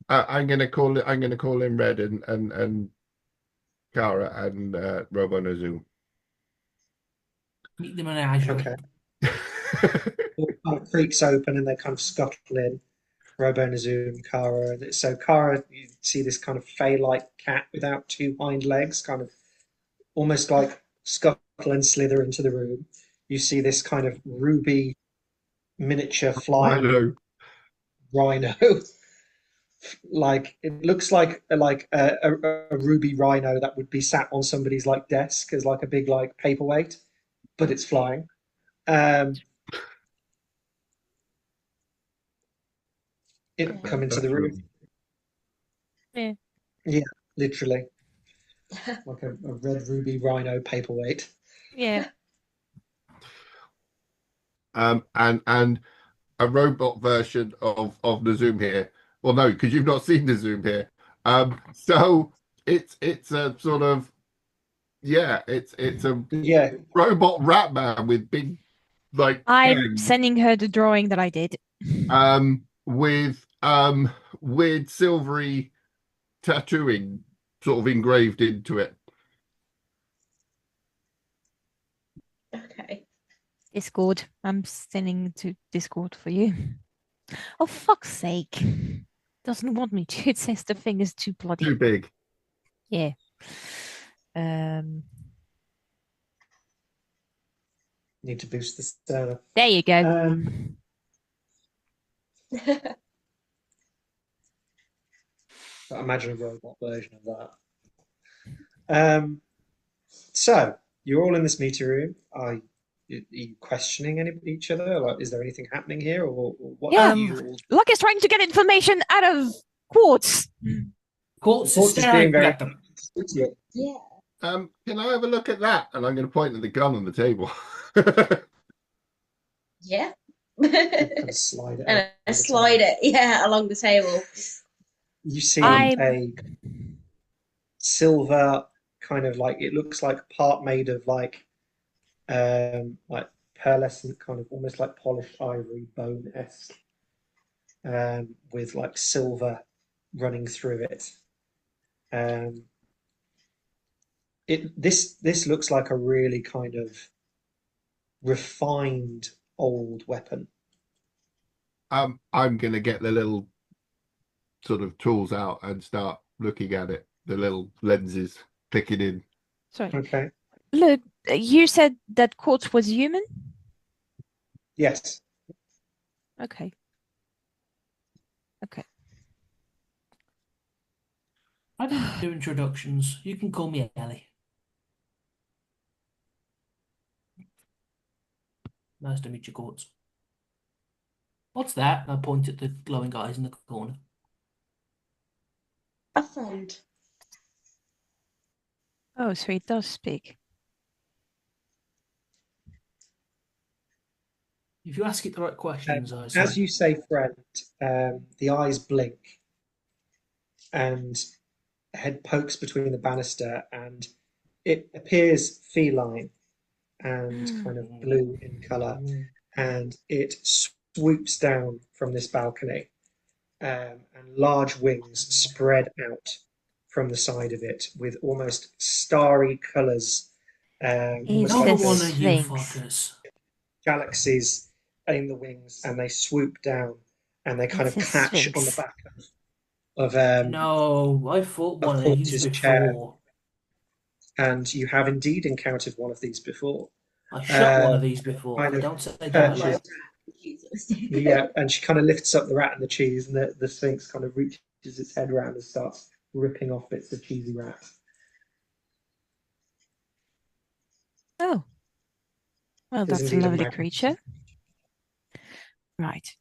I'm gonna call in Red and Kara and Robo to Zoom. Meet them in Azure. Okay. It kind of creaks open and they kind of scuttle in. Robo Nazoom, Kara. So Kara, you see this kind of fey-like cat without two hind legs, kind of almost like scuttle and slither into the room. You see this kind of ruby miniature flying rhino. Like it looks like a ruby rhino that would be sat on somebody's like desk as like a big like paperweight, but it's flying. It come into the room. Yeah. Yeah, literally. Like a red ruby rhino paperweight. Yeah. And a robot version of the Zoom here. Well, no, because you've not seen the Zoom here. So it's a sort of it's a robot rat man with big like I'm fangs, sending her the drawing that I did. with weird silvery tattooing sort of engraved into it. Okay. Discord. I'm sending to Discord for you. Oh, fuck's sake. Doesn't want me to. It says the thing is too bloody. Too big. Yeah. Need to boost the server. There you go. Imagine a robot version of that. So you're all in this meeting room. Are you questioning each other? Like, is there anything happening here, or what? Yeah. Are you all... Locke is trying to get information out of Quartz. Quartz is Quartz is staring being very... at them. Yeah. Can I have a look at that? And I'm going to point at the gun on the table. Yeah. Kind of slide it. And I slide it, yeah, along the table. You see a silver kind of like, it looks like part made of like pearlescent, kind of almost like polished ivory, bone-esque, with like silver running through it. This looks like a really kind of refined old weapon. I'm going to get the little sort of tools out and start looking at it. The little lenses clicking in. Sorry. Okay. Look, you said that Quartz was human? Yes. Okay. Okay. I didn't do introductions. You can call me Ellie. Nice to meet you, Quartz. What's that? I point at the glowing eyes in the corner. A friend. Oh, so he does speak. If you ask it the right questions, I As say. you say, friend, the eyes blink and head pokes between the banister, and it appears feline and kind of blue in colour, and it swoops down from this balcony, and large wings spread out from the side of it with almost starry colours, Is almost Another like this one the of you Sphinx? fuckers. galaxies in the wings, and they swoop down and they kind It's of a catch on the Sphinx. back of No, I fought one of these Porter's chair, before. and you have indeed encountered one of these before. I shot one of Um, these before, kind but of don't say that perches, loud. yeah, and she kind of lifts up the rat and the cheese, and the Sphinx kind of reaches its head around and starts ripping off bits of cheesy rat. Oh, well, It is that's a indeed a lovely magnet. creature. Right.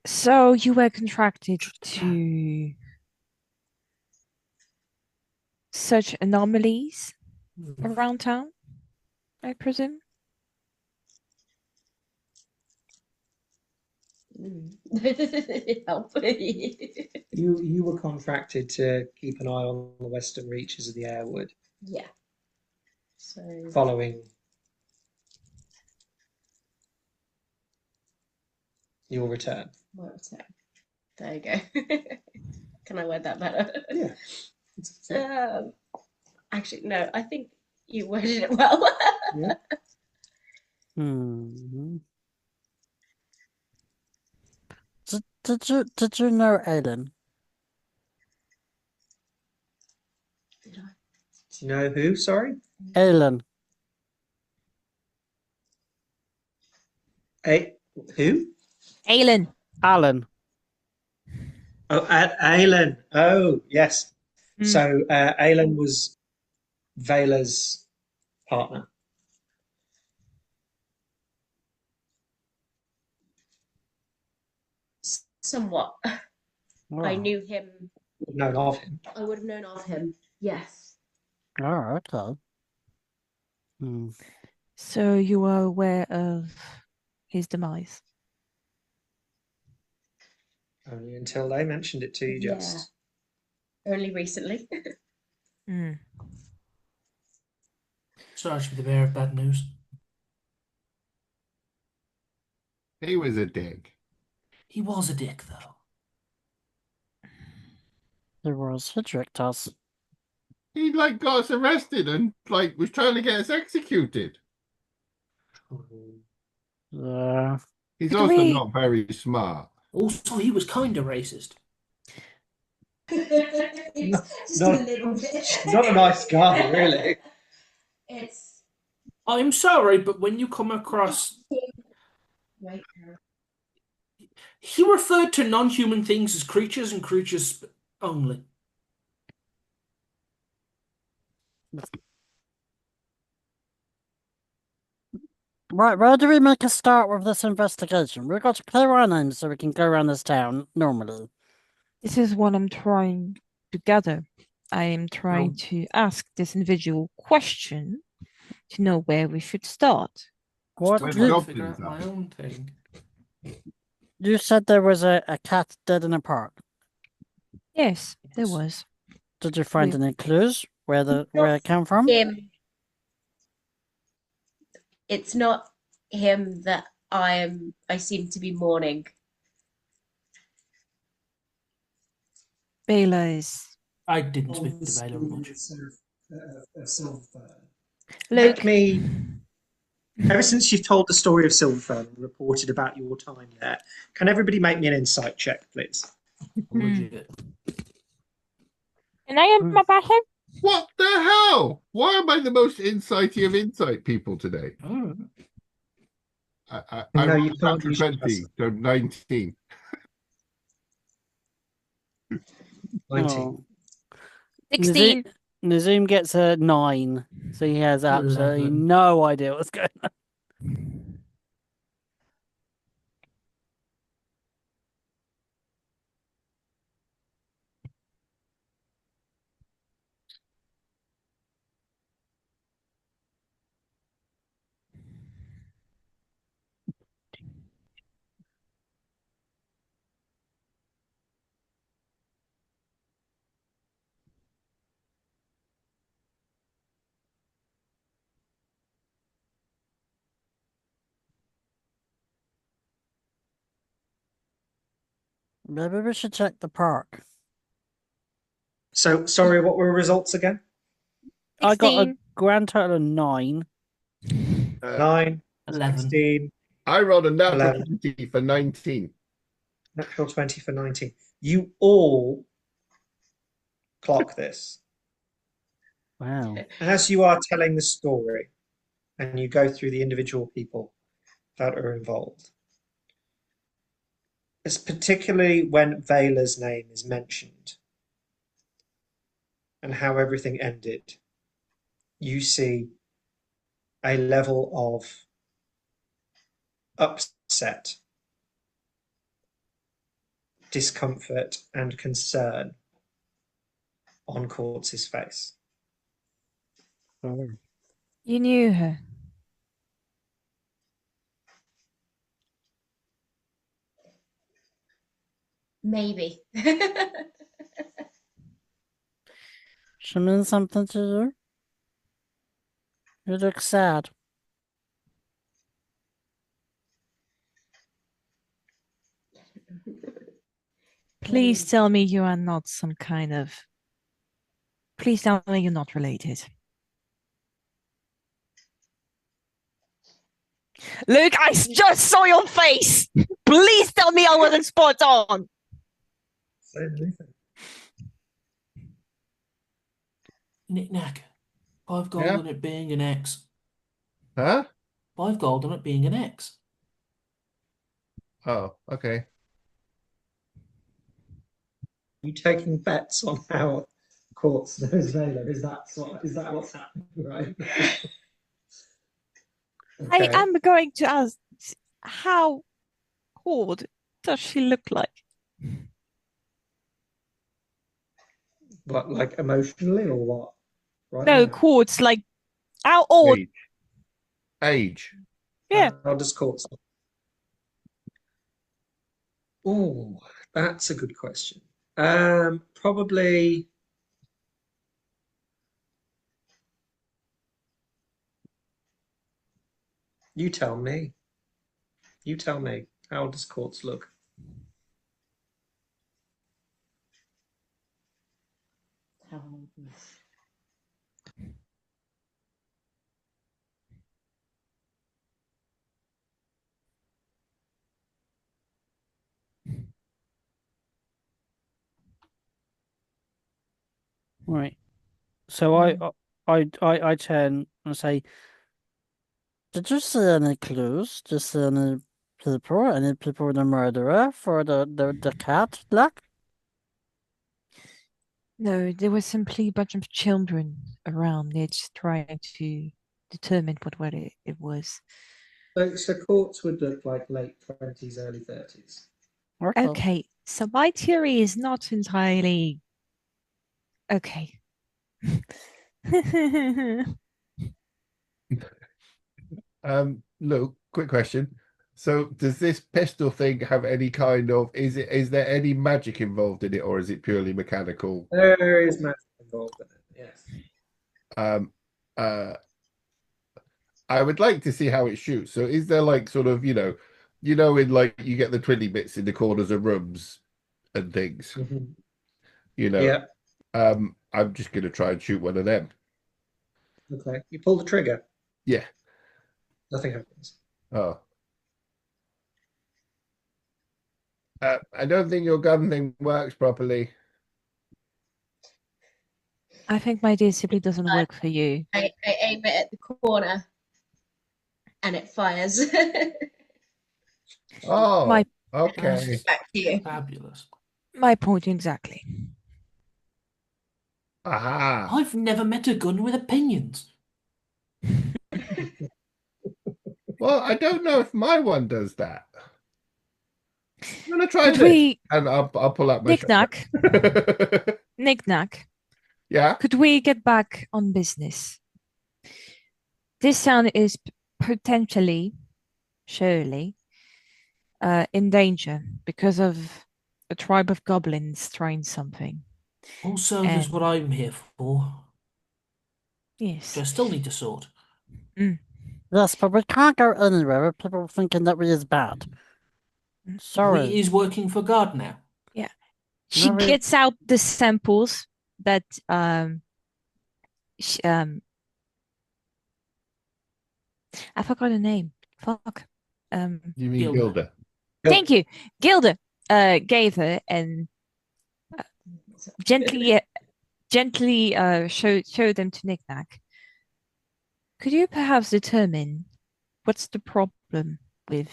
So you were contracted to search anomalies around town, I presume? Help. You were contracted to keep an eye on the western reaches of the Airwood, Yeah. So following your return. my return. There you go. Can I word that better? Yeah. Actually, no. I think you worded it well. Yeah. Hmm. Did you know Aiden? Did I? Do you know who? Sorry. Aiden. Who? Aelin. Alan. Oh, Aelin. Oh, yes. Mm. So Aelin was Vela's partner. Somewhat. I Oh. knew him. Known of him. I would have known of him. Yes. Oh, okay. Hmm. So you are aware of his demise? Only until they mentioned it to you, Yeah. just. Only recently. Mm. Sorry to be the bearer of bad news. He was a dick. He was a dick, though. He was. He tricked us. He like got us arrested and like was trying to get us executed. Yeah. He's Could also we- not very smart. Also, he was kind of racist. It's just Not- a little bit. Not a nice guy, really. It's I'm sorry, but when you come across... right. He referred to non-human things as creatures and creatures only. Right, where do we make a start with this investigation? We've got to clear our names so we can go around this town normally. This is what I'm trying to gather. I am trying No. to ask this individual question to know where we should start. What? Still Where's trying to goblins figure out my at? own thing. You said there was a cat dead in a park. Yes, there Yes. was. Did you find We- any clues where it came from? Him. It's not him that I seem to be mourning. Bela is. I didn't speak to Baylor much. Luke. Me. Ever since you've told the story of Silverfern and reported about your time there, can everybody make me an insight check, please? Legit. Can I have my passion? What the hell? Why am I the most insighty of insight people today? Oh. I No, rolled you a can't natural use your 20, so 19. 19. Oh. 16. Nazim gets a 9, so he has absolutely 11. no idea what's going on. Maybe we should check the park. So, sorry, what were results again? I got a 16. grand total of 9. 9, 11. 16, I rolled a natural 11. 20 for 19. natural 20 for 19. You all clock this. Wow. As you are telling the story and you go through the individual people that are involved, it's particularly when Vela's name is mentioned and how everything ended, you see a level of upset, discomfort, and concern on Quartz's face. Oh. You knew her. Maybe. She means something to you? You look sad. Please tell me you are not some kind of. Please tell me you're not related. Luke, I just saw your face. Please tell me I wasn't spot on. Say anything. Knick-knack. 5 gold Yeah. on it being an X. Huh? 5 gold on it being an X. Oh, okay. You taking bets on how Quartz knows Vela? Is that what's happening, right? I Okay. am going to ask, how old does she look like? What, like emotionally or what? Right No, now? Quartz, like, how old? Age. Yeah. How does Quartz? Oh, that's a good question. Probably. You tell me. You tell me. How does Quartz look? Right. So I turn and say, did you see any clues? Did you see any people? Any people with a murderer for the cat luck? No, there was simply a bunch of children around it trying to determine what it was. So Quartz would look like late 20s, early 30s. Okay, so my theory is not entirely okay. Look, quick question. So does this pistol thing have any kind of is there any magic involved in it, or is it purely mechanical? There is magic involved in it, yes. Um I would like to see how it shoots. So is there like sort of, in like you get the 20 bits in the corners of rooms and things, Mhm. you know. Yeah. I'm just gonna try and shoot one of them. Okay. You pull the trigger. Yeah. Nothing happens. Oh. I don't think your gun thing works properly. I think my idea simply doesn't work for you. I aim it at the corner and it fires. Oh, My okay. Back to you. Fabulous. my point exactly. Aha. I've never met a gun with opinions. Well, I don't know if my one does that. I'm gonna try Could this, we and I'll pull out my knick-knack? shotgun. Knick-knack. Yeah. Could we get back on business? This town is potentially, surely, in danger because of a tribe of goblins trying something. Also, there's what I'm here for. Yes. Which I still need to sort. Yes, but we can't go anywhere with people thinking that we is bad. Sorry. We is working for God now. She Not really. gets out the samples that I forgot her name. Fuck. You mean Gilda. Gilda? Thank you. Gilda gave her and gently show them to Knick-Knack. Could you perhaps determine what's the problem with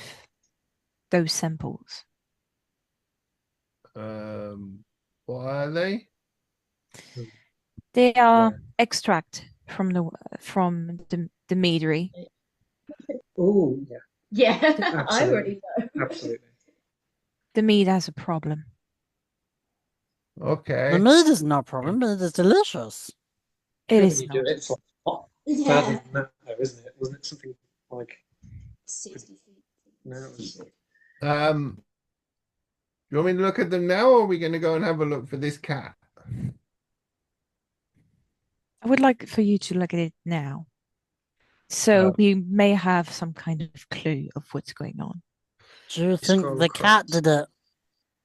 those samples? What are they? They are Yeah. extract from the meadery. Oh, yeah, Yeah, I Absolutely. already know. absolutely. The mead has a problem. The Okay. meat is no problem, but it is delicious. It When is you not. do it, it's like hot. Further Yeah. than that, though, isn't it? Wasn't it something like 60 feet. no? It was, You want me to look at them now, or are we going to go and have a look for this cat? I would like for you to look at it now. So Oh. we may have some kind of clue of what's going on. Do you think scroll the cat across. did it?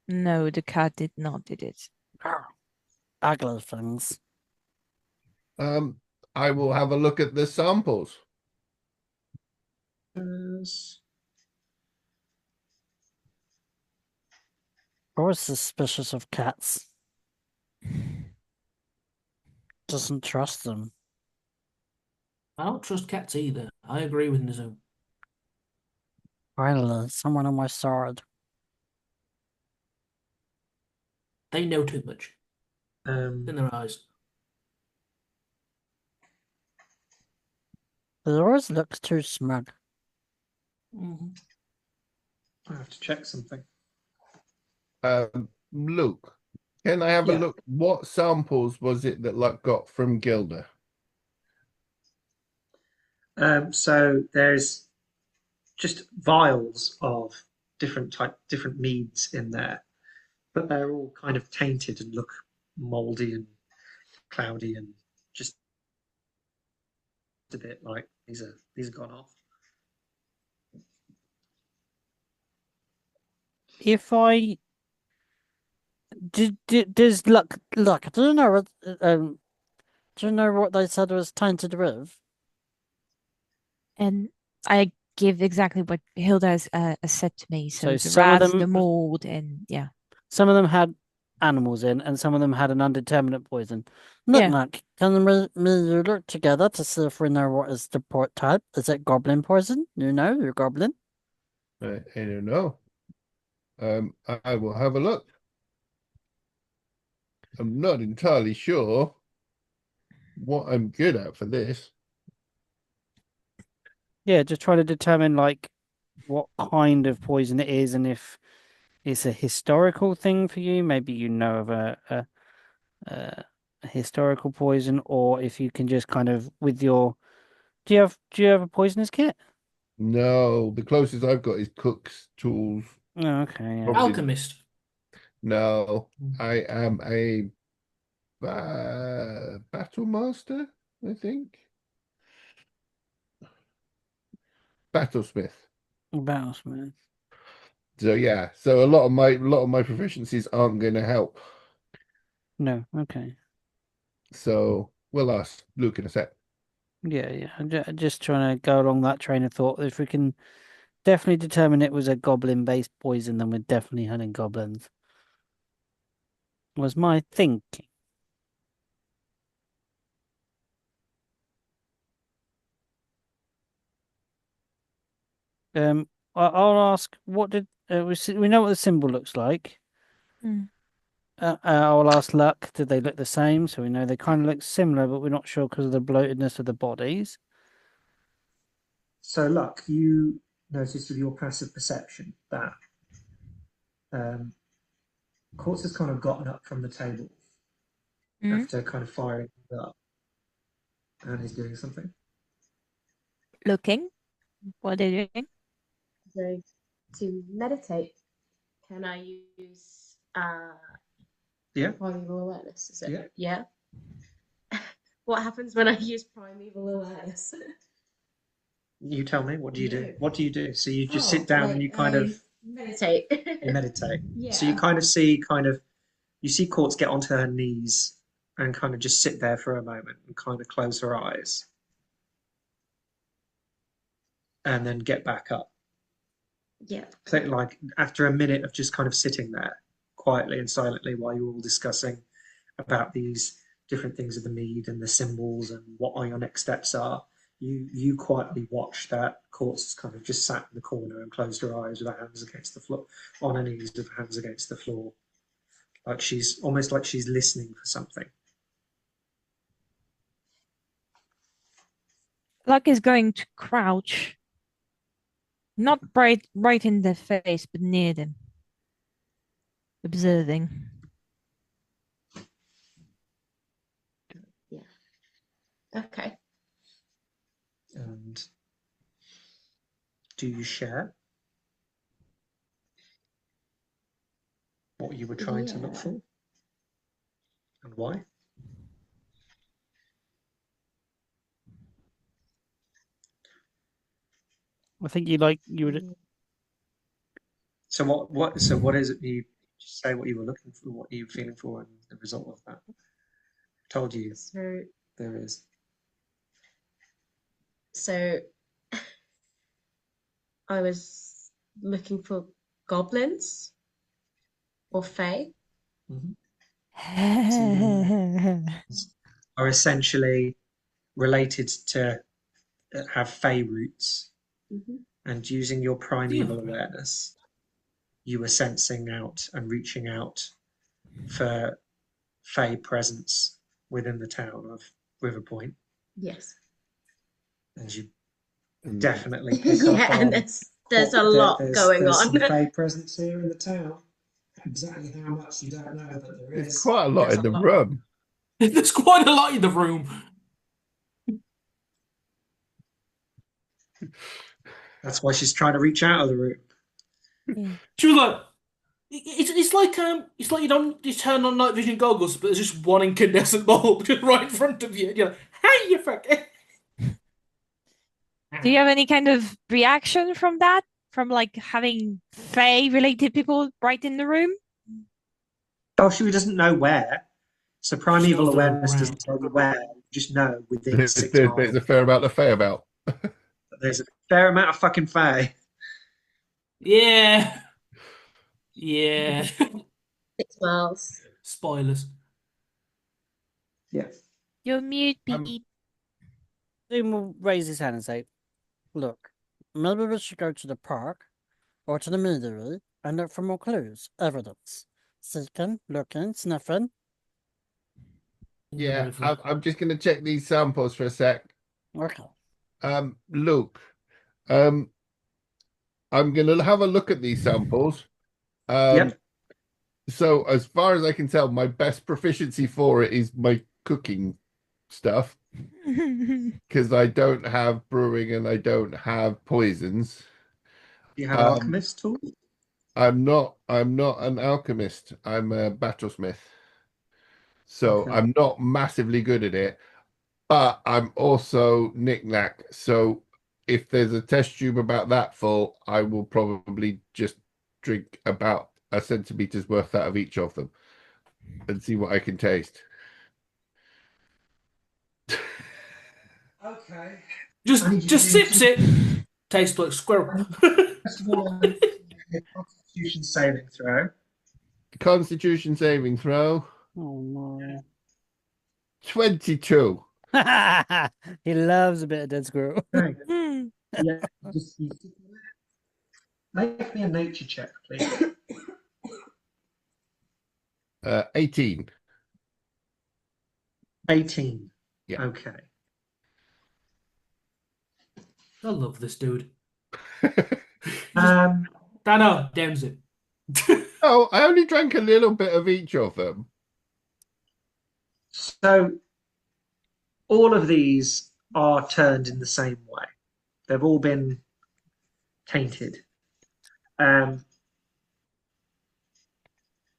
No, the cat did not did it. Ugly things. I will have a look at the samples. Yes. Always suspicious of cats. Doesn't trust them. I don't trust cats either. I agree with Nizu. Finally, someone on my side. They know too much in Um, their eyes. They always look too smug. Mhm. I have to check something. Luke, can I have a Yeah. look? What samples was it that Luck got from Gilda? So there's just vials of different meads in there, but they're all kind of tainted and look mouldy and cloudy and just a bit like these are gone off. If I does luck, do you know what do you know what they said it was tainted with? And I give exactly what Hilda has said to me. So the some of rats, the them- mold, and yeah. Some of them had animals in, and some of them had an undeterminate poison. Yeah. Knick-Knack, can me you look together to see if we know what is the port type? Is it goblin poison? You know, you're goblin. I don't know. I will have a look. I'm not entirely sure what I'm good at for this. Yeah, just try to determine like what kind of poison it is, and if it's a historical thing for you. Maybe you know of a historical poison, or if you can just kind of with your do you have a poisonous kit? No, the closest I've got is cook's tools. Oh, okay, yeah. Probably- Alchemist. No, I am a battle master, I think. Battlesmith. Battlesmith. So yeah, so a lot of my proficiencies aren't going to help. No, okay. So we'll ask Luke in a sec. Yeah. Just trying to go along that train of thought. If we can definitely determine it was a goblin-based poison, then we're definitely hunting goblins. Was my thinking. I'll ask. What did we know what the symbol looks like? Mm. I'll ask Luck. Did they look the same? So we know they kind of look similar, but we're not sure because of the bloatedness of the bodies. So, Luck, you noticed with your passive perception that Quartz has kind of gotten up from the table Mm. after kind of firing it up, and he's doing something. Looking. What are they doing? So to meditate, can I use Yeah. primeval awareness? Is it? Yeah. What happens when I use primeval awareness? You tell me. What do you do? No. What do you do? So you just Oh, sit down like and you kind I of meditate. you meditate. Yeah. So you kind of see kind of You see Quartz get onto her knees and kind of just sit there for a moment and kind of close her eyes and then get back up. Yeah. So, like after a minute of just kind of sitting there quietly and silently while you're all discussing about these different things of the mead and the symbols and what your next steps are, you quietly watch that Quartz kind of just sat in the corner and closed her eyes with her hands against the floor, on her knees with her hands against the floor, like she's almost like she's listening for something. Luck is going to crouch. Not right in their face, but near them. Observing. Yeah. Okay. And do you share what you were trying to look for and why? I think you would. So what is it you just say what you were looking for, what you were feeling for, and the result of that? Told you So there is. So I was looking for goblins or fae. Are essentially related to have fae roots, and using your primeval awareness, you were sensing out and reaching out for fae presence within the town of Riverpoint. Yes. And you definitely pick up Yeah, on there's a lot going there's on. some fae presence here in the town. Exactly how much you don't know, but there There's is. quite a lot in the room. There's quite a lot in the room. That's why she's trying to reach out of the room. She was like, it's like you don't you turn on night vision goggles, but there's just one incandescent bulb just right in front of you. And you're like, hey, you fucking. Do you have any kind of reaction from that? From like having fae related people right in the room? Oh, she doesn't know where. So primeval knows they're awareness doesn't tell you where. You just know within There's, 6 there's, miles. there's a fair amount of fae about. There's a fair amount of fucking fae. Yeah. Yeah. 6 miles. Spoilers. Yeah. You're mute, beep. Zoom will raise his hand and say, "Look, maybe we should go to the park or to the meadery and look for more clues, evidence. Seeking, looking, sniffing." Yeah, I'm just going to check these samples for a sec. Okay. Luke, I'm going to have a look at these samples. Yep. So as far as I can tell, my best proficiency for it is my cooking stuff, because I don't have brewing and I don't have poisons. Do you have alchemist tool? I'm not an alchemist. I'm a battlesmith. So Okay. I'm not massively good at it, but I'm also knick-knack. So if there's a test tube about that full, I will probably just drink about a centimetre's worth out of each of them and see what I can taste. Okay. Just sips it. Tastes like squirrel. First of all, a Constitution saving throw. Constitution saving throw. Oh no. 22. He loves a bit of dead squirrel. Okay. Yeah. Make me a nature check, please. 18. 18. Yeah. Okay. I love this dude. Um, downs it. Oh, I only drank a little bit of each of them. So all of these are turned in the same way. They've all been tainted. And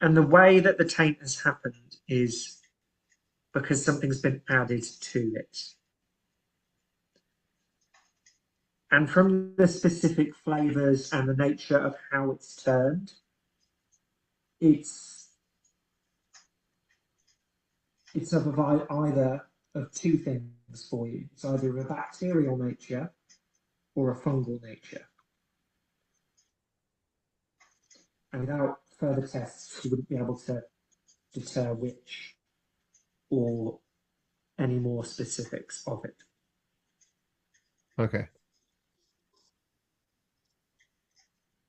the way that the taint has happened is because something's been added to it. And from the specific flavors and the nature of how it's turned, it's it's of either of two things for you. It's either a bacterial nature or a fungal nature. And without further tests, you wouldn't be able to deter which or any more specifics of it. Okay.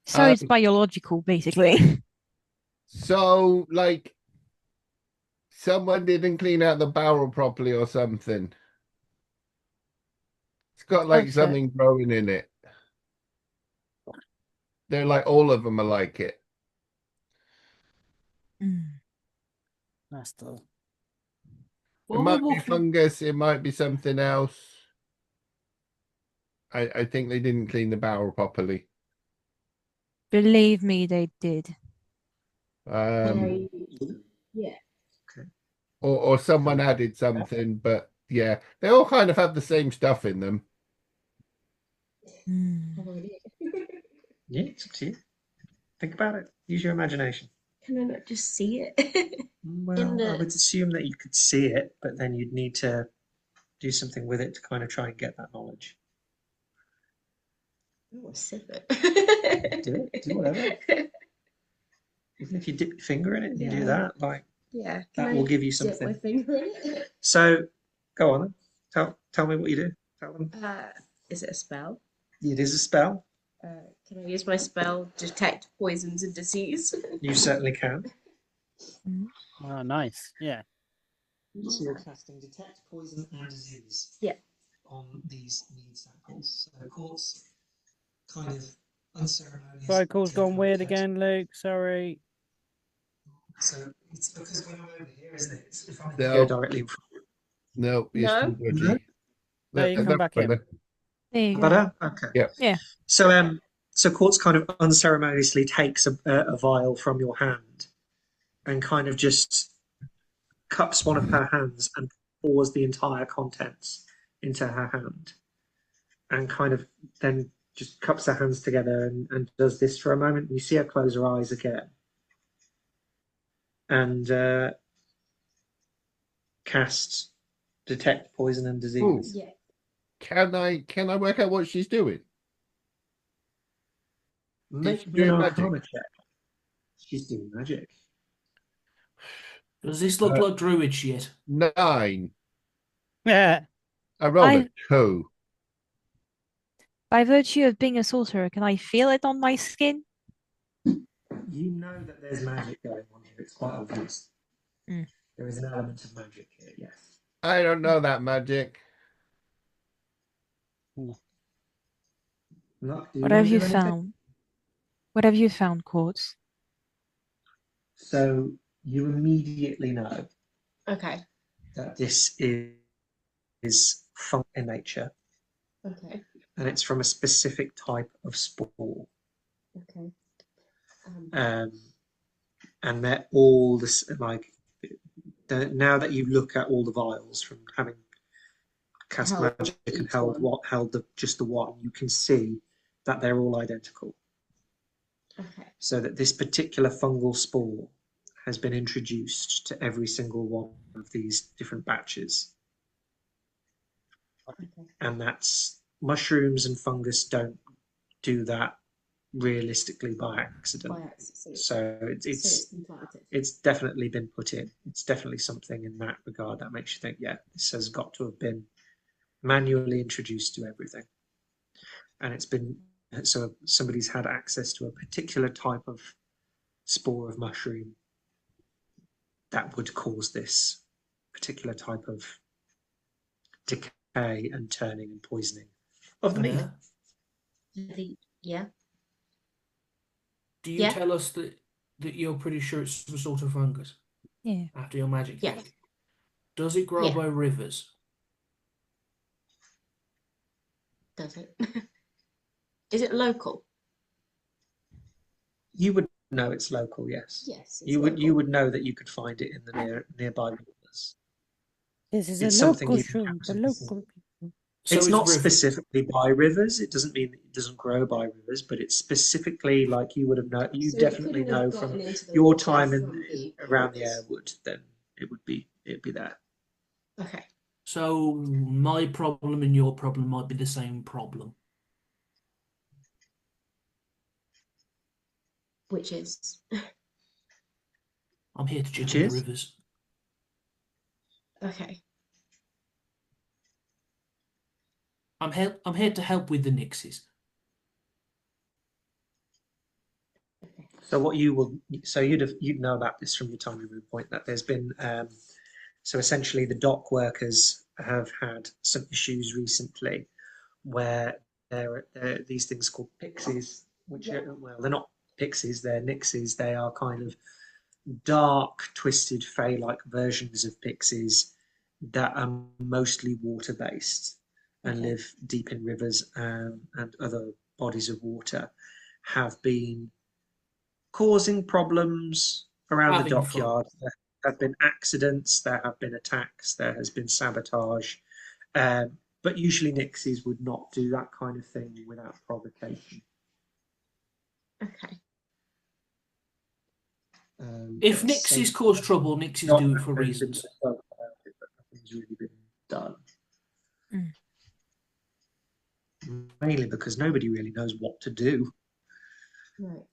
So it's biological, basically. So, like, someone didn't clean out the barrel properly or something. It's got like Okay. something growing in it. They're like, all of them are like it. That's the. It Well, might we're be walking. fungus. It might be something else. I think they didn't clean the barrel properly. Believe me, they did. Yeah. Or someone added something, but yeah, they all kind of have the same stuff in them. Yeah, it's up to you. Think about it. Use your imagination. Can I not just see it? Well, I would assume that you could see it, but then you'd need to do something with it to kind of try and get that knowledge. Oh, sip it. Do it. Do whatever. Even if you dip your finger in it and you do that, like Yeah. that will give you Dip my something. finger in it. So, go on then. Tell me what you do. Tell them. Is it a spell? It is a spell. Can I use my spell detect poisons and disease? You certainly can. Oh, nice. Yeah. So you're casting detect poison and disease. Yeah. On these need samples. So of course, kind of unceremonious. Cycle's gone weird again, Luke. Sorry. So it's because when I'm over here, isn't it? It's if I No. go directly in front. No, it's No? too dodgy. No, you come back in. There you go. Better? Okay. Yeah. Yeah. So Quartz kind of unceremoniously takes a vial from your hand and kind of just cups one of her hands and pours the entire contents into her hand, and kind of then just cups her hands together and does this for a moment. You see her close her eyes again and cast detect poison and disease. Ooh. Yeah. Can I work out what she's doing? Make she me an doing magic? arcana check. She's doing magic. Does this look like druid shit? 9. Yeah. I rolled a 2. By virtue of being a sorcerer, can I feel it on my skin? You know that there's magic going on here. It's quite obvious. Mm. There is an element of magic here, yes. I don't know that magic. Look, do What have wanna you do anything? found? What have you found, Quartz? So you immediately know Okay. that this is fungal in nature, Okay. and it's from a specific type of spore. Okay. And they're all this like. Now that you look at all the vials from having cast Held magic and each held one. just the one, you can see that they're all identical. Okay. So that this particular fungal spore has been introduced to every single one of these different batches. Okay. And that's mushrooms and fungus don't do that realistically by accident. By accident. So So it's been planted. it's definitely been put in. It's definitely something in that regard that makes you think, yeah, this has got to have been manually introduced to everything. And it's been, so somebody's had access to a particular type of spore of mushroom that would cause this particular type of decay and turning and poisoning of the meat. Yeah. Do you Yeah. tell us that you're pretty sure it's some sort of fungus Yeah. after your magic? Yeah. thing? Does it grow Yeah. by rivers? Does it? Is it local? You would know it's local, yes. Yes. It's You local. would know that you could find it in the nearby rivers. This is It's a something local you show. have The to local people. So it's not river- specifically by rivers. It doesn't mean that it doesn't grow by rivers, but it's specifically like you would have known. You So it definitely couldn't have know gotten from into the your water time from the around the rivers. Airwood. Then it'd be there. Okay. So my problem and your problem might be the same problem. Which is I'm here to check Which on the is? rivers. okay. I'm here to help with the nixies. So you'd know about this from your time at Riverpoint, that there's been so essentially the dock workers have had some issues recently where there are these things called pixies, which are, well, they're not pixies, they're nixies. They are kind of dark, twisted, fey-like versions of pixies that are mostly water-based and Okay. live deep in rivers and other bodies of water, have been causing problems around the Having fun. dockyard. There have been accidents, there have been attacks, there has been sabotage. But usually Nixies would not do that kind of thing without provocation. Okay. If But nixies so cause trouble, nixies not do it for there's been reasons. spoken about it, but nothing's really been done. Mainly because nobody really knows what to do. Right.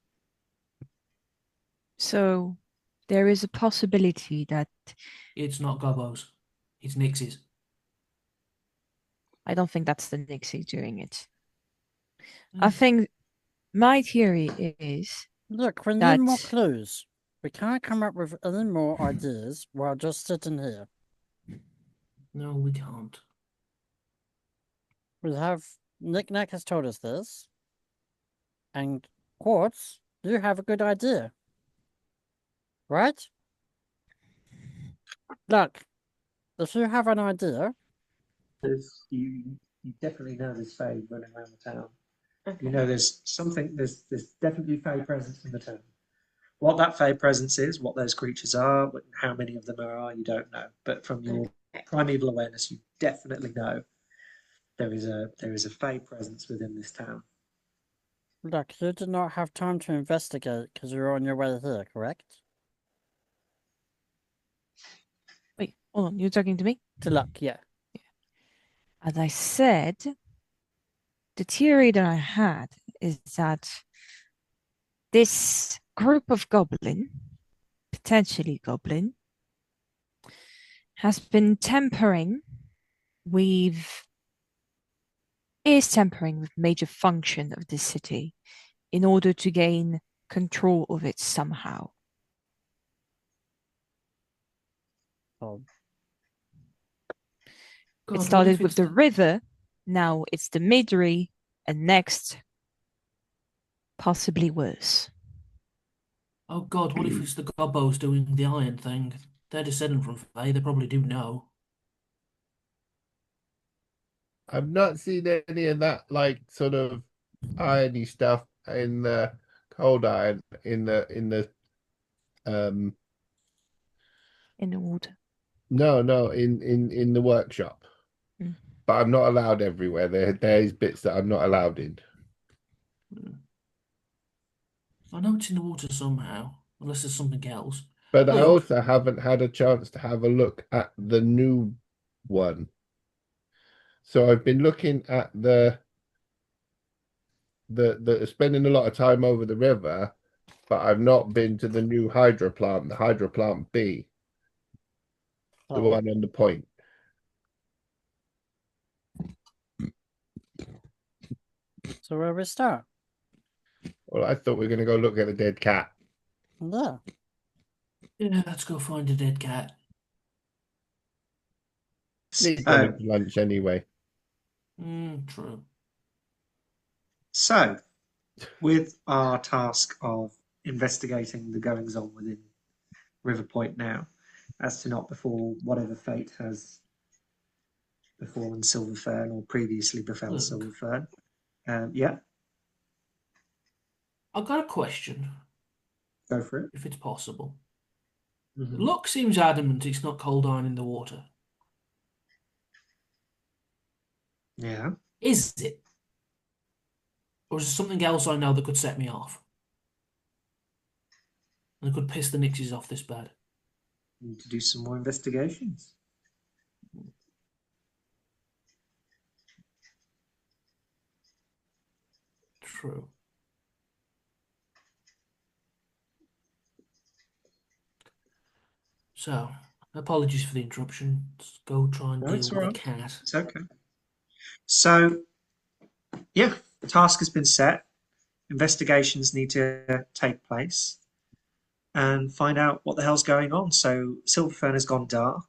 So there is a possibility that It's not gobos. It's nixies. I don't think that's the Nixie doing it. I think my theory is Look, we need more that clues. We can't come up with any more ideas while just sitting here. No, we can't. We have Nick Nack has told us this, and Quartz, you have a good idea, right? Look, if you have an idea, You definitely know there's Fae running around the town. Okay. You know there's definitely Fae presence in the town. What that Fae presence is, what those creatures are, how many of them there are, you don't know. But from your primeval awareness, you definitely know there is a Fae presence within this town. look, you did not have time to investigate because you were on your way here, correct? wait, hold on, you're talking to me? To luck, yeah. As I said, the theory that I had is that this group of goblin, potentially goblin, has been is tampering with major function of the city in order to gain control of it somehow. Oh, God, It what started if with it's the river, now it's the middery, and next, possibly worse. Oh God, what if it's the gobos doing the iron thing? They're descended from Fae. They probably do know. I've not seen any of that like sort of irony stuff in the cold iron in the um In the water. no in the workshop. Mm. But I'm not allowed everywhere. There's bits that I'm not allowed in. I know it's in the water somehow, unless there's something else. But I Look, also haven't had a chance to have a look at the new one. So I've been looking at the spending a lot of time over the river, but I've not been to the new hydro plant, the hydro plant B, the oh. one on the point. So where we start? Well, I thought we were going to go look at the dead cat. Yeah. yeah, let's go find a dead cat. Need one at lunch anyway. True. So, with our task of investigating the goings on within Riverpoint now, as to not befall whatever fate has befallen Silverfern or previously befell Look. Silverfern. Yeah, I've got a question, go for it. if it's possible. Mhm. Locke seems adamant it's not cold iron in the water. Yeah. Is it? Or is there something else I know that could set me off? And could piss the nixies off this bad? need to do some more investigations. True. So, apologies for the interruption. Let's go try and No, deal it's with all the right. cat. It's okay. So, yeah, the task has been set. Investigations need to take place and find out what the hell's going on. So, Silverfern has gone dark.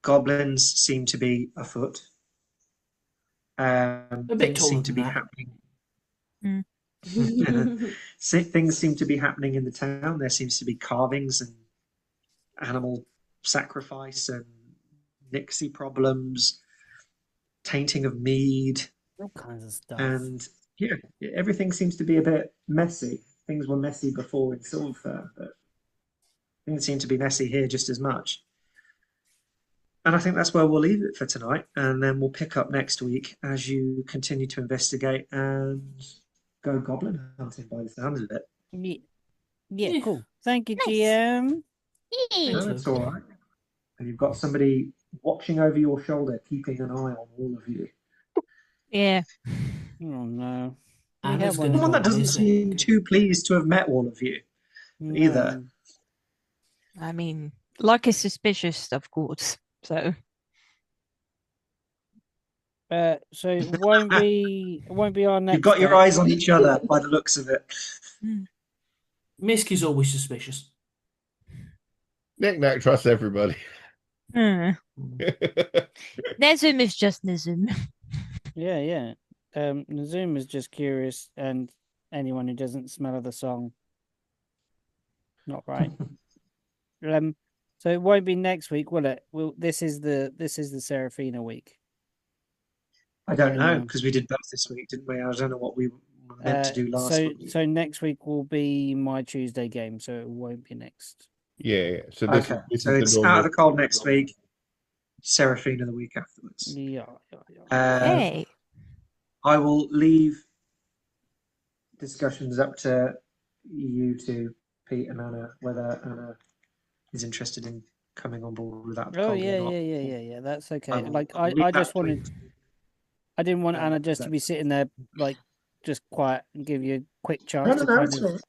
Goblins seem to be afoot. A bit Things taller seem to than be that. happening. Mm. Things seem to be happening in the town. There seems to be carvings and animal sacrifice and nixie problems, tainting of mead, All kinds of stuff. and yeah, everything seems to be a bit messy. Things were messy before in Silverfern, but things seem to be messy here just as much. And I think that's where we'll leave it for tonight, and then we'll pick up next week as you continue to investigate and go goblin hunting by the sounds of it. Yeah, cool. Thank you, Nice. GM. Yay. No, it's all right. And you've got somebody watching over your shoulder, keeping an eye on all of you. Yeah. Oh no. We Anna's have one gonna of Someone that go those. doesn't seem missing. too pleased to have met all of you either. No. I mean, luck is suspicious, of course. So So it won't be our next. You've got your eyes on each other by the looks of it. Misk is always suspicious. Knick-knack trusts everybody. Nezum is just Nezum. Yeah. Nazum is just curious, and anyone who doesn't smell of the song, not right. So it won't be next week, will it? This is the Serephina week. I don't know, No. because we did both this week, didn't we? I don't know what we were meant to do last week. So next week will be my Tuesday game, so it won't be next. Yeah. So this Okay, is so the it's normal. out of the cold next week, Seraphina the week afterwards. Yeah. Hey. I will leave discussions up to you two, Pete and Anna, whether Anna is interested in coming on board with that. Oh cold or yeah. not. That's okay. will- Like I'll leave I that just to you. wanted. I didn't want Anna just to be That's- sitting there like just quiet and give you a quick No, chance no, to no, kind it's of all right.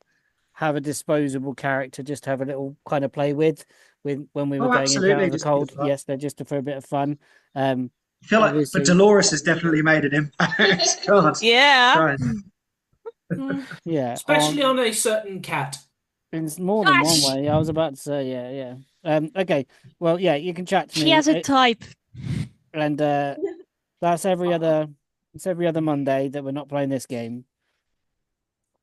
have a disposable character, just have a little kind of play with when we were Oh, going into absolutely, out of the just a bit of cold. fun. Yes, they're just for a bit of fun. I feel like, Obviously- but Dolores has definitely made an impact. God, Yeah. Christ. Yeah, Especially on a certain cat. in more than one Gosh. way. I was about to say, yeah. Okay, well, yeah, you can chat to me. She has a type. And that's every other. It's every other Monday that we're not playing this game.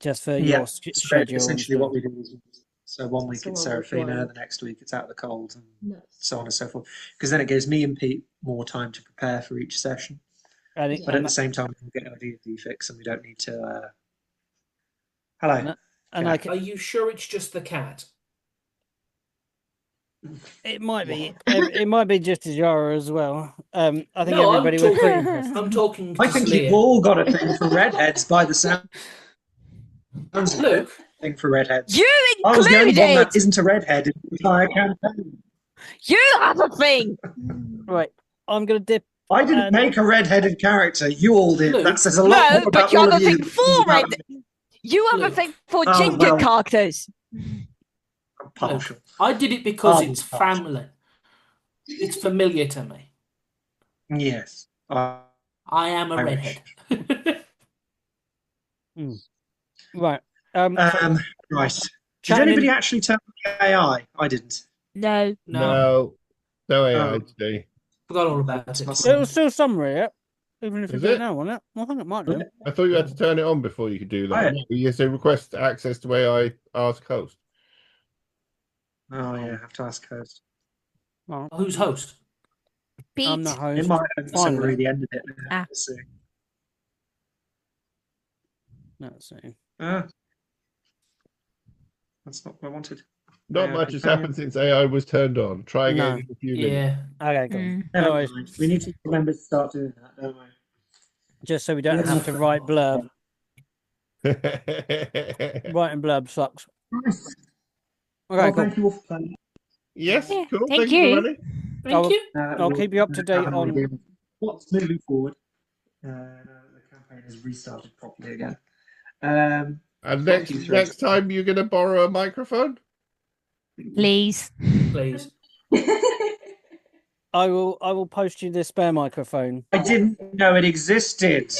Just for Yeah, your so schedule. essentially and what stuff. we do is, so one week So it's one week Seraphina, one. the next week it's out the cold, and Nice. so on and so forth. Because then it gives me and Pete more time to prepare for each session. And it- But at and the same time, we can get our D&D fix, and we don't need to. Hello. No. and Yeah. I can, Are you sure it's just the cat? it might be. It might be just as Yara as well. I think No, everybody was pretty impressed. I'm talking to I think Slee. you've all got a thing for redheads by the sounds of it. Luke, Thing for redheads. You I was the only one included. that isn't a redhead in the entire campaign. You have a thing. Right, I'm gonna dip. I didn't make a redheaded character. You all did. Luke? That says a lot more No, about but you all have a of you. thing for red. You have a Luke. thing for Oh, ginger well. characters. I'm partial. I did it because Oh, it's gosh. family. It's familiar to me. Yes. I am a Irish. redhead. Right. Right. Did Chatting anybody in- actually tell the AI? I didn't. No. No, No AI Oh. today. forgot all about It's it. not It was still summary, yeah. Even if you Is don't it? know, wasn't it? I think it might do. I thought you had to turn it on before you could do that. Right. Yes, they request access to AI ask host. Oh yeah, I have to ask host. Who's host? Pete. I'm the It host. might have Finally. really ended it. Ah. Let's see. Let's see. That's not what I wanted. Not Yeah, much has companion. happened since AI was turned on. Try again No. in a few minutes. Yeah. Okay, cool. Mm. No Never worries. mind. We need to remember to start doing that, don't we? Just so we don't Yeah. have to write blurb. Writing blurb sucks. Nice. Okay, Well, cool. thank you all for playing. Yes, Yeah, cool. thank Thank you you. for running. Thank you. I'll keep you up to date on. what's moving forward. The campaign has restarted properly again. And Talk you through next time you're going to borrow a microphone? Please. Please. I will post you the spare microphone. I didn't know it existed.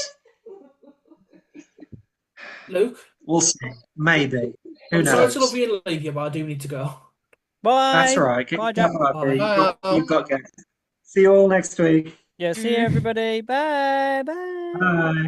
Luke, We'll see. Maybe. Who I'm sorry knows? to love you and leave you, but I do need to go. Bye. That's all right. Bye, Jack. Bye. You've got guests. See you all next week. Yeah, see you everybody. Bye. Bye. Bye.